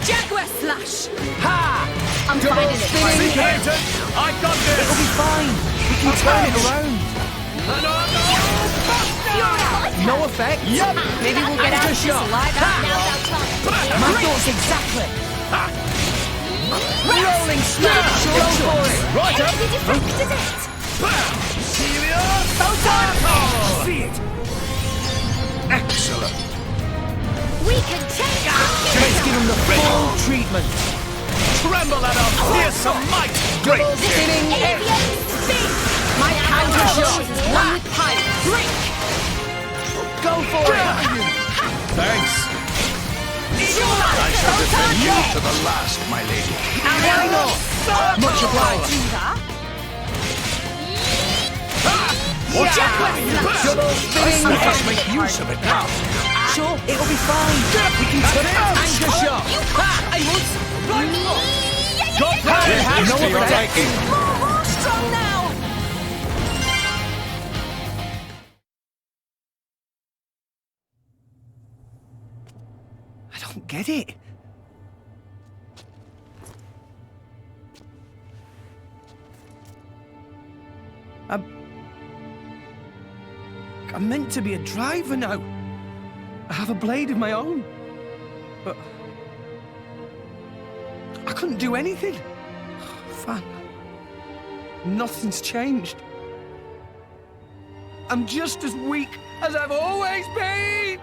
Jaguar slash! Ha! I'm Double finding it. spinning head! Captain, I got It'll this. be fine. We can turn it around. No effect. Yup. Maybe we'll get out of this alive after Now all. thou talk. My thoughts exactly. Rolling smash! Go for it! Right up. Enemy deflected it. See it. Excellent. We can take Let's give him the full treatment. Tremble at our fearsome might. Great. Double spinning head! My counter shot. shot is one with power. Break! Go for it! Thanks. I shall defend you to the last, my lady. Why not? Much obliged. Double spinning Let us head! make use of it now. Sure, it'll be fine. We can turn it out. Anchor shot. I won't. Got that. No To your effect. liking. Strong now. I don't get it. I'm meant to be a driver now. I have a blade of my own. But I couldn't do anything. Fan. Nothing's changed. I'm just as weak as I've always been.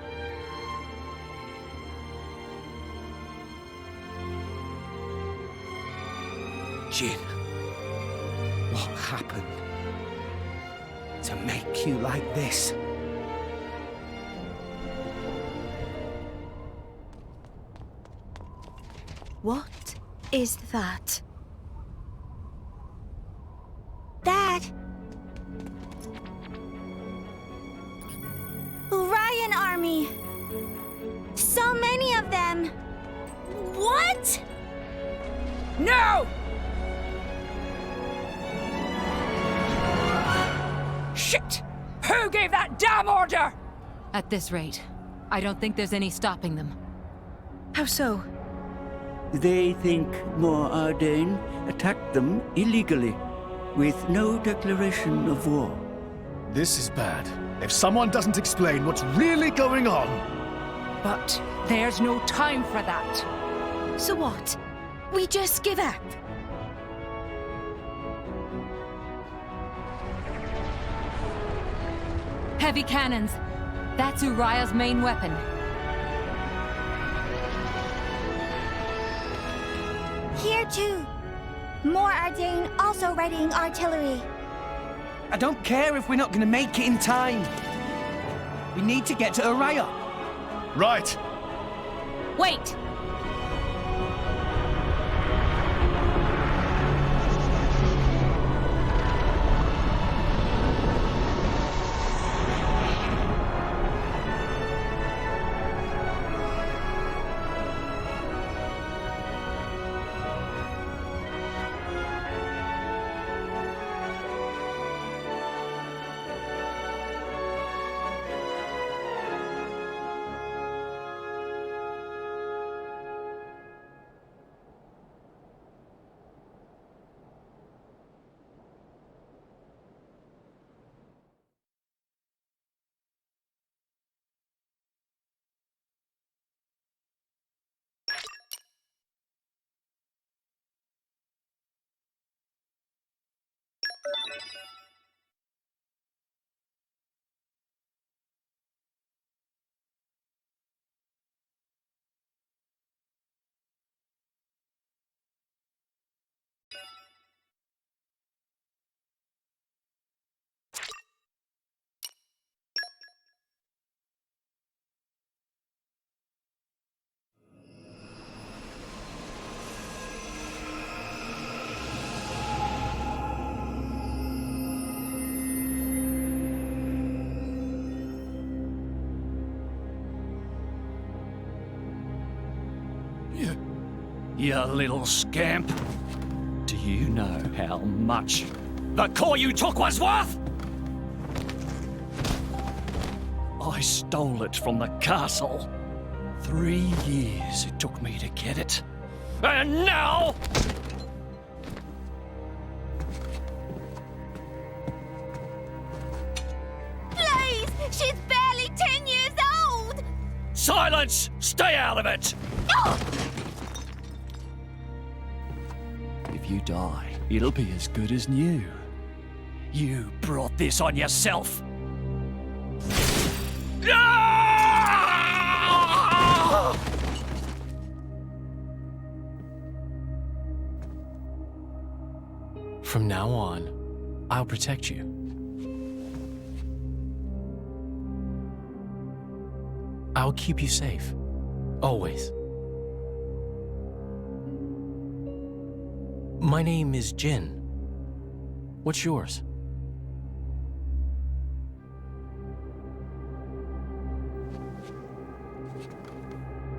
Jin, what happened to make you like this? What is that? Dad! Orion Army! So many of them! What? No! Shit! Who gave that damn order? At this rate, I don't think there's any stopping them. How so? They think Mor Ardain attacked them illegally, with no declaration of war. This is bad. If someone doesn't explain what's really going on... But there's no time for that. So what? We just give up? Heavy cannons. That's Uriah's main weapon. Here too. Mor Ardain also readying artillery. I don't care if we're not gonna make it in time. We need to get to Uriah. Right. Wait! you little scamp. Do you know how much the core you took was worth? I stole it from the castle. 3 years it took me to get it. And now... Please! She's barely 10 years old! Silence! Stay out of it! If you die, it'll be as good as new. You brought this on yourself. From now on, I'll protect you. I'll keep you safe. Always. My name is Jin. What's yours?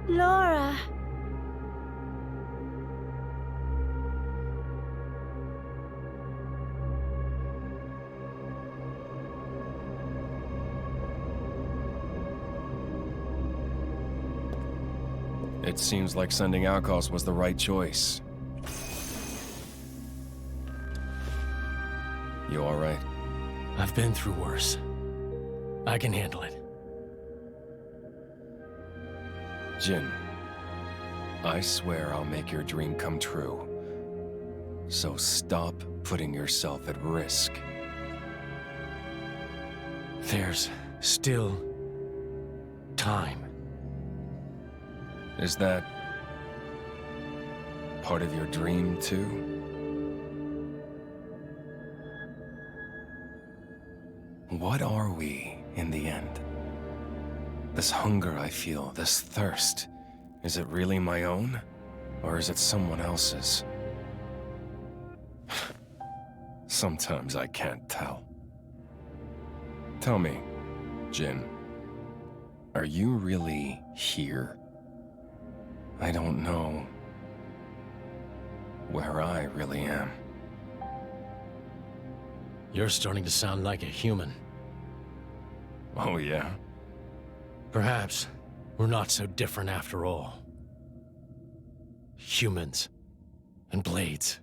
Laura. It seems like sending Outcasts was the right choice. You all right? I've been through worse. I can handle it. Jin, I swear I'll make your dream come true. So stop putting yourself at risk. There's still time. Is that part of your dream, too? What are we, in the end? This hunger I feel, this thirst, is it really my own? Or is it someone else's? Sometimes I can't tell. Tell me, Jin, are you really here? I don't know where I really am. You're starting to sound like a human. Oh, yeah? Perhaps we're not so different after all. Humans and blades.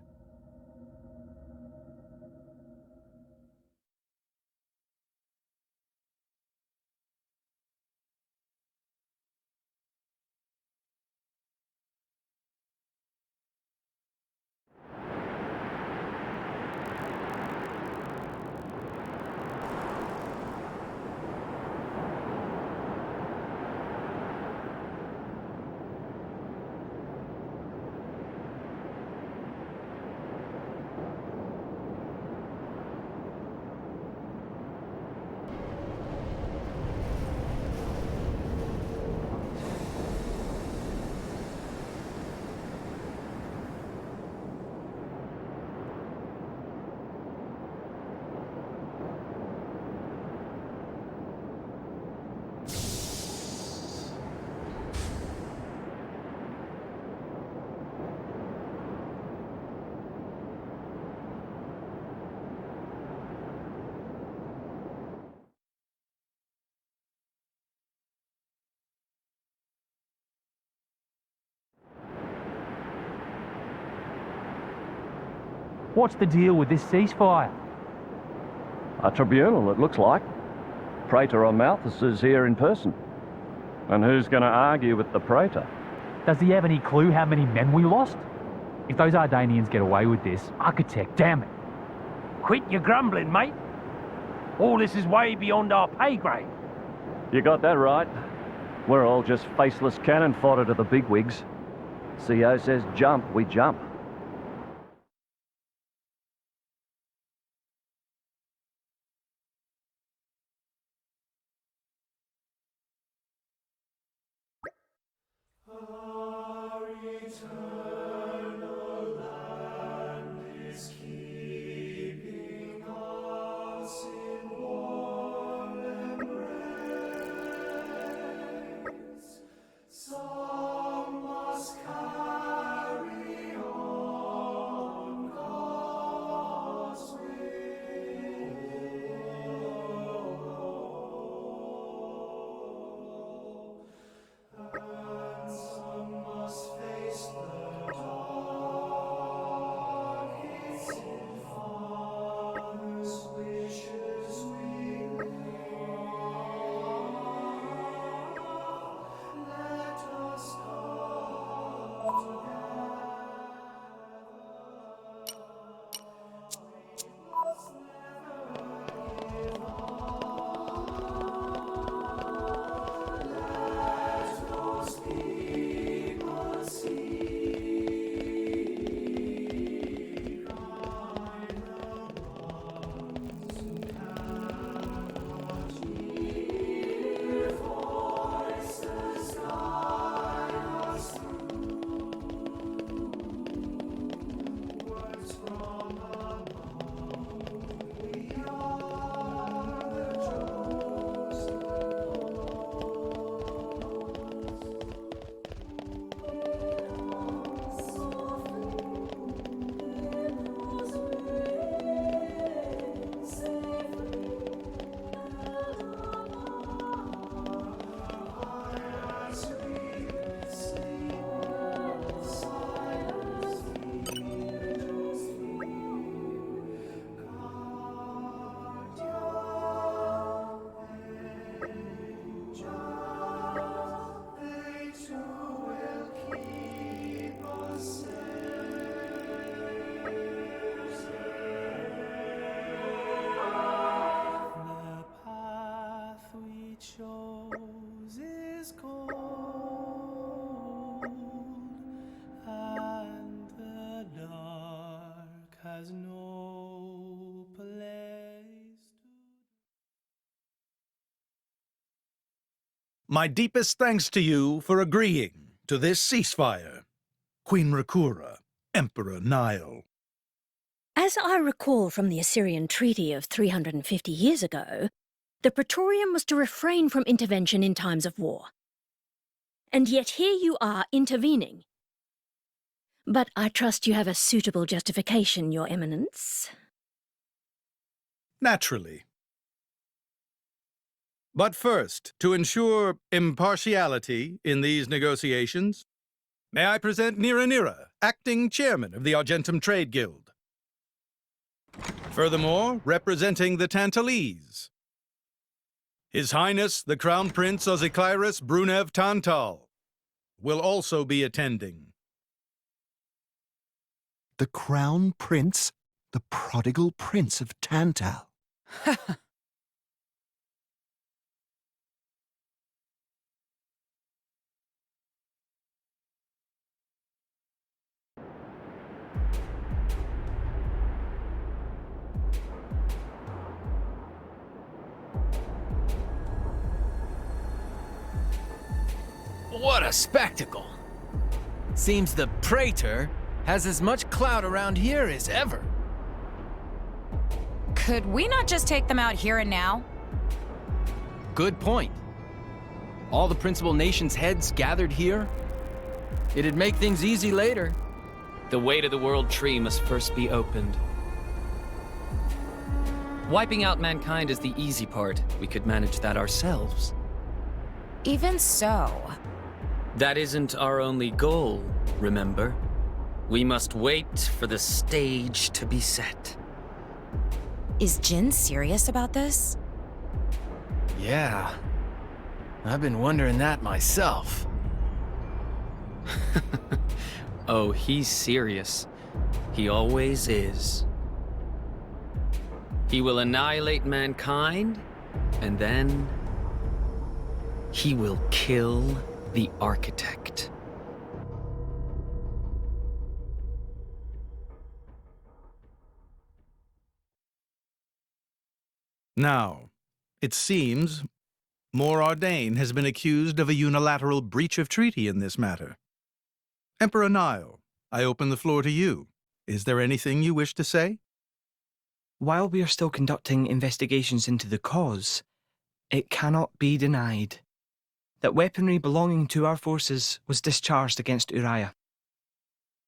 What's the deal with this ceasefire? A tribunal, it looks like. Praetor on Malthus is here in person. And who's going to argue with the Praetor? Does he have any clue how many men we lost? If those Ardanians get away with this, Architect, damn it. Quit your grumbling, mate. All this is way beyond our pay grade. You got that right. We're all just faceless cannon fodder to the bigwigs. CO says jump, we jump. Some must carry My deepest thanks to you for agreeing to this ceasefire. Queen Rakura, Emperor Nile. As I recall from the Assyrian treaty of 350 years ago, the Praetorium was to refrain from intervention in times of war. And yet here you are intervening. But I trust you have a suitable justification, Your Eminence. Naturally. But first, to ensure impartiality in these negotiations, may I present Nira, acting chairman of the Argentum Trade Guild. Furthermore, representing the Tantalese, His Highness the Crown Prince Ozikairos Brunev Tantal will also be attending. The Crown Prince? The prodigal Prince of Tantal. What a spectacle! Seems the Praetor has as much clout around here as ever. Could we not just take them out here and now? Good point. All the principal nations' heads gathered here? It'd make things easy later. The way to the World Tree must first be opened. Wiping out mankind is the easy part. We could manage that ourselves. Even so... That isn't our only goal, remember? We must wait for the stage to be set. Is Jin serious about this? Yeah. I've been wondering that myself. Oh, he's serious. He always is. He will annihilate mankind, and then... he will kill the Architect. Now, it seems Mor Ardain has been accused of a unilateral breach of treaty in this matter. Emperor Nile, I open the floor to you. Is there anything you wish to say? While we are still conducting investigations into the cause, it cannot be denied that weaponry belonging to our forces was discharged against Uriah.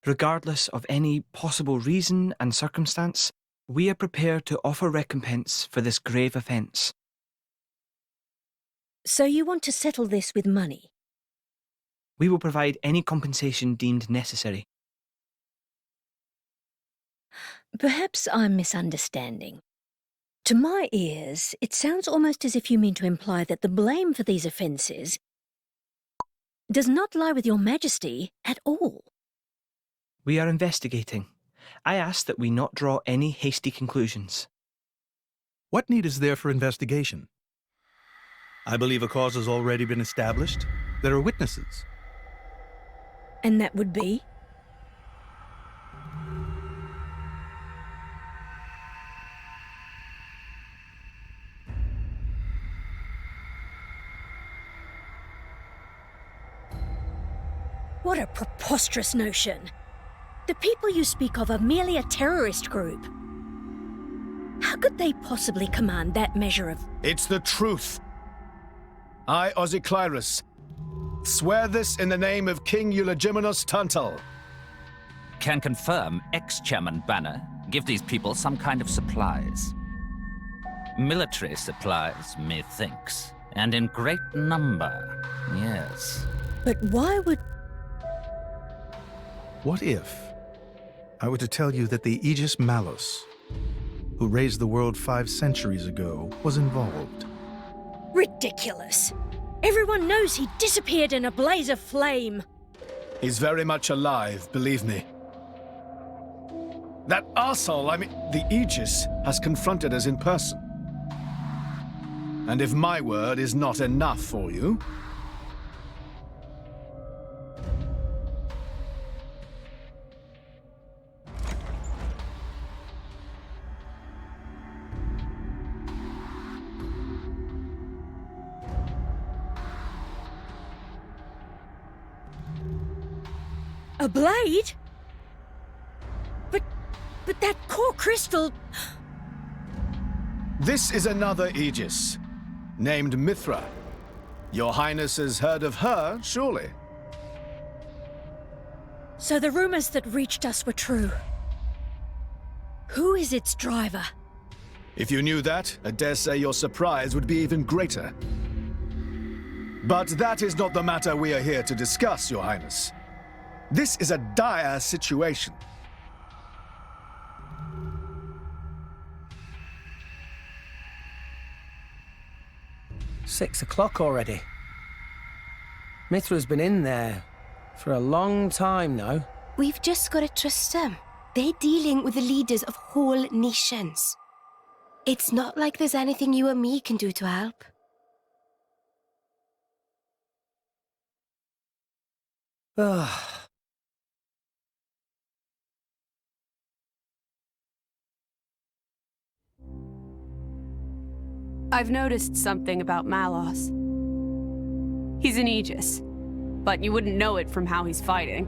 Regardless of any possible reason and circumstance, we are prepared to offer recompense for this grave offence. So you want to settle this with money? We will provide any compensation deemed necessary. Perhaps I'm misunderstanding. To my ears, it sounds almost as if you mean to imply that the blame for these offences does not lie with your Majesty at all. We are investigating. I ask that we not draw any hasty conclusions. What need is there for investigation? I believe a cause has already been established. There are witnesses. And that would be? What a preposterous notion. The people you speak of are merely a terrorist group. How could they possibly command that measure of... It's the truth. I, Ozikairos, swear this in the name of King Eulogimenos Tantal. Can confirm ex-Chairman Banner give these people some kind of supplies. Military supplies, methinks, and in great number, yes. But why would... What if I were to tell you that the Aegis Malus, who raised the world 5 centuries ago, was involved? Ridiculous. Everyone knows he disappeared in a blaze of flame. He's very much alive, believe me. That arsehole, the Aegis, has confronted us in person. And if my word is not enough for you... A blade? But that core crystal... This is another Aegis, named Mithra. Your Highness has heard of her, surely? So the rumors that reached us were true. Who is its driver? If you knew that, I dare say your surprise would be even greater. But that is not the matter we are here to discuss, Your Highness. This is a dire situation. "6 o'clock already. Mithra's been in there for a long time now. We've just got to trust them. They're dealing with the leaders of whole nations. It's not like there's anything you or me can do to help. Ugh. I've noticed something about Malos. He's an Aegis, but you wouldn't know it from how he's fighting.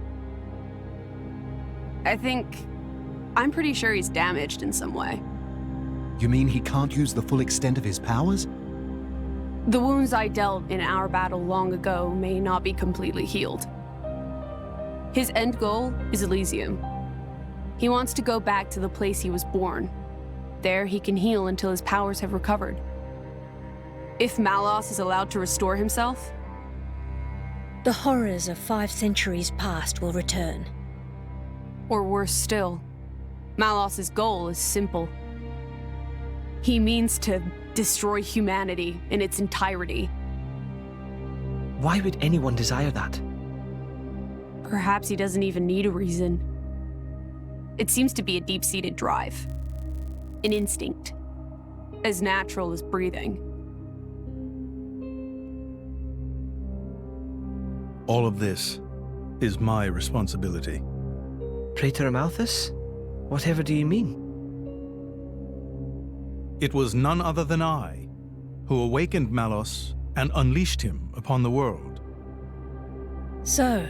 I'm pretty sure he's damaged in some way. You mean he can't use the full extent of his powers? The wounds I dealt in our battle long ago may not be completely healed. His end goal is Elysium. He wants to go back to the place he was born. There he can heal until his powers have recovered. If Malos is allowed to restore himself, the horrors of 5 centuries past will return. Or worse still, Malos's goal is simple. He means to destroy humanity in its entirety. Why would anyone desire that? Perhaps he doesn't even need a reason. It seems to be a deep-seated drive. An instinct. As natural as breathing. All of this is my responsibility. Praetor Amalthus? Whatever do you mean? It was none other than I who awakened Malos and unleashed him upon the world. So,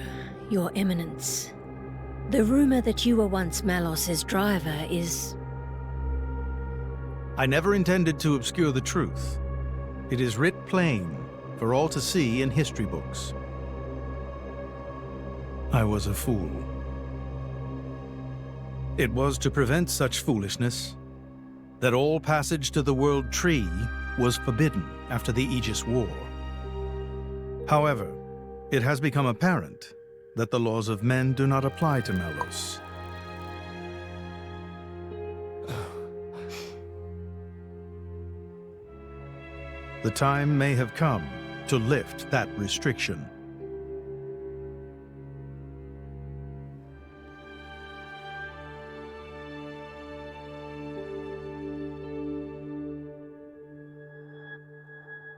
Your Eminence, the rumor that you were once Malos's driver is... I never intended to obscure the truth. It is writ plain for all to see in history books. I was a fool. It was to prevent such foolishness that all passage to the World Tree was forbidden after the Aegis War. However, it has become apparent that the laws of men do not apply to Malos. The time may have come to lift that restriction.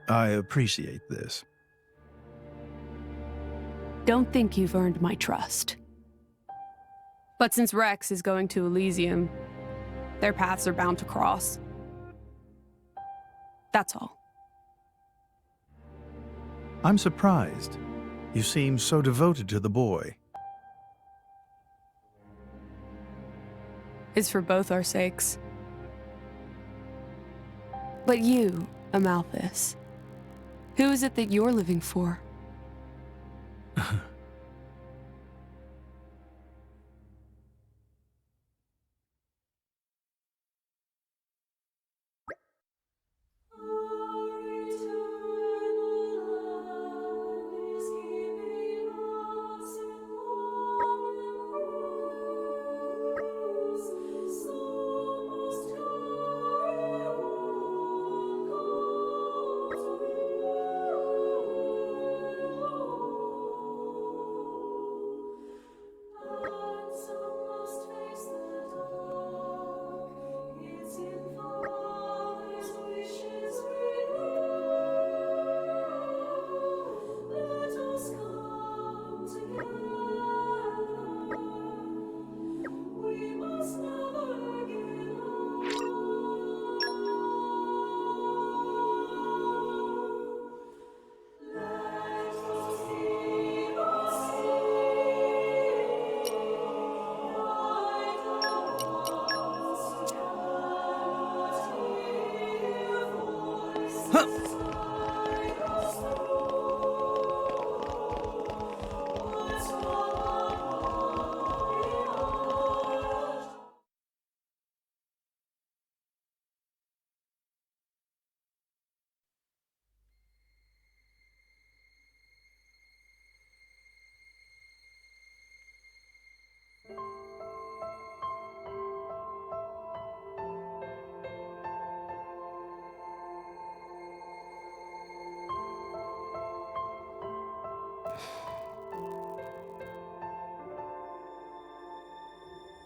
I appreciate this. Don't think you've earned my trust. But since Rex is going to Elysium, their paths are bound to cross. That's all. I'm surprised. You seem so devoted to the boy. It's for both our sakes. But you, Amalthus, who is it that you're living for?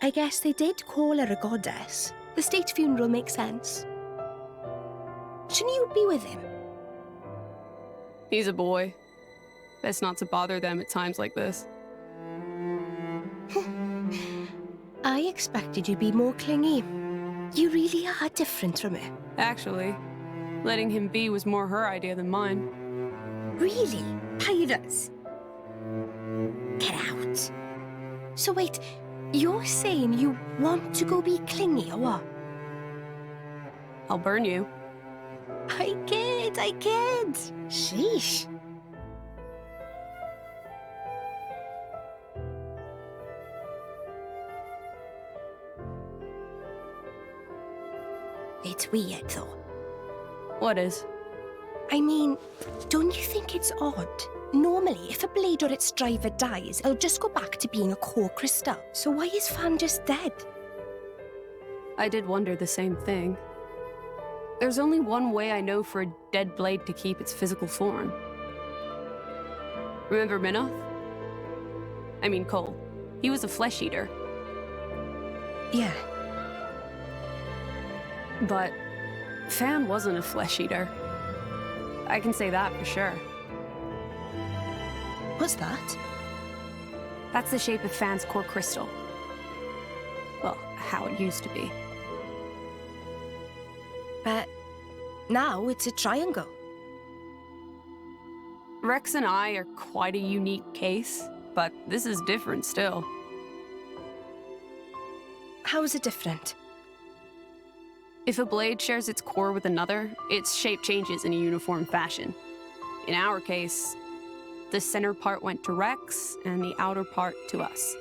I guess they did call her a goddess. The state funeral makes sense. Shouldn't you be with him? He's a boy. Best not to bother them at times like this. I expected you'd be more clingy. You really are different from her. Actually, letting him be was more her idea than mine. Really? Pirates? Get out. So wait, you're saying you want to go be clingy or what? I'll burn you. I kid. Sheesh. It's weird, though. What is? I mean, don't you think it's odd? Normally, if a blade or its driver dies, it'll just go back to being a core crystal. So why is Fan just dead? I did wonder the same thing. There's only one way I know for a dead blade to keep its physical form. Remember Minoth? I mean Cole. He was a flesh eater. Yeah. But Fan wasn't a flesh eater. I can say that for sure. What's that? That's the shape of Fan's core crystal. Well, how it used to be. But now it's a triangle. Rex and I are quite a unique case, but this is different still. How is it different? If a blade shares its core with another, its shape changes in a uniform fashion. In our case, the center part went to Rex and the outer part to us.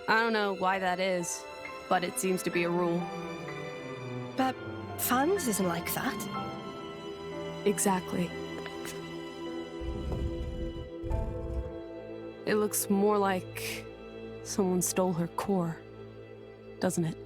I don't know why that is, but it seems to be a rule. But Fan's isn't like that. Exactly. It looks more like someone stole her core, doesn't it?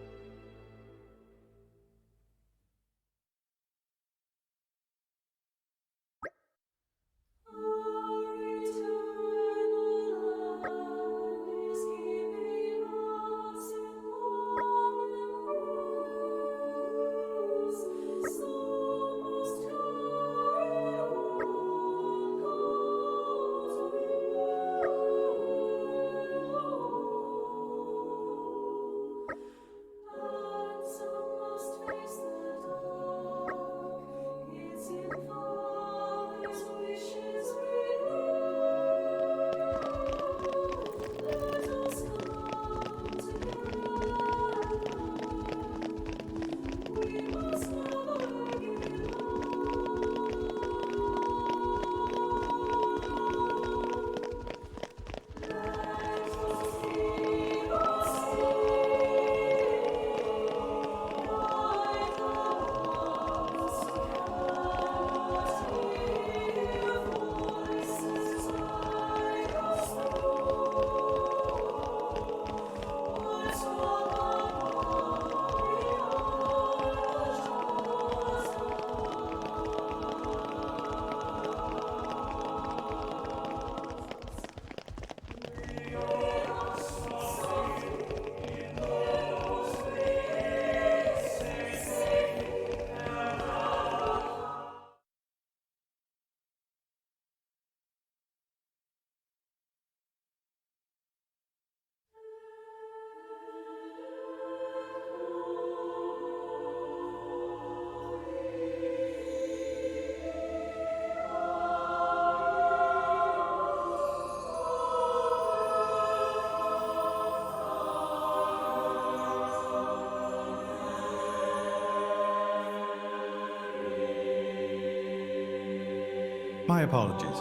My apologies.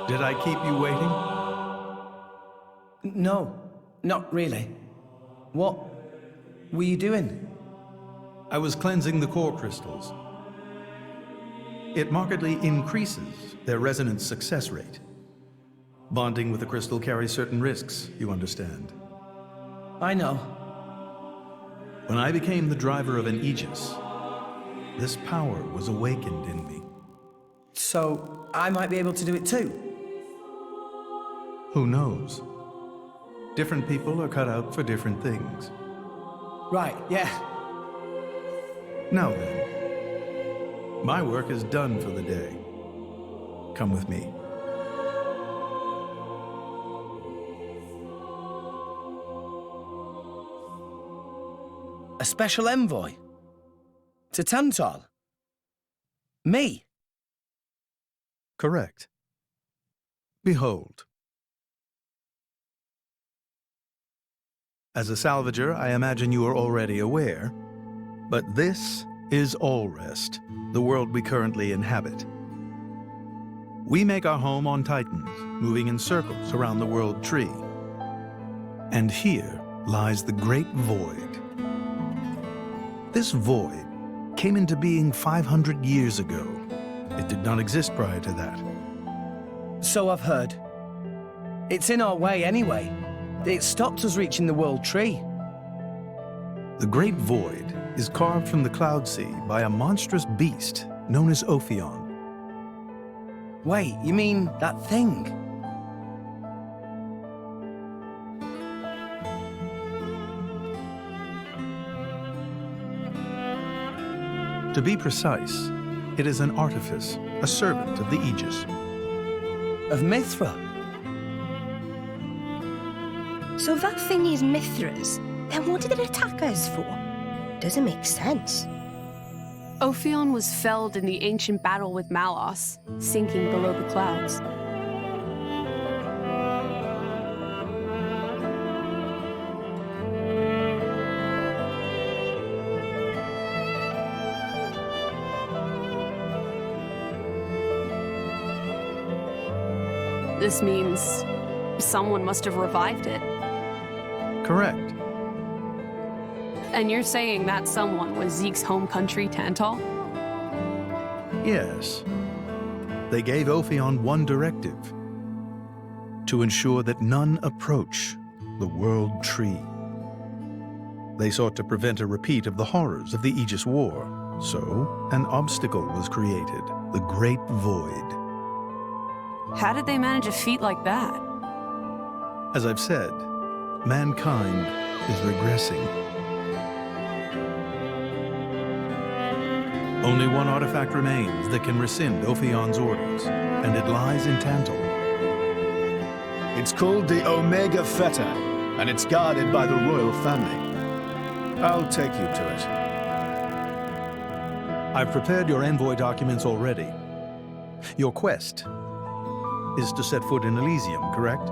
Did I keep you waiting? No, not really. What were you doing? I was cleansing the core crystals. It markedly increases their resonance success rate. Bonding with the crystal carries certain risks, you understand. I know. When I became the driver of an Aegis, this power was awakened in me. So, I might be able to do it too? Who knows? Different people are cut out for different things. Right, yeah. Now then, my work is done for the day. Come with me. A special envoy? To Tantal? Me? Correct. Behold. As a salvager, I imagine you are already aware, but this is Allrest, the world we currently inhabit. We make our home on Titans, moving in circles around the world tree. And here lies the Great Void. This void came into being 500 years ago. It did not exist prior to that. So I've heard. It's in our way anyway. It stopped us reaching the world tree. The Great Void is carved from the Cloud Sea by a monstrous beast known as Ophion. Wait, you mean that thing? To be precise, it is an artifice, a servant of the Aegis. Of Mithra? So that thing is Mithra's. Then what did it attack us for? Doesn't make sense. Ophion was felled in the ancient battle with Malos, sinking below the clouds. This means someone must have revived it. Correct. And you're saying that someone was Zeke's home country, Tantal? Yes. They gave Ophion one directive: to ensure that none approach the World Tree. They sought to prevent a repeat of the horrors of the Aegis War, so an obstacle was created, the Great Void. How did they manage a feat like that? As I've said, mankind is regressing. Only one artifact remains that can rescind Ophion's orders, and it lies in Tantal. It's called the Omega Feta, and it's guarded by the royal family. I'll take you to it. I've prepared your envoy documents already. Your quest is to set foot in Elysium, correct?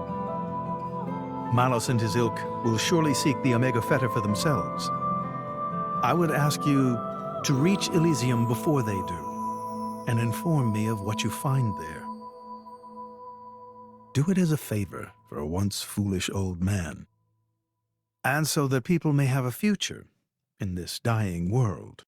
Malos and his ilk will surely seek the Omega Feta for themselves. I would ask you to reach Elysium before they do, and inform me of what you find there. Do it as a favor for a once foolish old man, and so that people may have a future in this dying world.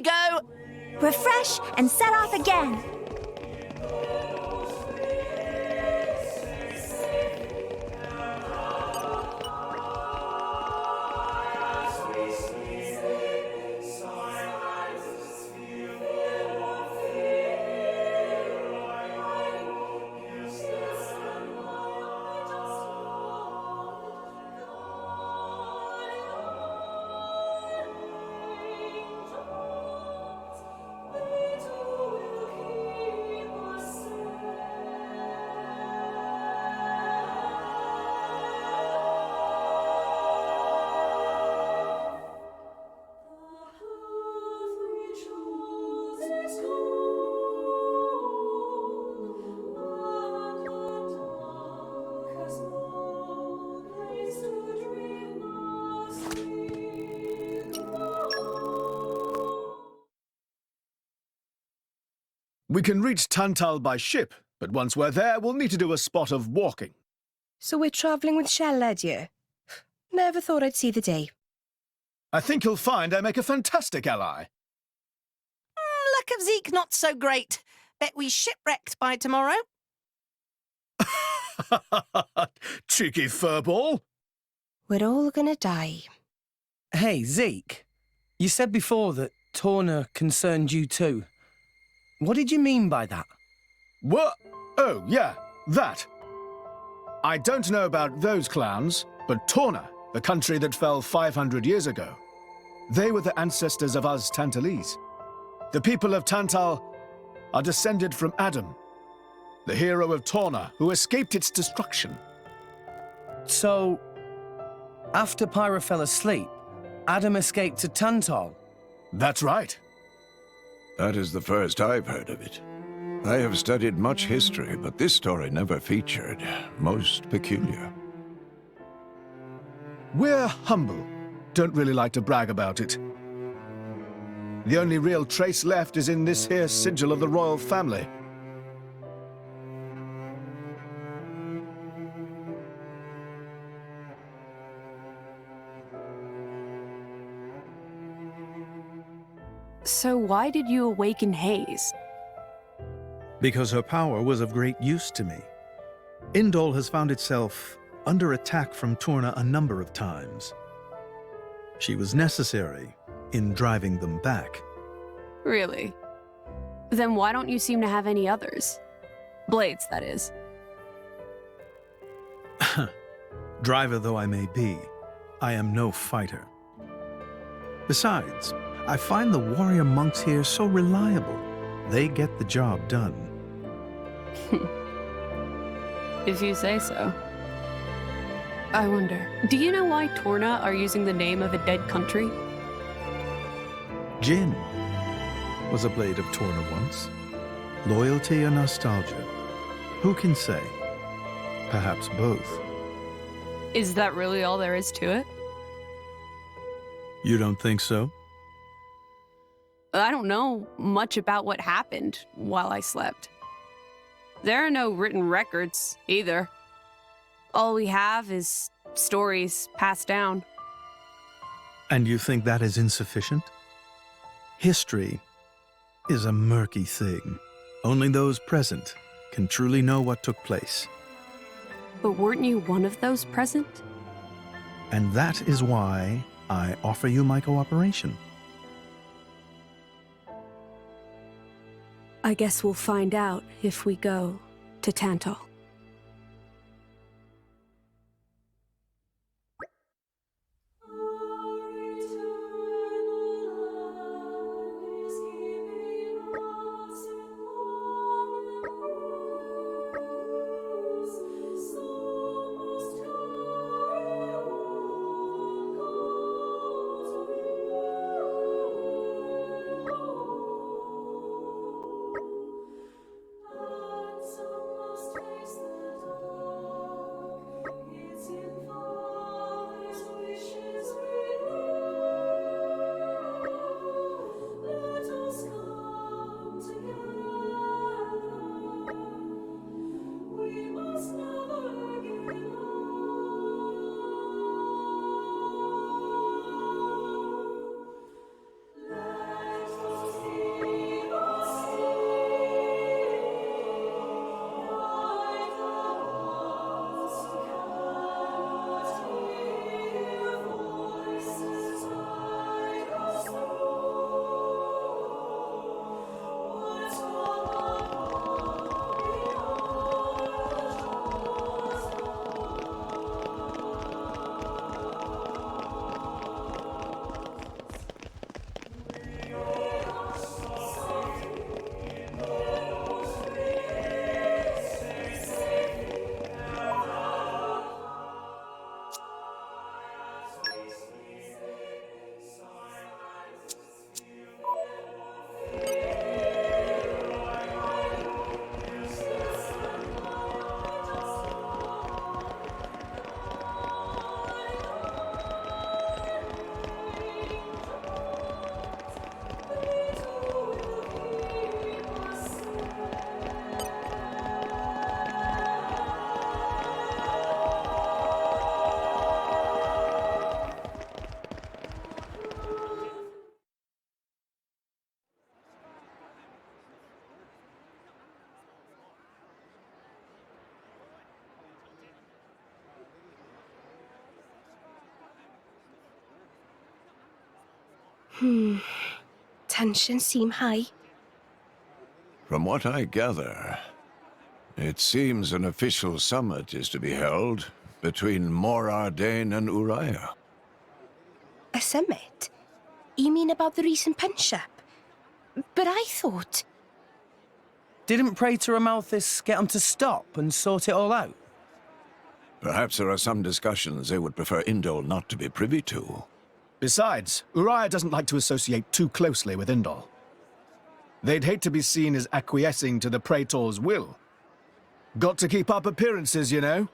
Go! Refresh and set off again. We can reach Tantal by ship, but once we're there, we'll need to do a spot of walking. So we're travelling with Shell-led you? Never thought I'd see the day. I think you'll find I make a fantastic ally. Luck of Zeke not so great. Bet we shipwrecked by tomorrow. Cheeky furball. We're all gonna die. Hey, Zeke. You said before that Torna concerned you too. What did you mean by that? What? Oh, yeah, that. I don't know about those clowns, but Torna, the country that fell 500 years ago, they were the ancestors of us Tantalese. The people of Tantal are descended from Adam, the hero of Torna who escaped its destruction. So, after Pyra fell asleep, Adam escaped to Tantal? That's right. That is the first I've heard of it. I have studied much history, but this story never featured. Most peculiar. We're humble. Don't really like to brag about it. The only real trace left is in this here sigil of the royal family. So why did you awaken Hayes? Because her power was of great use to me. Indol has found itself under attack from Torna a number of times. She was necessary in driving them back. Really? Then why don't you seem to have any others? Blades, that is. Driver though I may be, I am no fighter. Besides, I find the warrior monks here so reliable. They get the job done. If you say so. I wonder, do you know why Torna are using the name of a dead country? Jin was a blade of Torna once. Loyalty or nostalgia? Who can say? Perhaps both. Is that really all there is to it? You don't think so? I don't know much about what happened while I slept. There are no written records, either. All we have is stories passed down. And you think that is insufficient? History is a murky thing. Only those present can truly know what took place. But weren't you one of those present? And that is why I offer you my cooperation. I guess we'll find out if we go to Tantal. Tensions seem high. From what I gather, it seems an official summit is to be held between Mor Ardain and Uriah. A summit? You mean about the recent punch-up? But I thought... Didn't Praetor Amalthus get 'em to stop and sort it all out? Perhaps there are some discussions they would prefer Indol not to be privy to. Besides, Uriah doesn't like to associate too closely with Indol. They'd hate to be seen as acquiescing to the Praetor's will. Got to keep up appearances, you know.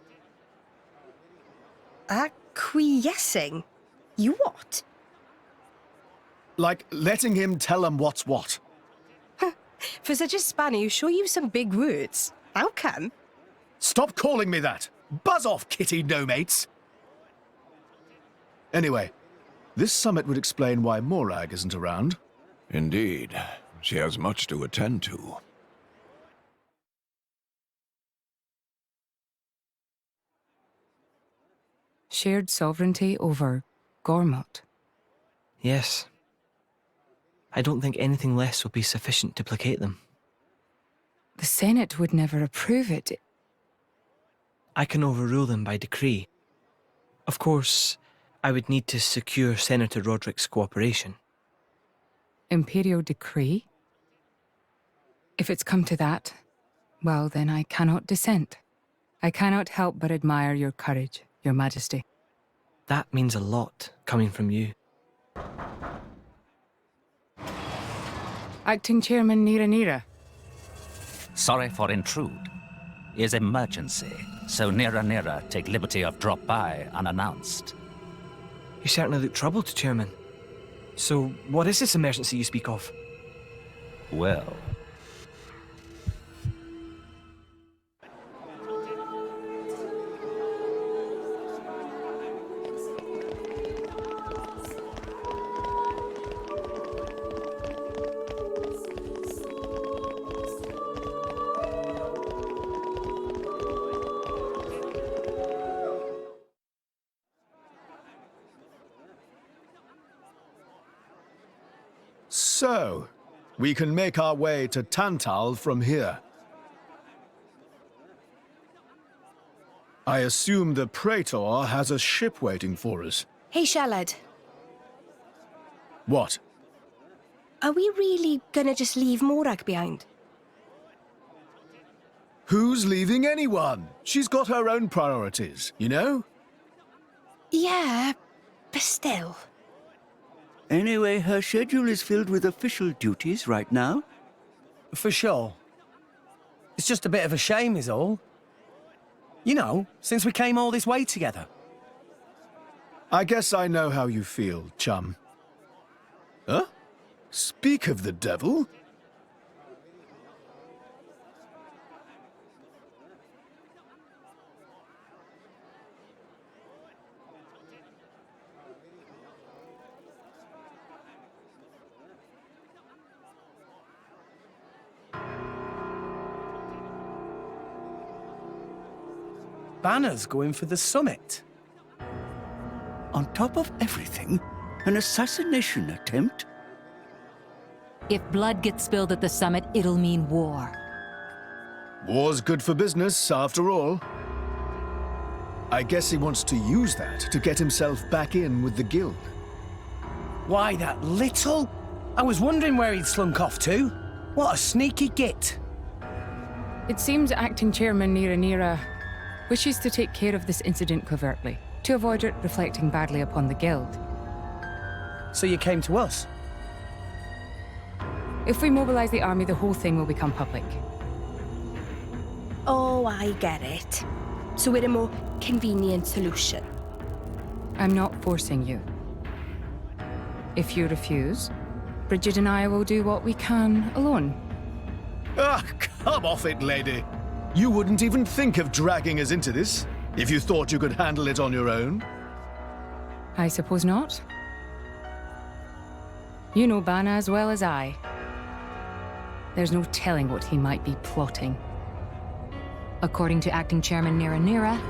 Acquiescing? You what? Like letting him tell them what's what. For such a spanner, you sure use some big words. How come? Stop calling me that! Buzz off, kitty no-mates! Anyway, this summit would explain why Morag isn't around. Indeed. She has much to attend to. Shared sovereignty over Gormott. Yes. I don't think anything less will be sufficient to placate them. The Senate would never approve it. I can overrule them by decree. Of course, I would need to secure Senator Roderick's cooperation. Imperial decree? If it's come to that, well, then I cannot dissent. I cannot help but admire your courage, Your Majesty. That means a lot, coming from you. Acting Chairman Nira. Sorry for intrude. Is emergency, so Nira take liberty of drop by unannounced. You certainly look troubled, Chairman. So, what is this emergency you speak of? Well... So, we can make our way to Tantal from here. I assume the Praetor has a ship waiting for us. Hey, Shalad. What? Are we really gonna just leave Morag behind? Who's leaving anyone? She's got her own priorities, you know? Yeah, but still. Anyway, her schedule is filled with official duties right now. For sure. It's just a bit of a shame is all. You know, since we came all this way together. I guess I know how you feel, chum. Huh? Speak of the devil. Banner's going for the summit. On top of everything, an assassination attempt? If blood gets spilled at the summit, it'll mean war. War's good for business, after all. I guess he wants to use that to get himself back in with the guild. Why, that little? I was wondering where he'd slunk off to. What a sneaky git. It seems Acting Chairman Nira wishes to take care of this incident covertly, to avoid it reflecting badly upon the guild. So you came to us? If we mobilize the army, the whole thing will become public. Oh, I get it. So we're a more convenient solution. I'm not forcing you. If you refuse, Bridget and I will do what we can alone. Ah, come off it, lady. You wouldn't even think of dragging us into this, if you thought you could handle it on your own. I suppose not. You know Bana as well as I. There's no telling what he might be plotting. According to Acting Chairman Nira,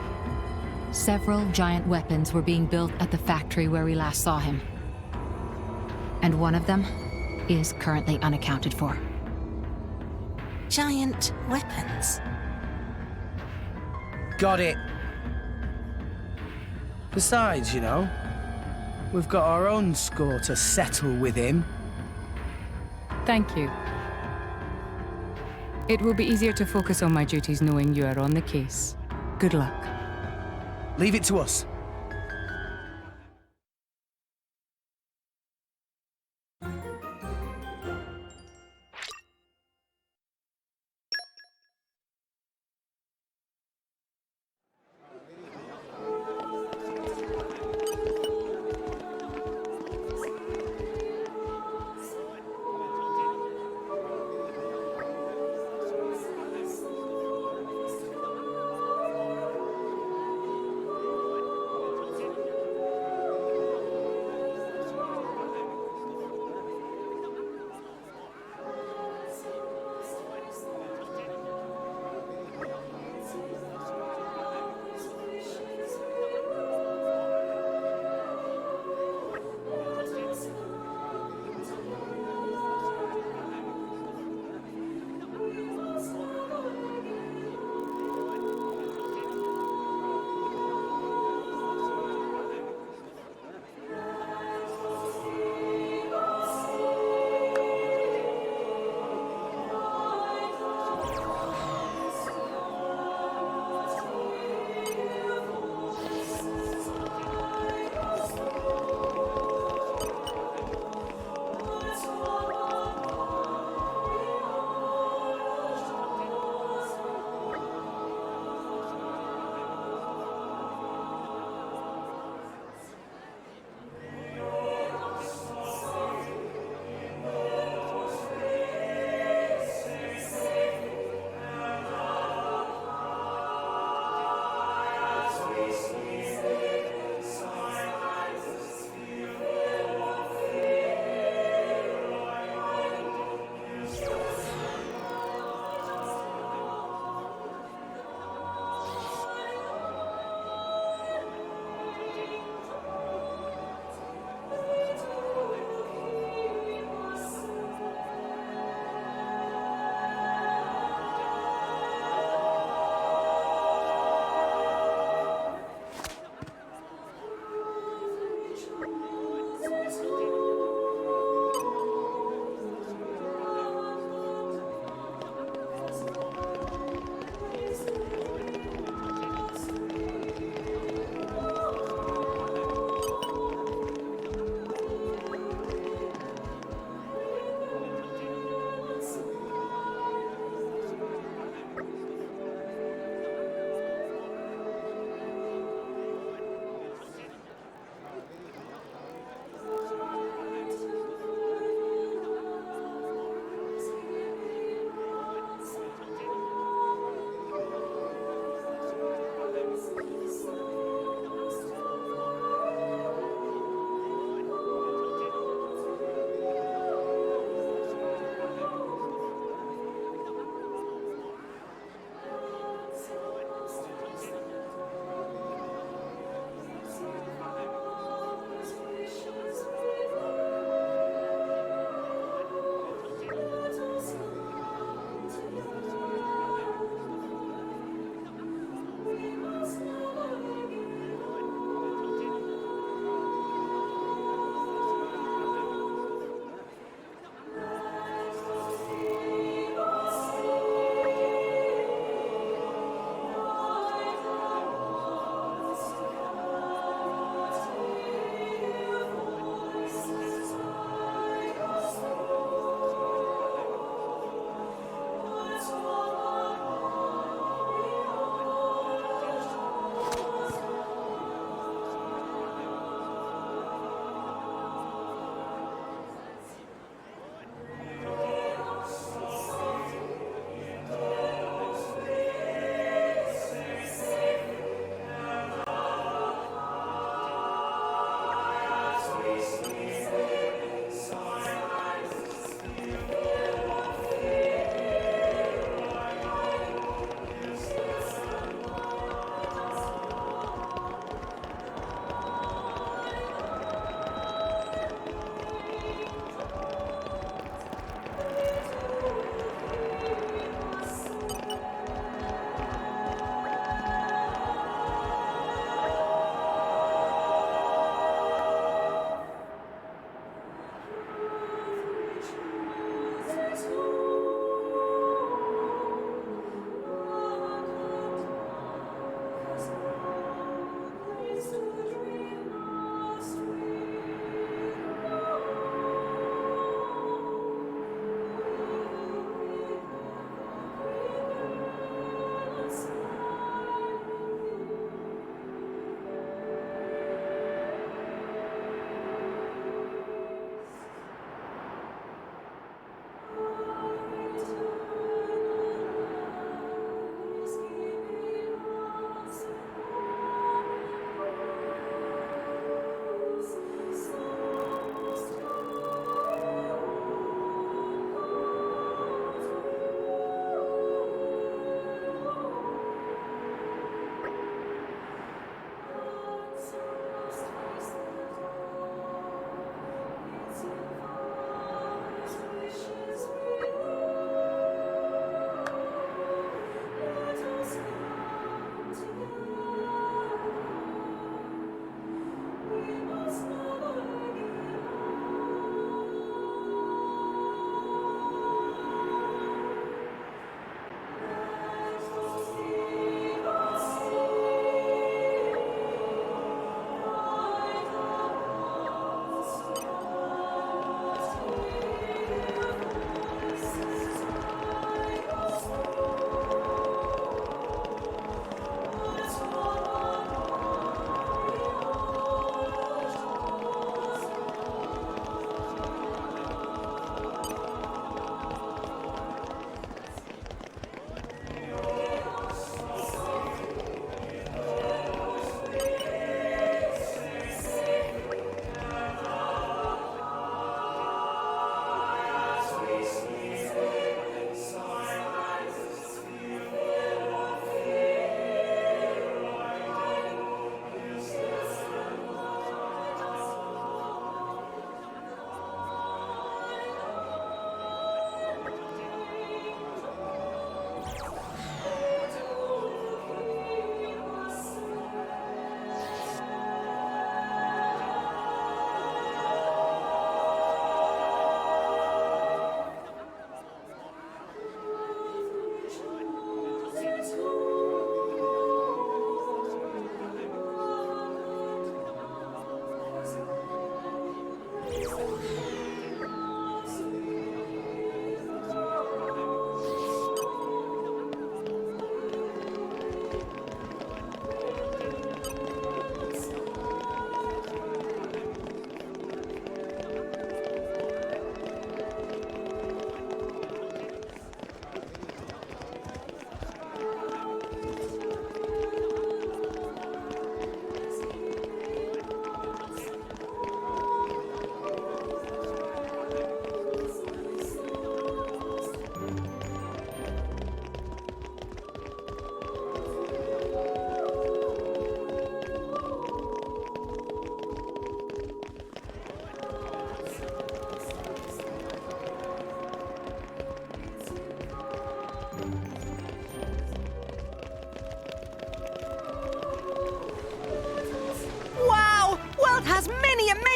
several giant weapons were being built at the factory where we last saw him. And one of them is currently unaccounted for. Giant weapons. Got it. Besides, you know, we've got our own score to settle with him. Thank you. It will be easier to focus on my duties knowing you are on the case. Good luck. Leave it to us.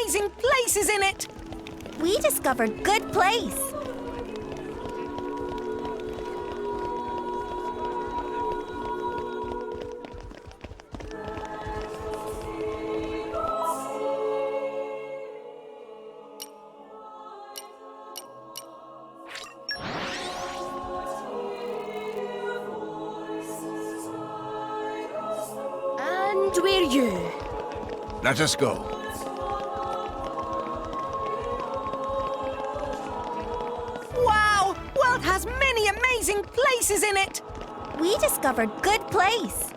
amazing places in it! We discovered good place. And where you? Let us go. Wow! World has many amazing places in it! We discovered good place.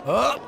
Up!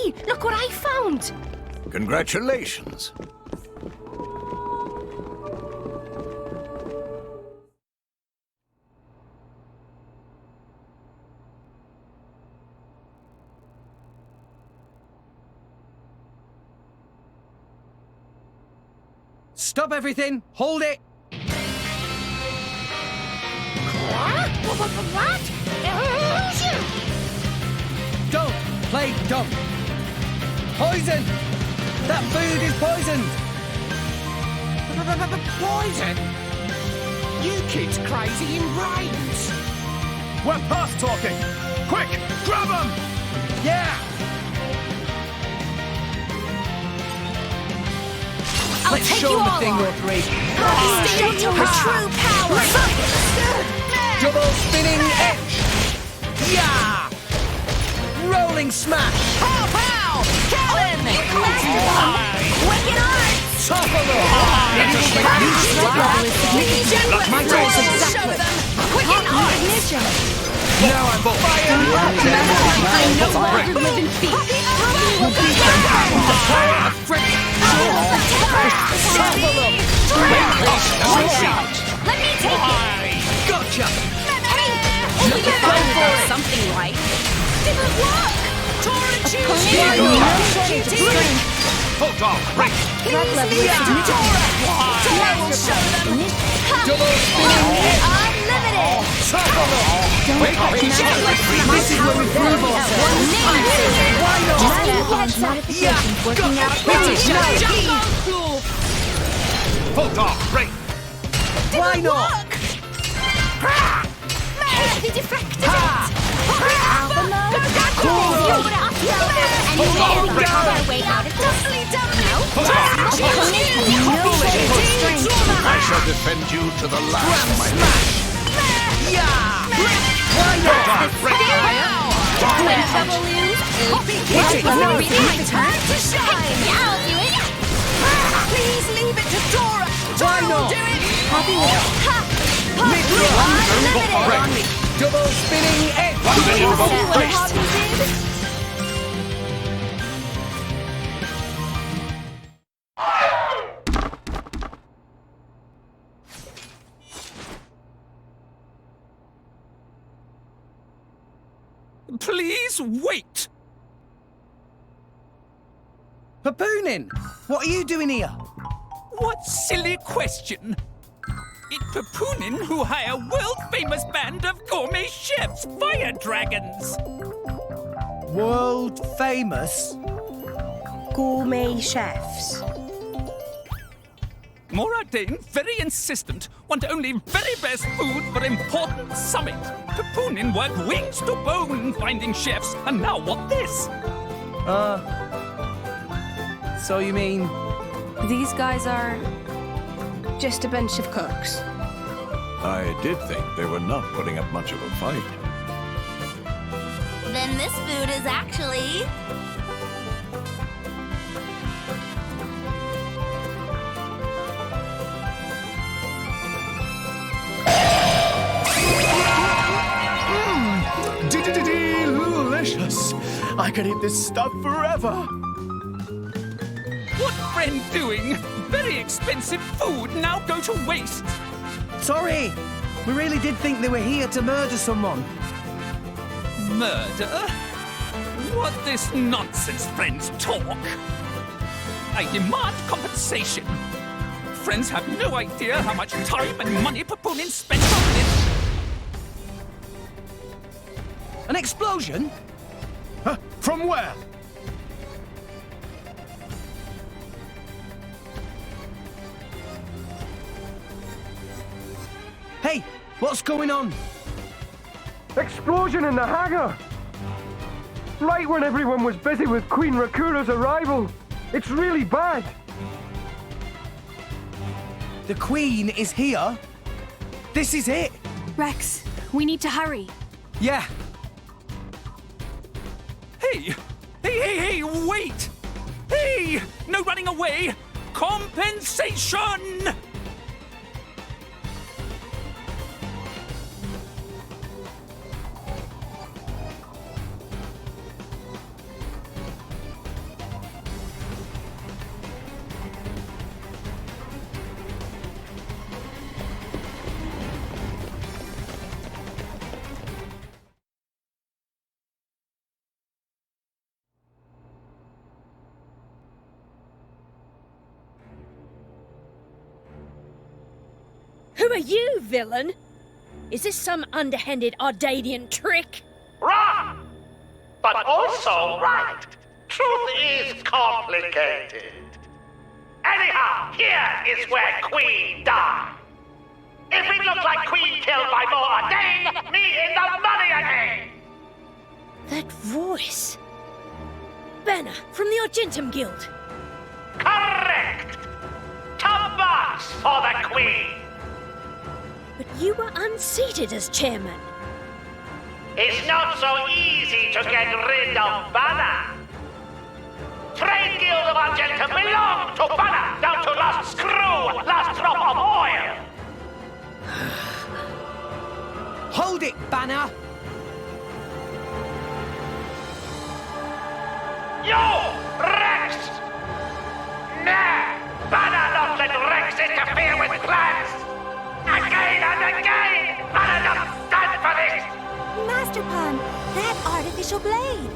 Hey, look what I found! Congratulations. Stop everything! Hold it! What? Don't play dumb! Poison! That food is poisoned! Poison? You kids crazy in brains! We're past talking! Quick, grab them! Yeah! Let's show them a thing or three. State your true power! Double spinning edge! Yeah! Rolling smash! Pow, pow! Kellen! Wicked arts! Toffalo! My tools exactly! Wicked arts! Now I'm fired up! I no longer live in fear! Let me take it! Gotcha! Hey! You got something right! Didn't work! Tora Hold on, right! Please leave it to Tora! Tora will show them! Double spinning Unlimited! This is where we prove ourselves! Why not? Notifications working out. Hold on, right! Why not? He deflected it! Alpha mode! And you may have our way out of this. I shall defend you to the last, my lord. Yeah! Why not? When trouble looms, it's my turn to shine! Yeah, I'll do it! Please leave it to Dora! Why not? Do it! Happy with it! Unlimited! Double spinning edge! See what Hobby did? Please wait! Papoonin! What are you doing here? What silly question! It's Papoonin who hire world-famous band of gourmet chefs, fire dragons! World famous? Gourmet chefs. Moradane, very insistent, want only very best food for important summit. Papoonin work wings to bone finding chefs, and now what this? So you mean... These guys are just a bunch of cooks. I did think they were not putting up much of a fight. Then this food is actually... Delicious! I could eat this stuff forever! What friend doing? Very expensive food now go to waste. Sorry! We really did think they were here to murder someone. Murder? What this nonsense friends talk? I demand compensation. Friends have no idea how much time and money Papoonin spent on this. An explosion? Huh? From where? Hey, what's going on? Explosion in the hangar! Right when everyone was busy with Queen Rakura's arrival. It's really bad. The Queen is here? This is it? Rex, we need to hurry. Yeah. Hey! Hey, wait! Hey! No running away! Compensation! Who are you, villain? Is this some underhanded Ardanian trick? Wrong! But also right. Truth is complicated. Anyhow, here is where Queen died. If it looks like Queen killed by Mor Ardain, me in the money again! That voice. Banner from the Argentum Guild. Correct! Top marks for the Queen! But you were unseated as chairman. It's not so easy to get rid of Banner. Trade Guild of Argentum belong to Banner, down to last screw, last drop of oil! Hold it, Banner! You! Rex! Nah! Banner not let Rex interfere with plans! Again and again! Banner not stand for this! Master Pun, that artificial blade.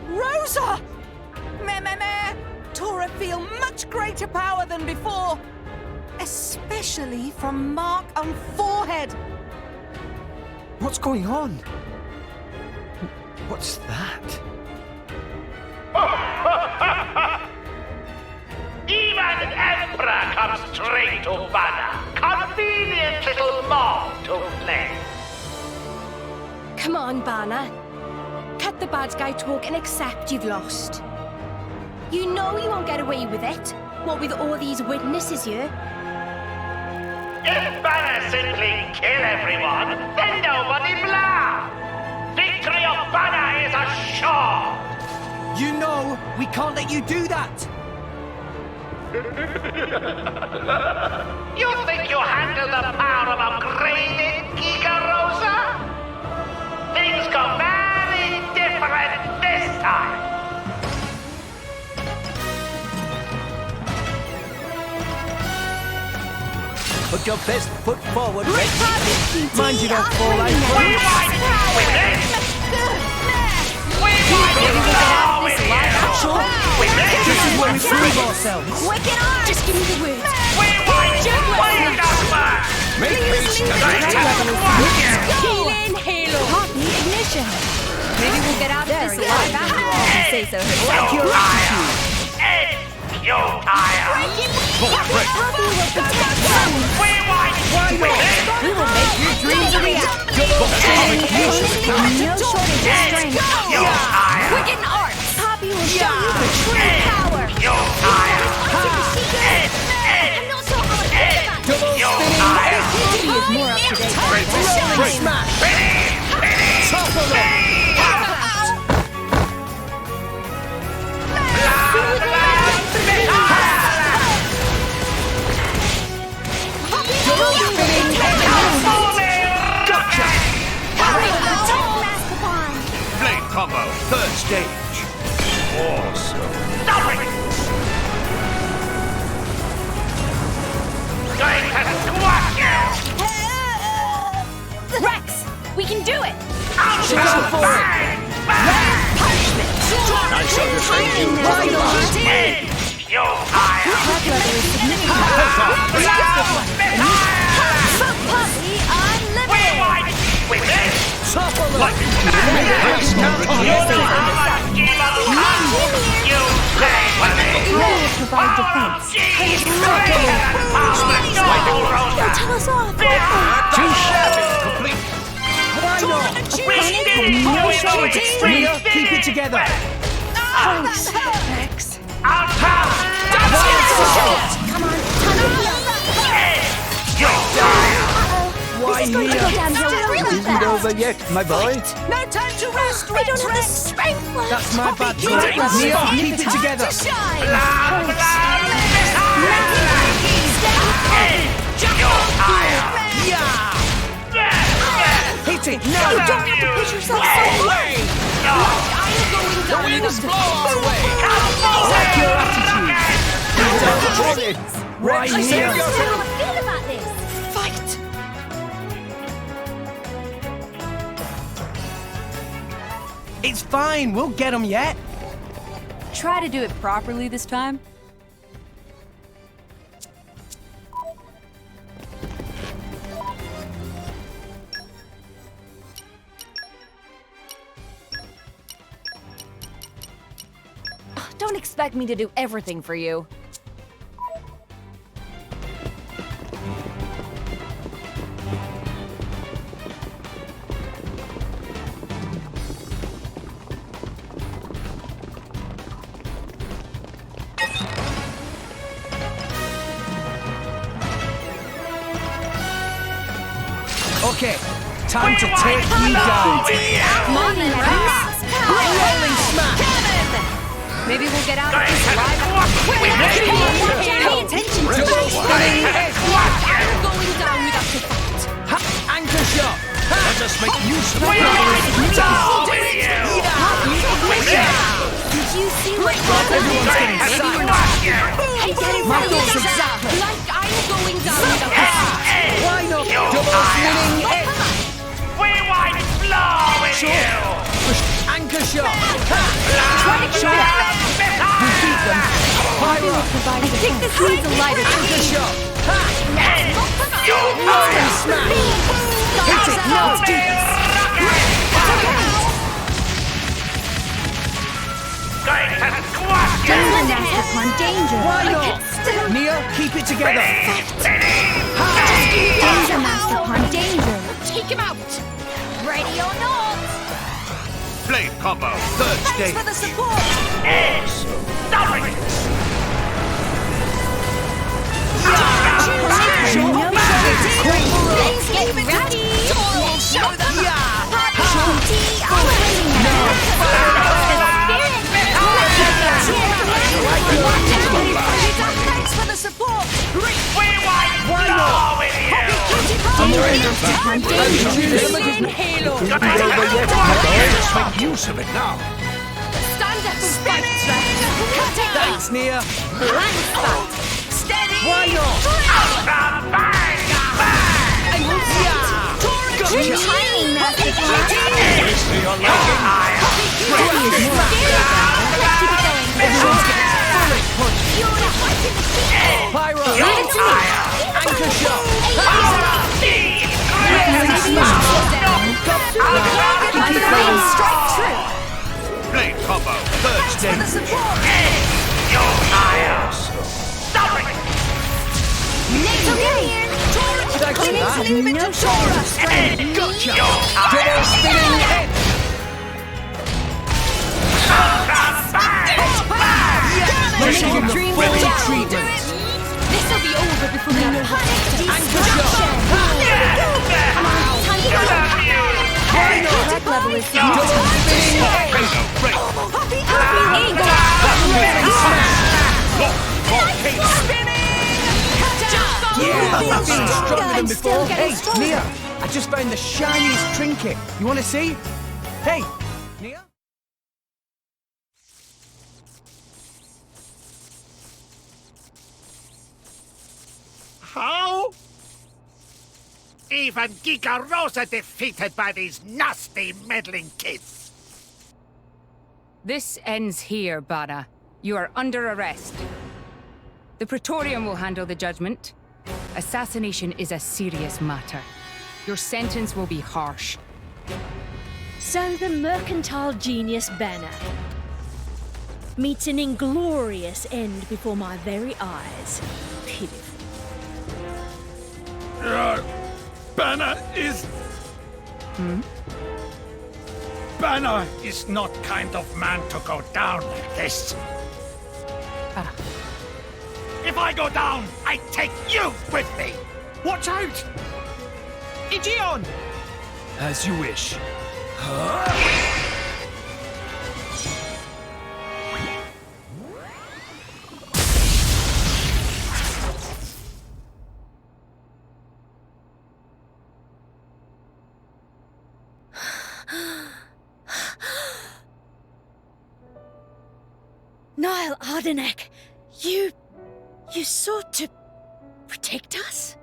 Rosa! Meh. Tora feel much greater power than before. Especially from mark on forehead. What's going on? What's that? Even Emperor comes straight to Banner. Convenient little mob to play. Come on, Banner. Cut the bad guy talk and accept you've lost. You know you won't get away with it. What with all these witnesses here? If Banner simply kill everyone, then nobody blah! Victory of Banner is assured! You know, we can't let you do that! You think you handle the power of upgraded Giga Rosa? Things go very different this time! Put your best foot forward, Rex. Mind you don't fall out. This is where we prove ourselves. Quick and on! Just give me the words. Make haste to Healing Halo. Copy ignition. Maybe we'll get out of this alive after all, if you say so herself. Your attitude. You tire. Copy will protect them. We will make your dreams a reality. No shortage of strength. Quick and arts. Poppy will show you the true power. You tire. I'm not so hard. Poppy is more up to date. Smash! Topple them! Blade combo, third stage. Awesome. Stop it! Going to squash you! Rex, we can do it. Go for it! Punishment. I shall defend you. You tire! Puppy unlimited. With this! Topple them! Provide defense. Tell us off. Two shabby complete. Why not? Mia, keep it together. Thanks, Rex. Come on, why This is going to go downhill really Isn't fast. over yet, my boy. No time to rest, I don't Rex. have the strength left. That's my bad. Mia, keep it together. Hit it! You No! don't have to push yourself so hard. The winds blow our way! What's your attitude? Right here. How do I feel about this? Fight. It's fine. We'll get them yet. Try to do it properly this time. Don't expect me to do everything for you. Okay, time to take you down. Morning, Rex. Rolling smash. Maybe we'll get out of this alive. Pay attention to Double spinning head. I'm going down without the fight. Anchor shot. Let us make use of it. Did you see what happened? Everyone's getting sacked. Hey, get it right. Like I'm going down without the fight. Why not? Double spinning head. We want floor with you! Anchor shot. Try to Shot. We beat them. Pyro. I think this needs a lighter. Anchor shot. You Rolling smash. Hit it. Now. Danger. Why not? Nia, keep it together. Danger, Master Pond, danger. Take him out. Ready or not? Blade combo, third stage. Thanks for the support. Please get ready. We'll show them. Thanks for the support. We want floor with you! Let's make use of it now. Stand up and fight, Rex. Thanks, Nia. Steady. Why not? I will fight. Good timing, Master Pond. This to your liking. Everyone's getting fully punched. Pyro. Anchor shot. Strike true. Blade combo, third stage. Next okay. Thanks for that. Leave it to Taurus. Gotcha. Double spinning head. Pushing him the full treatment. This'll be over before we know what. Anchor shot. Come on, time to go. Attack level is Double spinning head. Yeah, feeling stronger than before. Hey, Nia, I just found the shiniest trinket. You want to see? Hey, Nia? How? Even Giga Rosa defeated by these nasty meddling kids. This ends here, Bana. You are under arrest. The Praetorium will handle the judgment. Assassination is a serious matter. Your sentence will be harsh. So the mercantile genius Banner meets an inglorious end before my very eyes. Pitiful. Banner is... Banner is not kind of man to go down like this. If I go down, I take you with me. Watch out! Igion! As you wish. Niall Ardenek, you sought to protect us?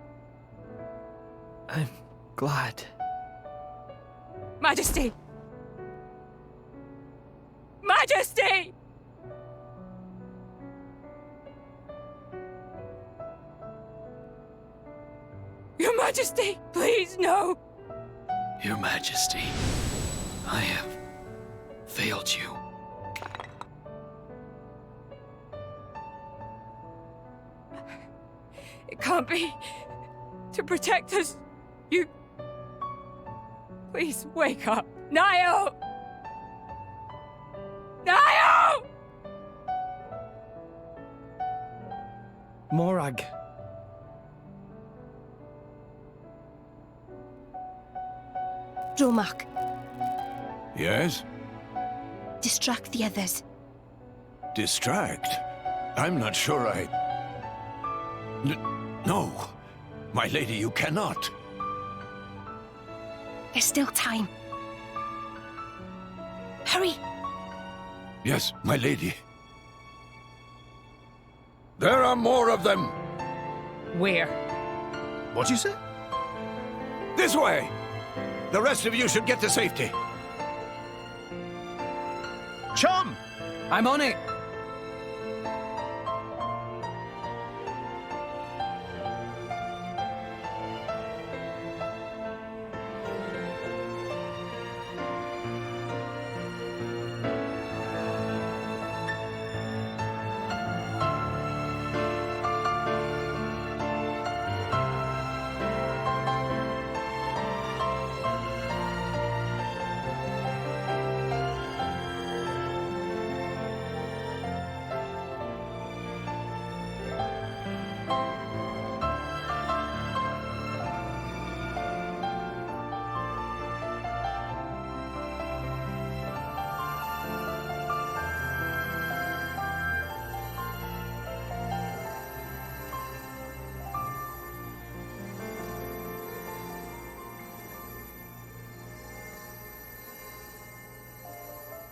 I'm glad. Majesty! Majesty! Your Majesty, please, no! Your Majesty, I have failed you. can't be. To protect us, you... Please wake up. Niall! Niall! Morag. Dromark, Yes? distract the others. Distract? I'm not sure No. My lady, you cannot. There's still time. Hurry! Yes, my lady. There are more of them! Where? What you say? This way! The rest of you should get to safety. Chum! I'm on it!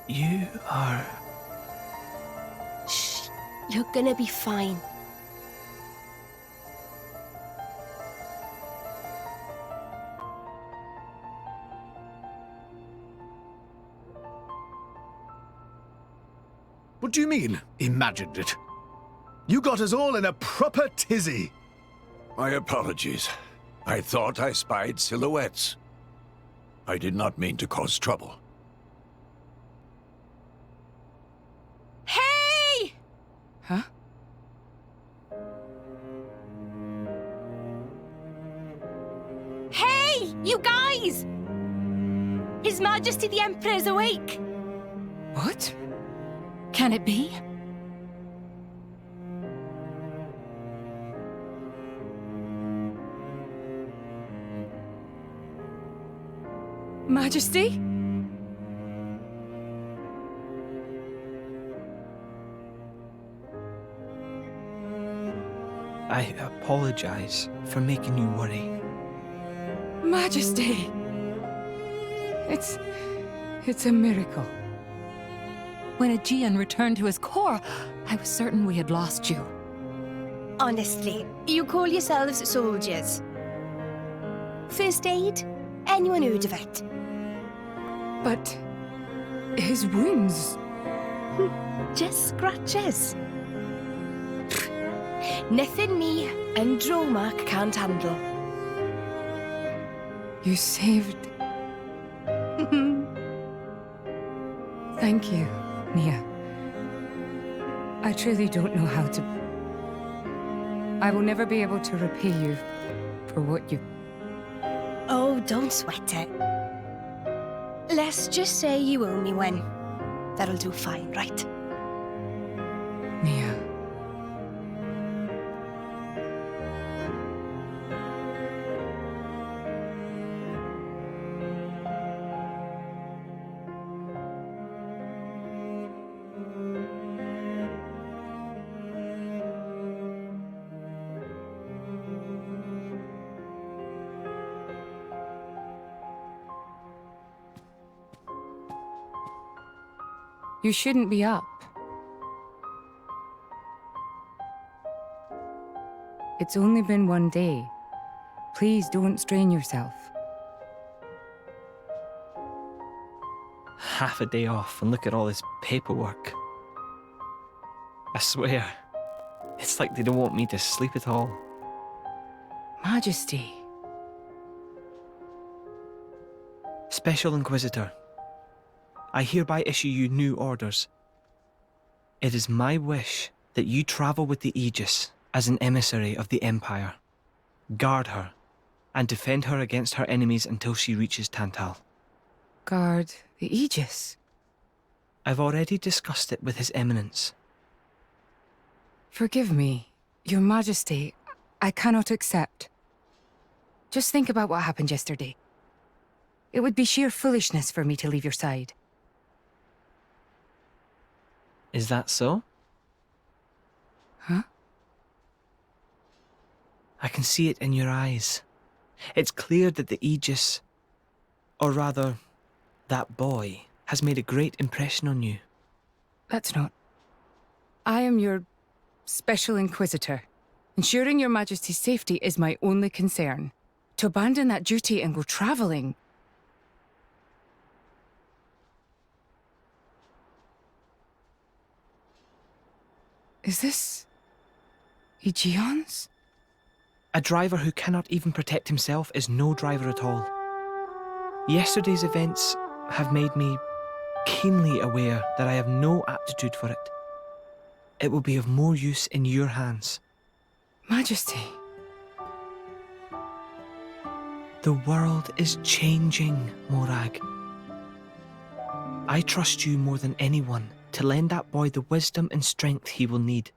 You are... Shh. You're gonna be fine. What do you mean, imagined it? You got us all in a proper tizzy. My apologies. I thought I spied silhouettes. I did not mean to cause trouble. Hey! Huh? Hey, you guys! His Majesty the Emperor is awake. What? Can it be? Majesty? I apologize for making you worry. Majesty! It's a miracle. When Aegean returned to his core, I was certain we had lost you. Honestly, you call yourselves soldiers. First aid? Anyone heard of it? But his wounds... Just scratches. Nothing me and Dromark can't handle. You saved... Thank you, Mia. I truly don't know how to... I will never be able to repay you for what you... Oh, don't sweat it. Let's just say you owe me one. That'll do fine, right? Mia. You shouldn't be up. It's only been one day. Please don't strain yourself. Half a day off and look at all this paperwork. I swear, it's like they don't want me to sleep at all. Majesty. Special Inquisitor, I hereby issue you new orders. It is my wish that you travel with the Aegis as an emissary of the Empire Guard her, and defend her against her enemies until she reaches Tantal. Guard the Aegis? I've already discussed it with His Eminence. Forgive me, Your Majesty. I cannot accept. Just think about what happened yesterday. It would be sheer foolishness for me to leave your side. Is that so? Huh? I can see it in your eyes. It's clear that the Aegis, or rather, that boy, has made a great impression on you. That's not. I am your Special Inquisitor. Ensuring Your Majesty's safety is my only concern. To abandon that duty and go traveling... Is this... Aegeon's? A driver who cannot even protect himself is no driver at all. Yesterday's events have made me keenly aware that I have no aptitude for it. It will be of more use in your hands. Majesty. The world is changing, Morag. I trust you more than anyone to lend that boy the wisdom and strength he will need.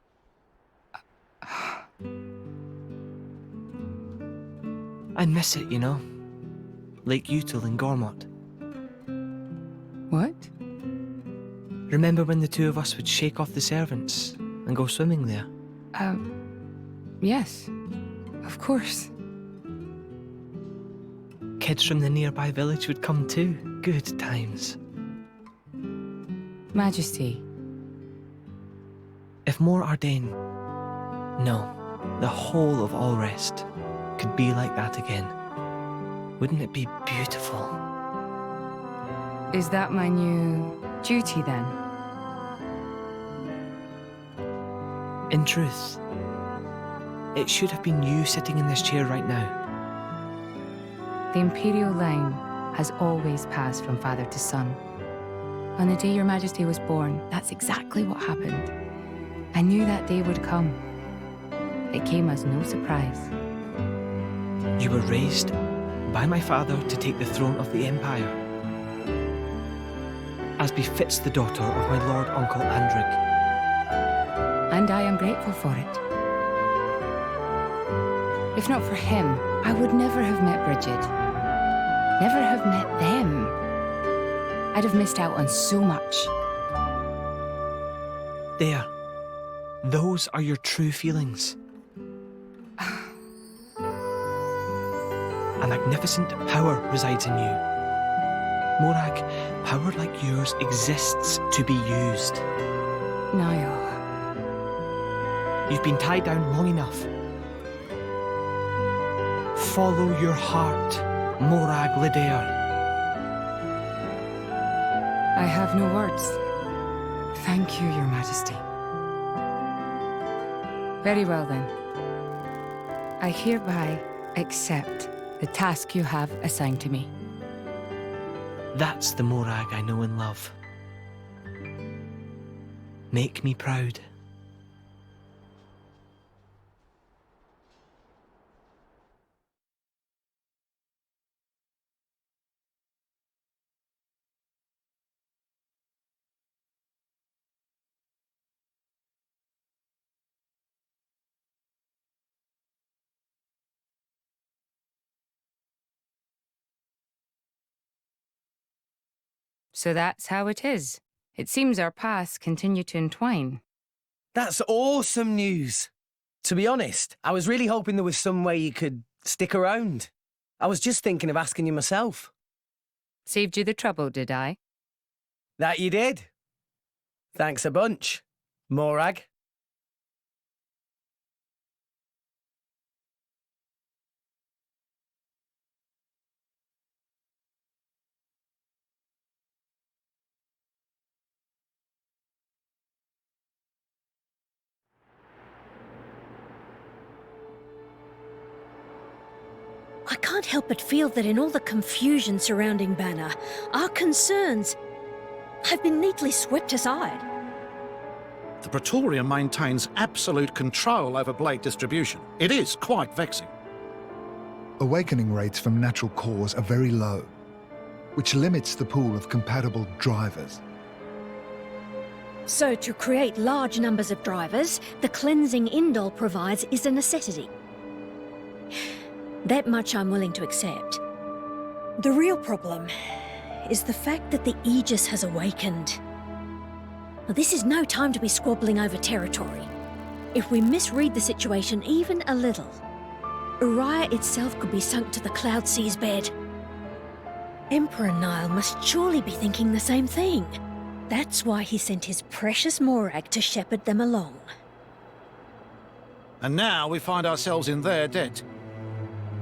I miss it, you know. Lake Util and Gormott. What? Remember when the two of us would shake off the servants and go swimming there? Yes. Of course. Kids from the nearby village would come too. Good times. Majesty. If Mor Ardain, no, the whole of Allrest, could be like that again, wouldn't it be beautiful? Is that my new duty then? In truth, it should have been you sitting in this chair right now. The Imperial line has always passed from father to son. On the day Your Majesty was born, that's exactly what happened. I knew that day would come. It came as no surprise. You were raised by my father to take the throne of the Empire, as befits the daughter of my Lord Uncle Andric. And I am grateful for it. If not for him, I would never have met Bridget. Never have met them. I'd have missed out on so much. There. Those are your true feelings. A magnificent power resides in you. Morag, power like yours exists to be used. Niall. You've been tied down long enough. Follow your heart, Morag Lidair. I have no words. Thank you, Your Majesty. Very well then. I hereby accept the task you have assigned to me. That's the Morag I know and love. Make me proud. So that's how it is. It seems our paths continue to entwine. That's awesome news. To be honest, I was really hoping there was some way you could stick around. I was just thinking of asking you myself. Saved you the trouble, did I? That you did. Thanks a bunch, Morag. I can't help but feel that in all the confusion surrounding Banner, our concerns have been neatly swept aside. The Praetorium maintains absolute control over blade distribution. It is quite vexing. awakening rates from natural cores are very low, which limits the pool of compatible drivers. So to create large numbers of drivers, the cleansing Indol provides is a necessity. That much I'm willing to accept. The real problem is the fact that the Aegis has awakened. Now, this is no time to be squabbling over territory. If we misread the situation even a little, Uriah itself could be sunk to the Cloud Sea's bed. Emperor Nile must surely be thinking the same thing. That's why he sent his precious Morag to shepherd them along. And now we find ourselves in their debt.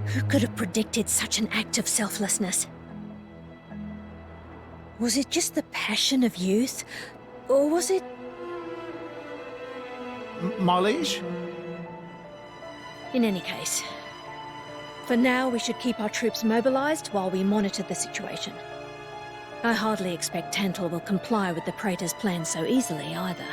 Who could have predicted such an act of selflessness? Was it just the passion of youth? Or was it... My liege? In any case, for now we should keep our troops mobilized while we monitor the situation. I hardly expect Tantal will comply with the Praetor's plan so easily either.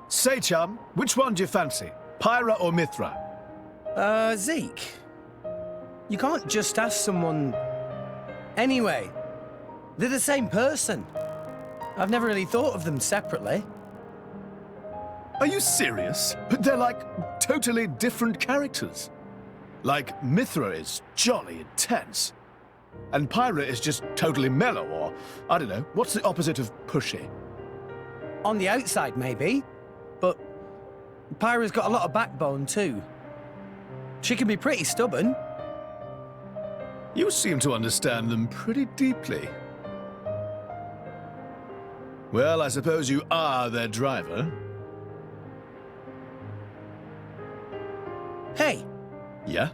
Say, chum, which one do you fancy? Pyra or Mithra? Zeke. You can't just ask someone... Anyway, they're the same person. I've never really thought of them separately. Are you serious? They're like totally different characters. Like, Mithra is jolly intense. And Pyra is just totally mellow, or, I don't know, what's the opposite of pushy? On the outside, maybe. But Pyra's got a lot of backbone, too. She can be pretty stubborn. You seem to understand them pretty deeply. Well, I suppose you are their driver. Hey! Yeah?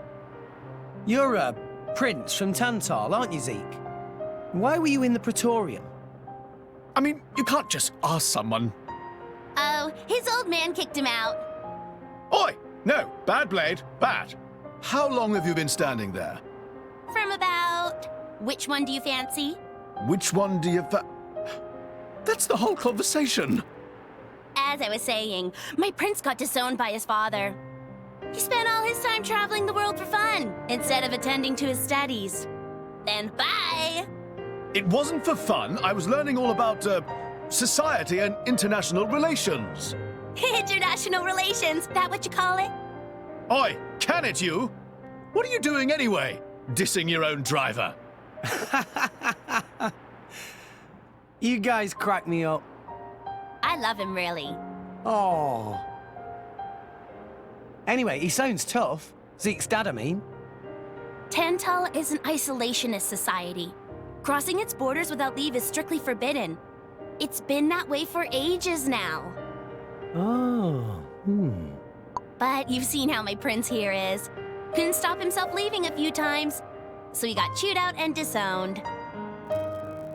You're a prince from Tantal, aren't you, Zeke? Why were you in the Praetorium? I mean, you can't just ask someone. Oh, his old man kicked him out. Oi! No, bad blade, bad. How long have you been standing there? From about... Which one do you fancy? Which one do you That's the whole conversation. As I was saying, my prince got disowned by his father. He spent all his time traveling the world for fun, instead of attending to his studies. Then bye! It wasn't for fun. I was learning all about, society and international relations. International relations, that what you call it? Oi, can it you? What are you doing anyway? Dissing your own driver. You guys crack me up. I love him, really. Oh. Anyway, he sounds tough. Zeke's dad, I mean. Tantal is an isolationist society. Crossing its borders without leave is strictly forbidden. It's been that way for ages now. Oh, But you've seen how my prince here is. Couldn't stop himself leaving a few times, so he got chewed out and disowned.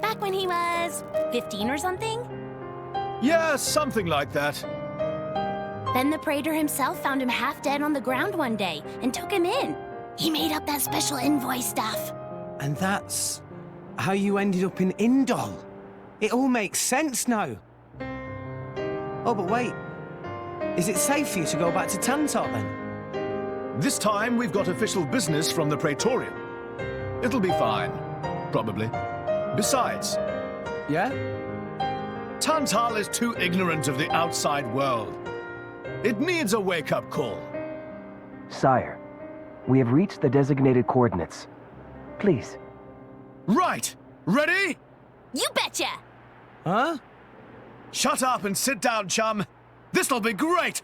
Back when he was 15 or something? Yeah, something like that. Then the Praetor himself found him half dead on the ground one day and took him in. He made up that special envoy stuff. And that's how you ended up in Indol. It all makes sense now. Oh, but wait. Is it safe for you to go back to Tantal, then? This time we've got official business from the Praetorium. It'll be fine. Probably. Besides... Yeah? Tantal is too ignorant of the outside world. It needs a wake-up call. Sire, we have reached the designated coordinates. Please. Right! Ready? You betcha! Huh? Shut up and sit down, chum. This'll be great!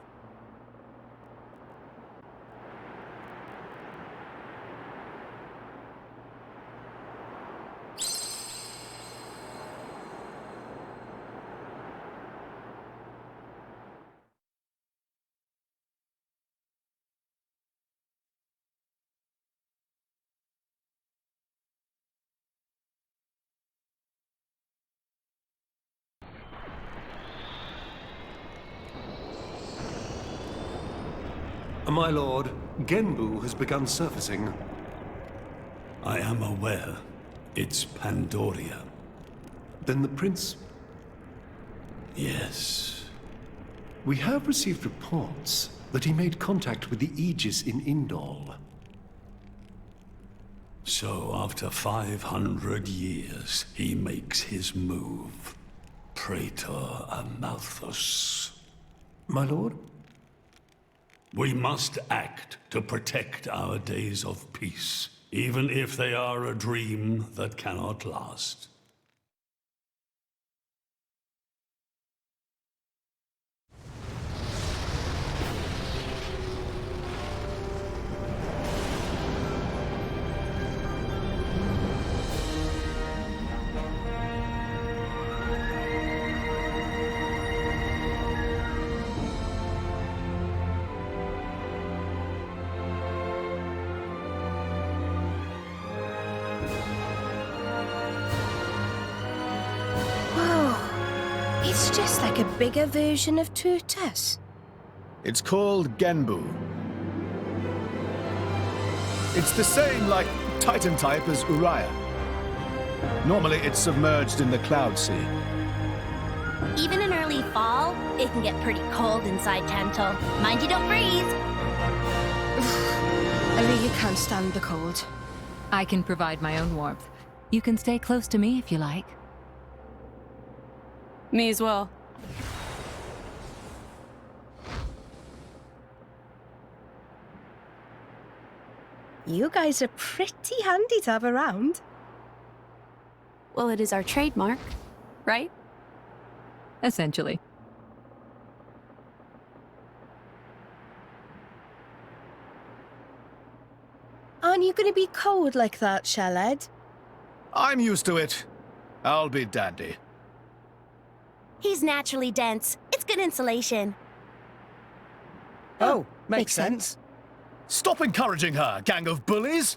My lord, Genbu has begun surfacing. I am aware. It's Pandoria. Then the prince... Yes. We have received reports that he made contact with the Aegis in Indol. So after 500 years, he makes his move. Praetor Amalthus. My lord? We must act to protect our days of peace, even if they are a dream that cannot last. It's just like a bigger version of Turtus. It's called Genbu. It's the same, like, Titan type as Uriah. Normally, it's submerged in the Cloud Sea. Even in early fall, it can get pretty cold inside Tantal. Mind you don't freeze. I really can't stand the cold. I can provide my own warmth. You can stay close to me if you like. Me as well. You guys are pretty handy to have around. Well, it is our trademark, right? Essentially. Aren't you going to be cold like that, Shellhead? I'm used to it. I'll be dandy. He's naturally dense. It's good insulation. Oh, makes sense. Stop encouraging her, gang of bullies!